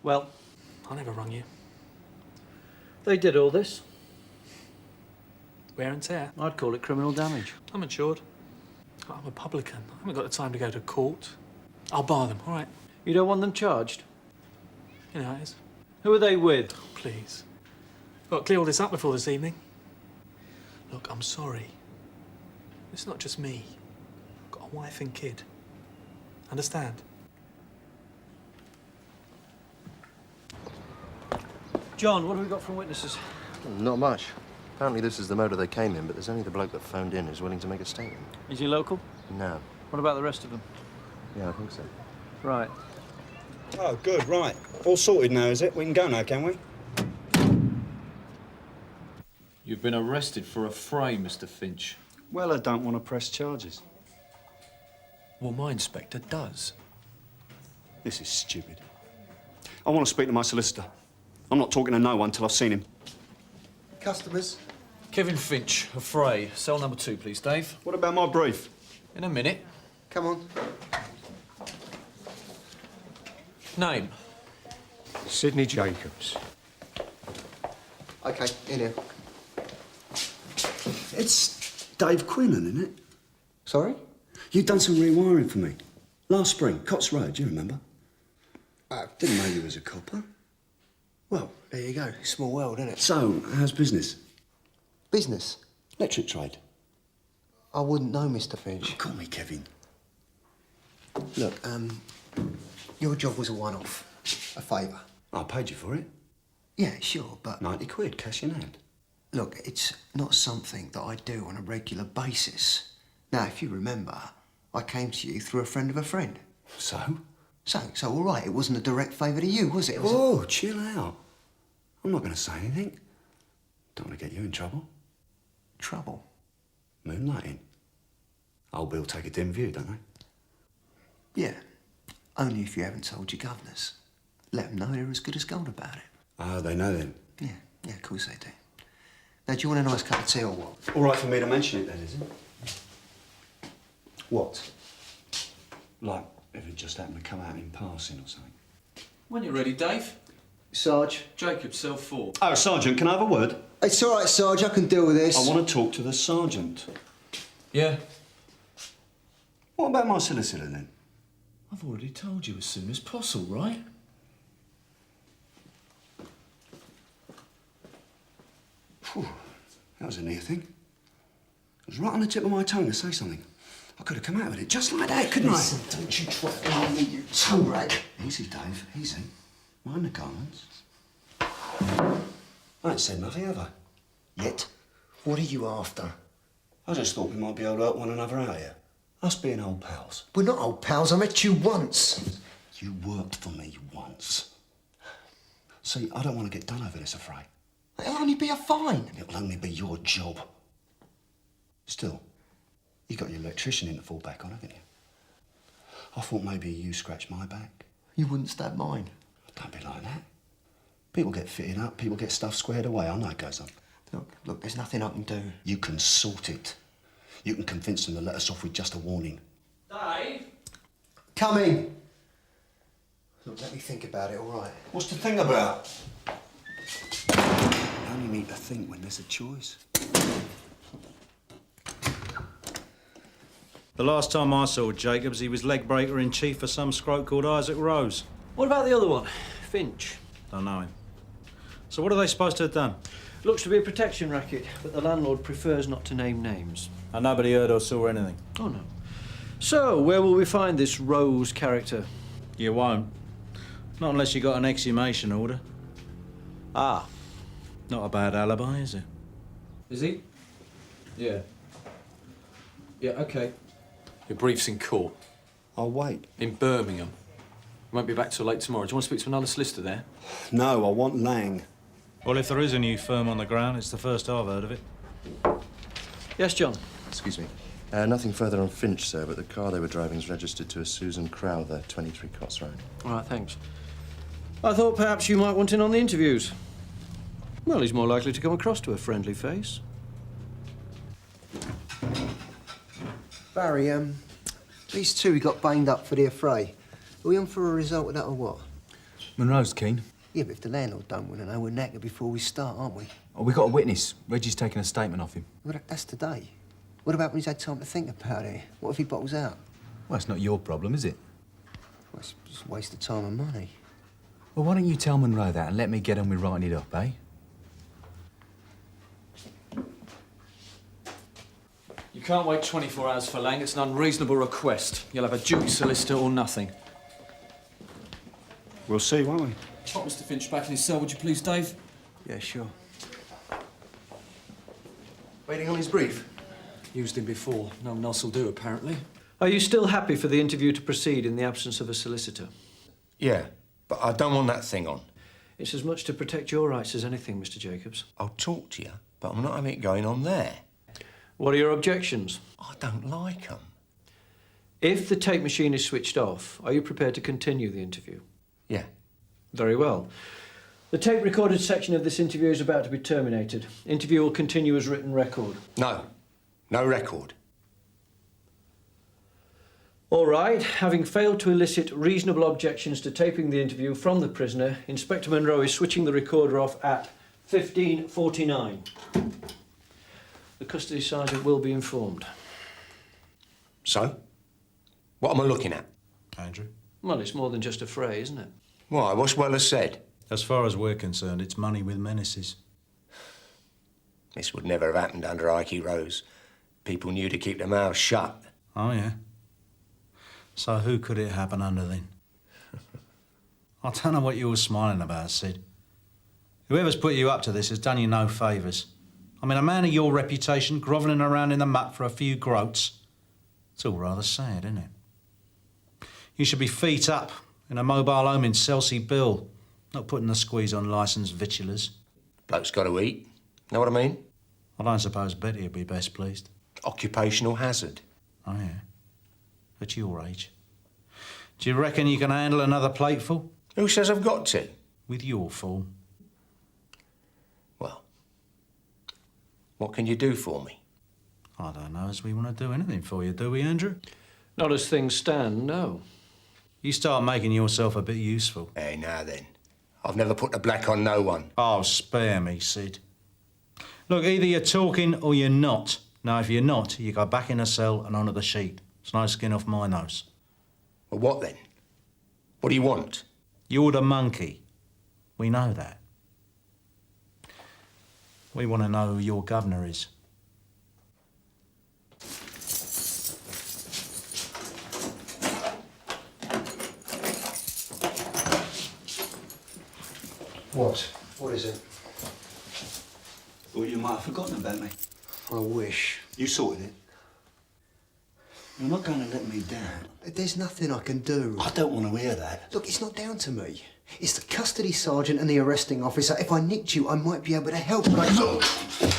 [SPEAKER 3] Well,
[SPEAKER 8] I never rung you.
[SPEAKER 3] they did all this.
[SPEAKER 8] Wear and tear.
[SPEAKER 3] I'd call it criminal damage.
[SPEAKER 8] I'm insured. I'm a publican. I haven't got the time to go to court. I'll bar them, all right?
[SPEAKER 3] You don't want them charged?
[SPEAKER 8] You know how it is.
[SPEAKER 3] Who are they with?
[SPEAKER 8] Oh, please. Got to clear all this up before this evening. Look, I'm sorry. It's not just me. I've got a wife and kid. Understand?
[SPEAKER 3] John, what have we got from witnesses?
[SPEAKER 1] Not much. Apparently this is the motor they came in, but there's only the bloke that phoned in who's willing to make a statement.
[SPEAKER 3] Is he local?
[SPEAKER 1] No.
[SPEAKER 3] What about the rest of them?
[SPEAKER 1] Yeah, I think so.
[SPEAKER 3] Right.
[SPEAKER 10] Oh, good, right. All sorted now, is it? We can go now, can we?
[SPEAKER 11] You've been arrested for a fray, Mr. Finch.
[SPEAKER 10] Well, I don't want to press charges.
[SPEAKER 11] Well, my inspector does.
[SPEAKER 10] This is stupid. I want to speak to my solicitor.
[SPEAKER 2] I'm not talking to no one till I've seen him.
[SPEAKER 24] Customers?
[SPEAKER 11] Kevin Finch of Frey. Cell number 2, please, Dave.
[SPEAKER 2] What about my brief?
[SPEAKER 11] In a minute.
[SPEAKER 24] Come on.
[SPEAKER 11] Name?
[SPEAKER 24] Sidney Jacobs. OK, in here.
[SPEAKER 10] It's Dave Quinlan, isn't it?
[SPEAKER 24] Sorry?
[SPEAKER 10] You've done some rewiring for me. Last spring, Cots Road, do you remember? Didn't know you was a copper.
[SPEAKER 24] Well, there you go. Small world, isn't it?
[SPEAKER 10] So, how's business?
[SPEAKER 24] Business?
[SPEAKER 10] Electric trade.
[SPEAKER 24] I wouldn't know, Mr. Finch.
[SPEAKER 10] Call me Kevin.
[SPEAKER 24] Look, your job was a one-off. A favour.
[SPEAKER 10] I paid you for it.
[SPEAKER 24] Yeah, sure, but...
[SPEAKER 10] 90 quid, cash in hand.
[SPEAKER 24] Look, it's not something that I do on a regular basis. Now, if you remember, I came to you through a friend of a friend.
[SPEAKER 10] So?
[SPEAKER 24] So all right, it wasn't a direct favour to you, was it?
[SPEAKER 10] Oh, chill out. I'm not going to say anything. Don't want to get you in trouble.
[SPEAKER 24] Trouble?
[SPEAKER 10] Moonlighting. Old Bill take a dim view, don't they?
[SPEAKER 24] Yeah. Only if you haven't told your governors. Let them know they're as good as gold about it.
[SPEAKER 10] Oh, they know then.
[SPEAKER 24] Yeah, of course they do. Now, do you want a nice cup of tea or what?
[SPEAKER 10] All right for me to mention it then, is it? What? Like, if it just happened to come out in passing or something.
[SPEAKER 11] When you're ready, Dave.
[SPEAKER 24] Sarge.
[SPEAKER 11] Jacob, cell 4.
[SPEAKER 2] Oh, Sergeant, can I have a word?
[SPEAKER 24] It's all right, Sarge, I can deal with this.
[SPEAKER 10] I want to talk to the sergeant.
[SPEAKER 11] Yeah?
[SPEAKER 10] What about my solicitor then?
[SPEAKER 11] I've already told you as soon as possible, right?
[SPEAKER 10] Phew, that was a near thing. It was right on the tip of my tongue to say something. I could have come out with it just like that, couldn't
[SPEAKER 24] Listen, don't you try to harm me, you toe rag.
[SPEAKER 10] Easy, Dave, easy. Mind the garments. I ain't said nothing, have I?
[SPEAKER 24] Yet? What are you after?
[SPEAKER 10] I just thought we might be able to help one another out here. Us being old pals.
[SPEAKER 24] We're not old pals. I met you once.
[SPEAKER 10] You worked for me once. See, I don't want to get done over this affray.
[SPEAKER 24] It'll only be a fine.
[SPEAKER 10] It'll only be your job. Still, you got your electrician in to fall back on, haven't you? I thought maybe you scratched my back.
[SPEAKER 24] You wouldn't stab mine.
[SPEAKER 10] Don't be like that. People get fitted up, people get stuff squared away. I know it goes on.
[SPEAKER 24] Look, there's nothing I can do.
[SPEAKER 10] You can sort it. You can convince them to let us off with just a warning.
[SPEAKER 11] Dave?
[SPEAKER 24] Coming. Look, let me think about it, all right?
[SPEAKER 10] What's to think about? You only need to think when there's a choice.
[SPEAKER 9] The last time I saw Jacobs, he was leg breaker in chief for some scrote called Isaac Rose.
[SPEAKER 3] What about the other one? Finch?
[SPEAKER 9] Don't know him. So what are they supposed to have done?
[SPEAKER 3] Looks to be a protection racket, but the landlord prefers not to name names.
[SPEAKER 9] And nobody heard or saw anything?
[SPEAKER 3] Oh, no. So, where will we find this Rose character?
[SPEAKER 9] You won't. Not unless you got an exhumation order.
[SPEAKER 3] Ah.
[SPEAKER 9] Not a bad alibi, is it?
[SPEAKER 11] Is he? Yeah. Yeah, OK. Your brief's in court.
[SPEAKER 10] I'll wait.
[SPEAKER 11] In Birmingham. You won't be back till late tomorrow. Do you want to speak to another solicitor there?
[SPEAKER 10] No, I want Lang.
[SPEAKER 9] Well, if there is a new firm on the ground, it's the first I've heard of it.
[SPEAKER 3] Yes, John?
[SPEAKER 1] Excuse me. Nothing further on Finch, sir, but the car they were driving is registered to a Susan Crowther, 23 Cots Road.
[SPEAKER 3] All right, thanks. I thought perhaps you might want in on the interviews. Well, he's more likely to come across to a friendly face.
[SPEAKER 24] Barry, these two got banged up for the affray. Are we on for a result of that or what?
[SPEAKER 4] Monroe's keen.
[SPEAKER 24] Yeah, but if the landlord don't want to know, we're knackered before we start, aren't we?
[SPEAKER 4] Oh, we got a witness. Reggie's taking a statement off him.
[SPEAKER 24] Well, that's today. What about when he's had time to think about it? What if he bottles out?
[SPEAKER 4] Well, it's not your problem, is it?
[SPEAKER 24] Well, it's just a waste of time and money.
[SPEAKER 4] Well, why don't you tell Monroe that and let me get on with writing it up, eh?
[SPEAKER 11] You can't wait 24 hours for Lang. It's an unreasonable request. You'll have a duty solicitor or nothing.
[SPEAKER 10] We'll see, won't we?
[SPEAKER 11] Pop Mr. Finch back in his cell, would you please, Dave?
[SPEAKER 24] Yeah, sure.
[SPEAKER 1] Waiting on his brief?
[SPEAKER 11] Used him before. No one else will do, apparently.
[SPEAKER 3] Are you still happy for the interview to proceed in the absence of a solicitor?
[SPEAKER 28] Yeah, but I don't want that thing on.
[SPEAKER 3] It's as much to protect your rights as anything, Mr. Jacobs.
[SPEAKER 28] I'll talk to you, but I'm not having it going on there.
[SPEAKER 3] What are your objections?
[SPEAKER 28] I don't like them.
[SPEAKER 3] If the tape machine is switched off, are you prepared to continue the interview?
[SPEAKER 28] Yeah.
[SPEAKER 3] Very well. The tape-recorded section of this interview is about to be terminated. Interview will continue as written record.
[SPEAKER 28] No. No record.
[SPEAKER 3] All right. Having failed to elicit reasonable objections to taping the interview from the prisoner, Inspector Monroe is switching the recorder off at 15:49. The custody sergeant will be informed.
[SPEAKER 28] So? What am I looking at?
[SPEAKER 9] Andrew?
[SPEAKER 3] Well, it's more than just a fray, isn't it?
[SPEAKER 28] Why, what's Weller said?
[SPEAKER 9] As far as we're concerned, it's money with menaces.
[SPEAKER 28] This would never have happened under Ikey Rose. People knew to keep their mouths shut.
[SPEAKER 9] Oh, yeah? So who could it happen under then? I don't know what you were smiling about, Sid. Whoever's put you up to this has done you no favours. I mean, a man of your reputation grovelling around in the muck for a few groats. It's all rather sad, isn't it? You should be feet up in a mobile home in Selsey Bill, not putting the squeeze on licensed victualers.
[SPEAKER 28] Bloke's got to eat. Know what I mean?
[SPEAKER 9] I don't suppose Betty would be best pleased.
[SPEAKER 28] Occupational hazard.
[SPEAKER 9] Oh, yeah? At your age. Do you reckon you can handle another plateful?
[SPEAKER 28] Who says I've got to?
[SPEAKER 9] With your form.
[SPEAKER 28] Well, what can you do for me?
[SPEAKER 9] I don't know as we want to do anything for you, do we, Andrew?
[SPEAKER 3] Not as things stand, no.
[SPEAKER 9] You start making yourself a bit useful.
[SPEAKER 28] Hey, now then. I've never put the black on no one.
[SPEAKER 9] Oh, spare me, Sid. Look, either you're talking or you're not. Now, if you're not, you go back in the cell and onto the sheet. It's no skin off my nose.
[SPEAKER 28] Well, what then? What do you want?
[SPEAKER 9] You're the monkey. We know that. We want to know who your governor is.
[SPEAKER 10] What? What is it?
[SPEAKER 5] Thought you might have forgotten about me.
[SPEAKER 10] I wish.
[SPEAKER 5] You sorted it. You're not going to let me down.
[SPEAKER 10] There's nothing I can do.
[SPEAKER 5] I don't want to hear that.
[SPEAKER 10] Look, it's not down to me. It's the custody sergeant and the arresting officer. If I nicked you, I might be able to help, but I...
[SPEAKER 5] Look,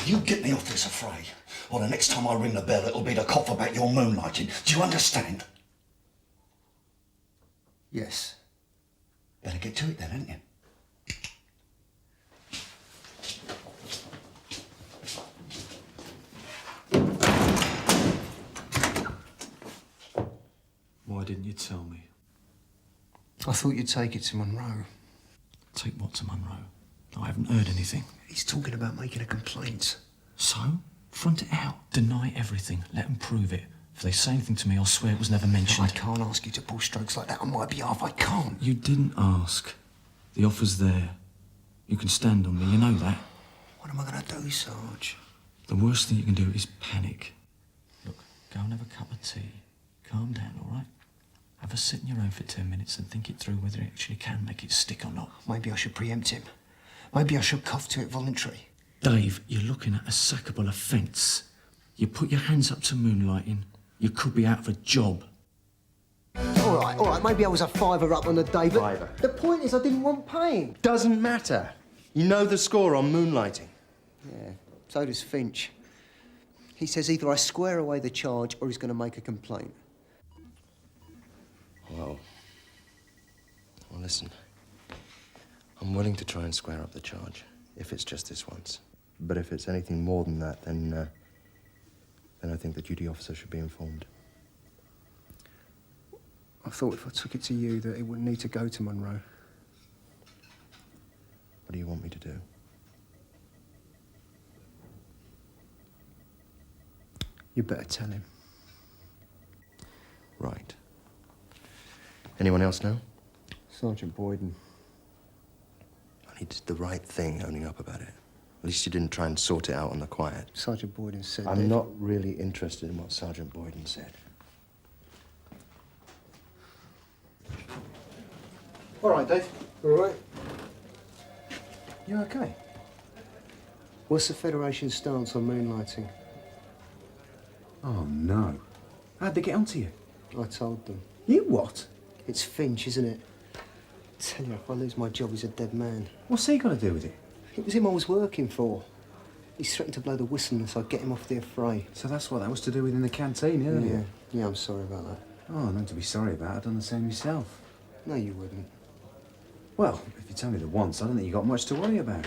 [SPEAKER 5] you get me off this affray, or the next time I ring the bell, it'll be to cough about your moonlighting. Do you understand?
[SPEAKER 10] Yes.
[SPEAKER 5] Better get to it then, ain't you?
[SPEAKER 4] Why didn't you tell me?
[SPEAKER 10] I thought you'd take it to Monroe.
[SPEAKER 4] Take what to Monroe? I haven't heard anything.
[SPEAKER 10] He's talking about making a complaint.
[SPEAKER 4] So? Front it out. Deny everything. Let them prove it. If they say anything to me, I'll swear it was never mentioned.
[SPEAKER 10] I can't ask you to pull strokes like that on my behalf. I can't.
[SPEAKER 4] You didn't ask. The offer's there. You can stand on me, you know that.
[SPEAKER 10] What am I going to do, Sarge?
[SPEAKER 4] The worst thing you can do is panic. Look, go and have a cup of tea. Calm down, all right? Have a sit in your own for 10 minutes and think it through whether it actually can make it stick or not.
[SPEAKER 10] Maybe I should preempt him. Maybe I should cough to it voluntary.
[SPEAKER 4] Dave, you're looking at a sackable offence. You put your hands up to moonlighting, you could be out of a job.
[SPEAKER 10] All right, maybe I was a fiver up on the day, but
[SPEAKER 1] Fiver.
[SPEAKER 10] the point is I didn't want paying.
[SPEAKER 1] Doesn't matter. You know the score on moonlighting.
[SPEAKER 10] Yeah, so does Finch. He says either I square away the charge or he's going to make a complaint.
[SPEAKER 1] Well, listen. I'm willing to try and square up the charge, if it's just this once. But if it's anything more than that, then I think the duty officer should be informed.
[SPEAKER 10] I thought if I took it to you that it wouldn't need to go to Monroe.
[SPEAKER 1] What do you want me to do?
[SPEAKER 10] You better tell him.
[SPEAKER 1] Right. Anyone else know?
[SPEAKER 10] Sergeant Boyden.
[SPEAKER 1] He did the right thing owning up about it. At least you didn't try and sort it out on the quiet.
[SPEAKER 10] Sergeant Boyden said
[SPEAKER 1] I'm not really interested in what Sergeant Boyden said.
[SPEAKER 10] All right, Dave. All right. You okay? What's the Federation's stance on moonlighting?
[SPEAKER 15] Oh, no. How'd they get onto you?
[SPEAKER 10] I told them.
[SPEAKER 15] You what?
[SPEAKER 10] It's Finch, isn't it? I tell you, if I lose my job, he's a dead man.
[SPEAKER 15] What's he got to do with it?
[SPEAKER 10] It was him I was working for. He threatened to blow the whistle unless I get him off the affray.
[SPEAKER 15] So that's what that was to do with in the canteen earlier?
[SPEAKER 10] Yeah, I'm sorry about that.
[SPEAKER 15] Oh, not to be sorry about. I'd done the same myself.
[SPEAKER 10] No, you wouldn't.
[SPEAKER 12] Well, if it's only the once, I don't think you've got much to worry about.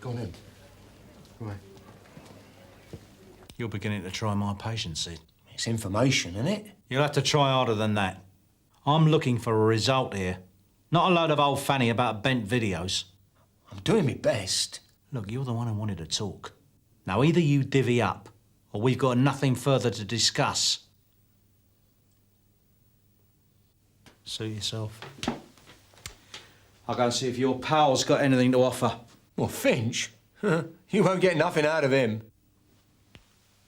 [SPEAKER 1] Go on in. Right.
[SPEAKER 9] You're beginning to try my patience, Sid.
[SPEAKER 13] It's information, isn't it?
[SPEAKER 9] You'll have to try harder than that. I'm looking for a result here. Not a load of old fanny about bent videos.
[SPEAKER 13] I'm doing my best.
[SPEAKER 9] Look, you're the one who wanted to talk. Now, either you divvy up, or we've got nothing further to discuss. Suit yourself. I'll go and see if your pal's got anything to offer.
[SPEAKER 13] Well, Finch? You won't get nothing out of him.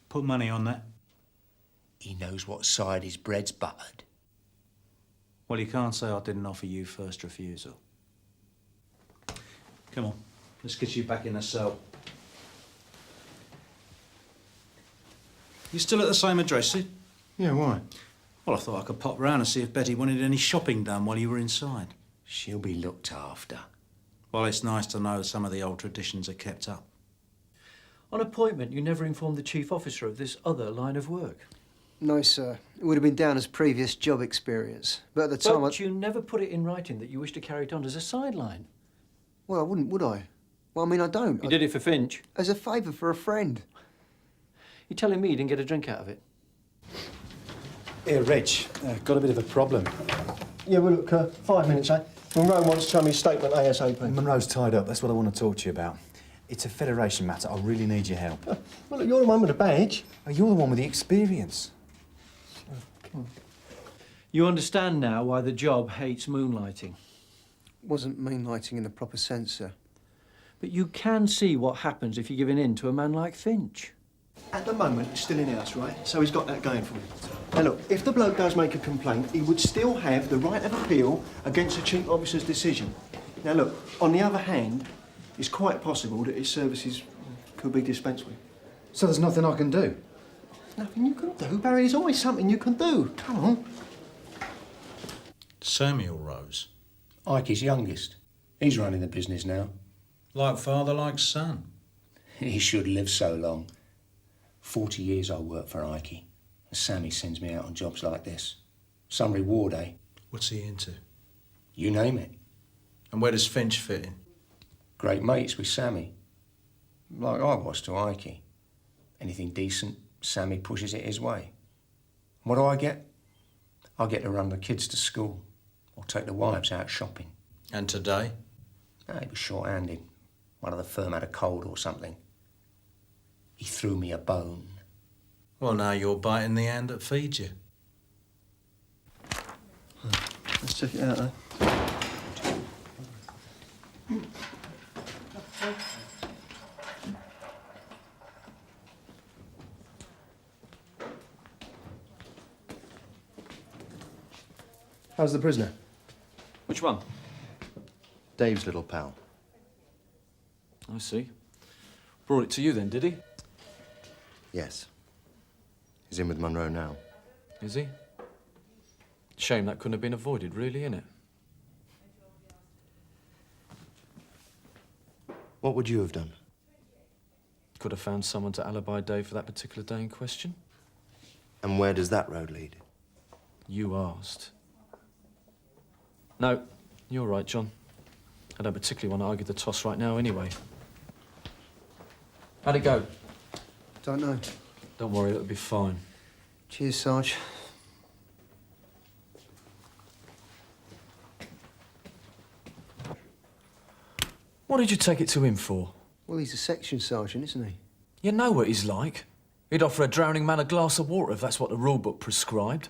[SPEAKER 9] Put money on that.
[SPEAKER 13] He knows what side his bread's buttered.
[SPEAKER 9] Well, you can't say I didn't offer you first refusal. Come on, let's get you back in the cell. You still at the same address, Sid?
[SPEAKER 1] Yeah, why?
[SPEAKER 9] Well, I thought I could pop round and see if Betty wanted any shopping done while you were inside.
[SPEAKER 13] She'll be looked after.
[SPEAKER 9] Well, it's nice to know some of the old traditions are kept up.
[SPEAKER 3] On appointment, you never informed the chief officer of this other line of work.
[SPEAKER 14] No, sir. It would have been down as previous job experience. But at the time,
[SPEAKER 3] But you never put it in writing that you wish to carry it on as a sideline.
[SPEAKER 14] Well, I wouldn't, would I? Well, I mean, I don't.
[SPEAKER 3] You did it for Finch.
[SPEAKER 14] As a favour for a friend.
[SPEAKER 3] You're telling me you didn't get a drink out of it?
[SPEAKER 12] Here, Reg, got a bit of a problem.
[SPEAKER 1] Yeah, well, look, 5 minutes, eh? Monroe wants to tell me his statement ASAP.
[SPEAKER 12] Monroe's tied up. That's what I want to talk to you about. It's a Federation matter. I really need your help.
[SPEAKER 1] Well, look, you're the one with the badge.
[SPEAKER 12] Oh, you're the one with the experience.
[SPEAKER 3] You understand now why the job hates moonlighting.
[SPEAKER 14] Wasn't moonlighting in the proper sense, sir.
[SPEAKER 3] But you can see what happens if you're giving in to a man like Finch.
[SPEAKER 1] At the moment, he's still in house, right? So he's got that going for him. Now, look, if the bloke does make a complaint, he would still have the right of appeal against the chief officer's decision. Now, look, on the other hand, it's quite possible that his services could be dispensed with.
[SPEAKER 12] So there's nothing I can do?
[SPEAKER 1] Nothing you can do, Barry. There's always something you can do. Come on.
[SPEAKER 9] Samuel Rose.
[SPEAKER 13] Ikey's youngest. He's running the business now.
[SPEAKER 9] Like father, like son.
[SPEAKER 13] He should live so long. 40 years I worked for Ikey. And Sammy sends me out on jobs like this. Some reward, eh?
[SPEAKER 9] What's he into?
[SPEAKER 13] You name it.
[SPEAKER 9] And where does Finch fit in?
[SPEAKER 13] Great mates with Sammy. Like I was to Ikey. Anything decent, Sammy pushes it his way. What do I get? I get to run the kids to school or take the wives out shopping.
[SPEAKER 9] And today?
[SPEAKER 13] No, he was short-handed. One of the firm had a cold or something. He threw me a bone.
[SPEAKER 9] Well, now you're biting the hand that feeds you.
[SPEAKER 1] Let's check it out, eh? How's the prisoner?
[SPEAKER 3] Which one?
[SPEAKER 1] Dave's little pal.
[SPEAKER 3] I see. Brought it to you then, did he?
[SPEAKER 1] Yes. He's in with Monroe now.
[SPEAKER 3] Is he? Shame that couldn't have been avoided, really, innit?
[SPEAKER 1] What would you have done?
[SPEAKER 3] Could have found someone to alibi Dave for that particular day in question.
[SPEAKER 1] And where does that road lead?
[SPEAKER 3] You asked. No, you're right, John. I don't particularly want to argue the toss right now, anyway. How'd it go?
[SPEAKER 14] Don't know.
[SPEAKER 3] Don't worry, it'll be fine.
[SPEAKER 14] Cheers, Sarge.
[SPEAKER 3] What did you take it to him for?
[SPEAKER 14] Well, he's a section sergeant, isn't he?
[SPEAKER 3] You know what he's like. He'd offer a drowning man a glass of water if that's what the rule book prescribed.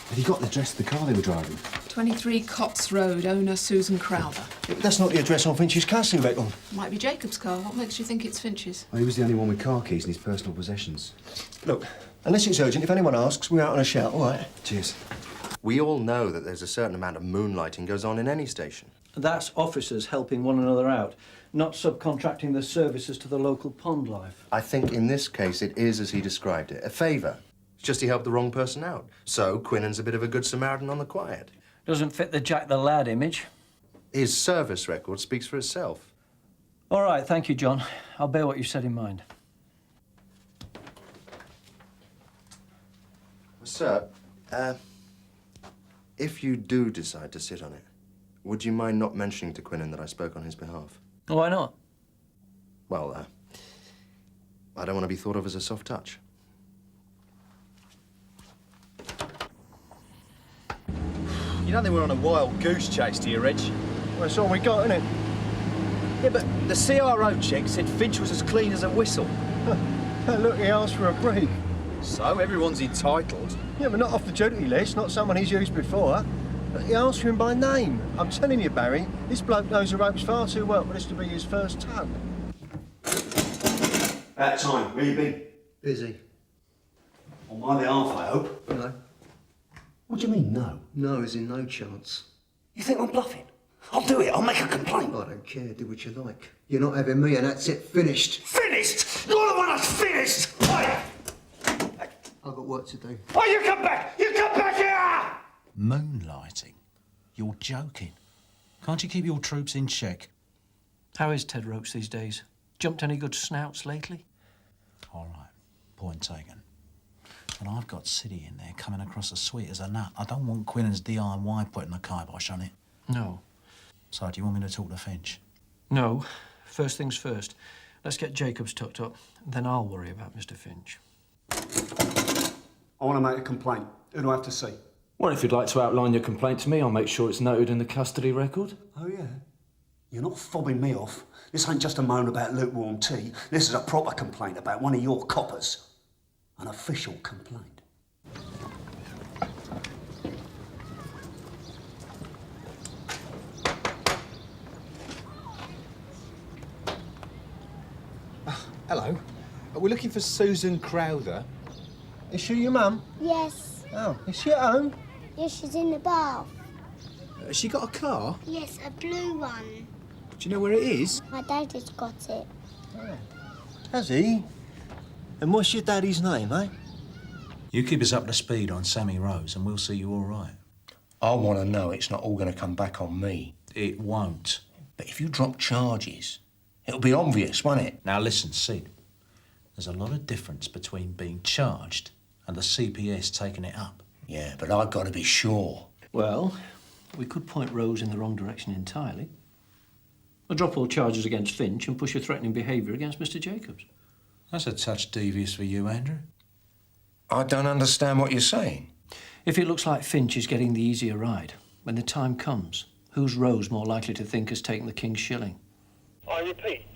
[SPEAKER 12] Had he got the address of the car they were driving?
[SPEAKER 16] 23 Cots Road, owner Susan Crowther.
[SPEAKER 1] Yeah, but that's not the address on Finch's casting record.
[SPEAKER 16] Might be Jacob's car. What makes you think it's Finch's?
[SPEAKER 12] Well, he was the only one with car keys in his personal possessions.
[SPEAKER 1] Look, unless it's urgent, if anyone asks, we're out on a shout, all right?
[SPEAKER 12] Cheers.
[SPEAKER 1] We all know that there's a certain amount of moonlighting goes on in any station.
[SPEAKER 3] That's officers helping one another out, not subcontracting their services to the local pond life.
[SPEAKER 1] I think in this case it is as he described it, a favour. It's just he helped the wrong person out. So Quinnan's a bit of a good Samaritan on the quiet.
[SPEAKER 3] Doesn't fit the Jack the Lad image.
[SPEAKER 1] His service record speaks for itself.
[SPEAKER 3] All right, thank you, John. I'll bear what you said in mind.
[SPEAKER 1] Sir, if you do decide to sit on it, would you mind not mentioning to Quinnan that I spoke on his behalf?
[SPEAKER 3] Why not?
[SPEAKER 1] Well, I don't want to be thought of as a soft touch.
[SPEAKER 12] You don't think we're on a wild goose chase, do you, Reg?
[SPEAKER 24] Well, that's all we got, isn't it?
[SPEAKER 12] Yeah, but the CRO check said Finch was as clean as a whistle.
[SPEAKER 24] Look, he asked for a brief.
[SPEAKER 12] So, everyone's entitled.
[SPEAKER 24] Yeah, but not off the duty list, not someone he's used before. He asked for him by name. I'm telling you, Barry, this bloke knows the ropes far too well for this to be his first tug.
[SPEAKER 5] About time. Where you been?
[SPEAKER 24] Busy.
[SPEAKER 5] On my behalf, I hope.
[SPEAKER 24] No.
[SPEAKER 5] What do you mean, no?
[SPEAKER 24] No, as in no chance.
[SPEAKER 5] You think I'm bluffing? I'll do it. I'll make a complaint.
[SPEAKER 24] I don't care. Do what you like. You're not having me, and that's it. Finished.
[SPEAKER 5] Finished? You're the one that's finished! Hey!
[SPEAKER 24] I've got work to do.
[SPEAKER 5] Oh, you come back! You come back here!
[SPEAKER 9] Moonlighting? You're joking. Can't you keep your troops in check?
[SPEAKER 3] How is Ted Roach these days? Jumped any good snouts lately?
[SPEAKER 9] All right, point taken. But I've got City in there coming across as sweet as a nut. I don't want Quinnan's DIY putting the kibosh on it.
[SPEAKER 3] No.
[SPEAKER 9] So, do you want me to talk to Finch?
[SPEAKER 3] No. First things first. Let's get Jacobs tucked up, then I'll worry about Mr. Finch.
[SPEAKER 10] I want to make a complaint. Who do I have to see?
[SPEAKER 11] Well, if you'd like to outline your complaint to me, I'll make sure it's noted in the custody record.
[SPEAKER 10] Oh, yeah? You're not fobbing me off. This ain't just a moan about lukewarm tea. This is a proper complaint about one of your coppers. An official complaint.
[SPEAKER 12] Hello. We're looking for Susan Crowther.
[SPEAKER 24] Is she your mum?
[SPEAKER 17] Yes.
[SPEAKER 24] Oh, is she at home?
[SPEAKER 17] Yes, she's in the bath.
[SPEAKER 12] Has she got a car?
[SPEAKER 17] Yes, a blue one.
[SPEAKER 12] Do you know where it is?
[SPEAKER 17] My dad has got it.
[SPEAKER 24] Has he? And what's your daddy's name, eh?
[SPEAKER 9] You keep us up to speed on Sammy Rose and we'll see you all right.
[SPEAKER 13] I want to know it's not all going to come back on me.
[SPEAKER 9] It won't.
[SPEAKER 13] But if you drop charges, it'll be obvious, won't it?
[SPEAKER 9] Now listen, Sid. There's a lot of difference between being charged and the CPS taking it up.
[SPEAKER 13] Yeah, but I've got to be sure.
[SPEAKER 3] Well, we could point Rose in the wrong direction entirely. Or drop all charges against Finch and push your threatening behaviour against Mr. Jacobs.
[SPEAKER 9] That's a touch devious for you, Andrew.
[SPEAKER 13] I don't understand what you're saying.
[SPEAKER 3] If it looks like Finch is getting the easier ride, when the time comes, who's Rose more likely to think has taken the King's shilling?
[SPEAKER 23] I repeat,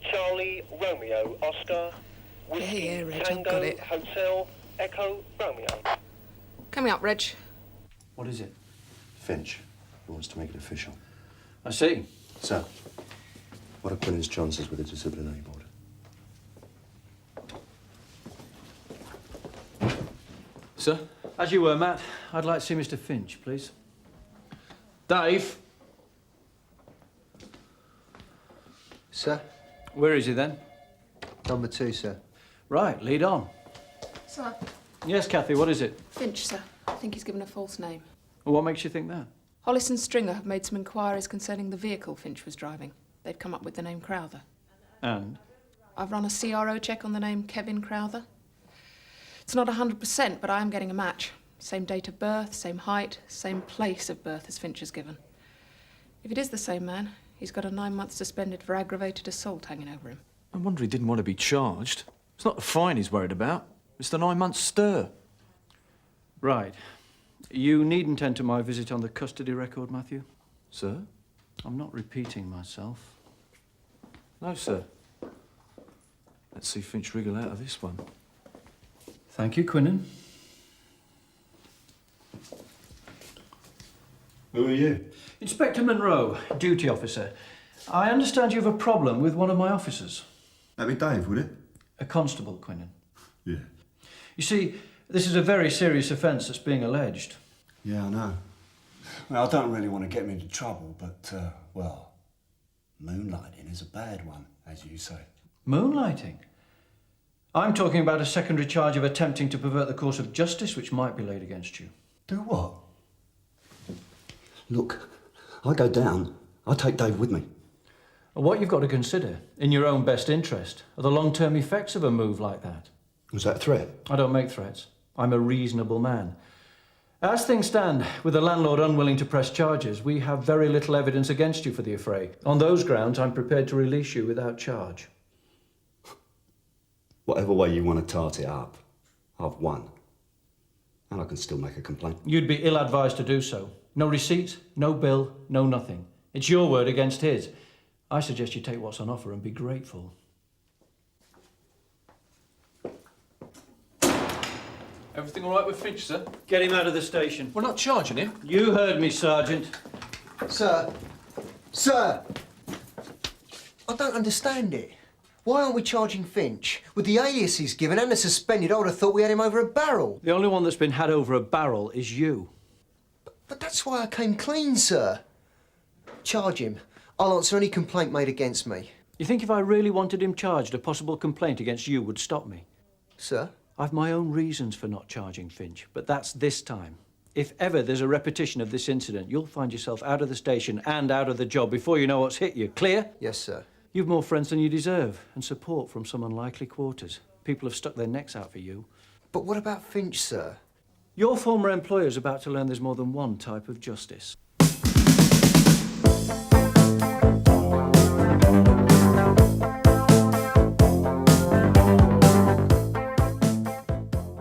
[SPEAKER 23] Charlie, Romeo, Oscar, Whiskey,
[SPEAKER 16] Yeah, Reg, I've
[SPEAKER 23] Tango,
[SPEAKER 16] got it.
[SPEAKER 23] Hotel, Echo, Romeo.
[SPEAKER 16] Coming up, Reg.
[SPEAKER 3] What is it?
[SPEAKER 1] Finch. He wants to make it official.
[SPEAKER 3] I see.
[SPEAKER 1] So, what are Quinnan's chances with the disciplinary board?
[SPEAKER 3] Sir? As you were, Matt. I'd like to see Mr. Finch, please. Dave?
[SPEAKER 14] Sir?
[SPEAKER 3] Where is he, then?
[SPEAKER 14] Number 2, sir.
[SPEAKER 3] Right, lead on.
[SPEAKER 16] Sir,
[SPEAKER 3] Yes, Kathy, what is it?
[SPEAKER 16] Finch, sir. I think he's given a false name.
[SPEAKER 3] Well, what makes you think that?
[SPEAKER 16] Hollis and Stringer have made some inquiries concerning the vehicle Finch was driving. They've come up with the name Crowther.
[SPEAKER 3] And?
[SPEAKER 16] I've run a CRO check on the name Kevin Crowther. It's not 100%, but I am getting a match. Same date of birth, same height, same place of birth as Finch has given. If it is the same man, he's got a 9-month suspended for aggravated assault hanging over him.
[SPEAKER 11] I wonder he didn't want to be charged. It's not the fine he's worried about. It's the 9-month stir.
[SPEAKER 3] Right. You needn't enter my visit on the custody record, Matthew.
[SPEAKER 11] Sir?
[SPEAKER 3] I'm not repeating myself.
[SPEAKER 11] No, sir. Let's see Finch wriggle out of this one.
[SPEAKER 3] Thank you, Quinnan.
[SPEAKER 1] Who are you?
[SPEAKER 3] Inspector Monroe, duty officer. I understand you have a problem with one of my officers.
[SPEAKER 10] That'd be Dave, would it?
[SPEAKER 3] A constable, Quinnan.
[SPEAKER 10] Yeah.
[SPEAKER 3] You see, this is a very serious offence that's being alleged.
[SPEAKER 10] Yeah, I know. Well, I don't really want to get him into trouble, but, well, moonlighting is a bad one, as you say.
[SPEAKER 3] Moonlighting? I'm talking about a secondary charge of attempting to pervert the course of justice which might be laid against you.
[SPEAKER 10] Do what? Look, I go down, I take Dave with me.
[SPEAKER 3] And what you've got to consider, in your own best interest, are the long-term effects of a move like that.
[SPEAKER 10] Was that a threat?
[SPEAKER 3] I don't make threats. I'm a reasonable man. As things stand, with the landlord unwilling to press charges, we have very little evidence against you for the affray. On those grounds, I'm prepared to release you without charge.
[SPEAKER 10] Whatever way you want to tart it up, I've won. And I can still make a complaint.
[SPEAKER 3] You'd be ill-advised to do so. No receipt, no bill, no nothing. It's your word against his. I suggest you take what's on offer and be grateful.
[SPEAKER 11] Everything all right with Finch, sir?
[SPEAKER 3] Get him out of the station.
[SPEAKER 11] We're not charging him.
[SPEAKER 3] You heard me, Sergeant.
[SPEAKER 14] Sir. Sir! I don't understand it. Why aren't we charging Finch? With the alias he's given and the suspended, I would have thought we had him over a barrel.
[SPEAKER 3] The only one that's been had over a barrel is you.
[SPEAKER 14] But that's why I came clean, sir. Charge him. I'll answer any complaint made against me.
[SPEAKER 3] You think if I really wanted him charged, a possible complaint against you would stop me?
[SPEAKER 14] Sir?
[SPEAKER 3] I've my own reasons for not charging Finch, but that's this time. If ever there's a repetition of this incident, you'll find yourself out of the station and out of the job before you know what's hit you. Clear?
[SPEAKER 14] Yes, sir.
[SPEAKER 3] You've more friends than you deserve, and support from some unlikely quarters. People have stuck their necks out for you.
[SPEAKER 14] But what about Finch, sir?
[SPEAKER 3] Your former employer's about to learn there's more than one type of justice.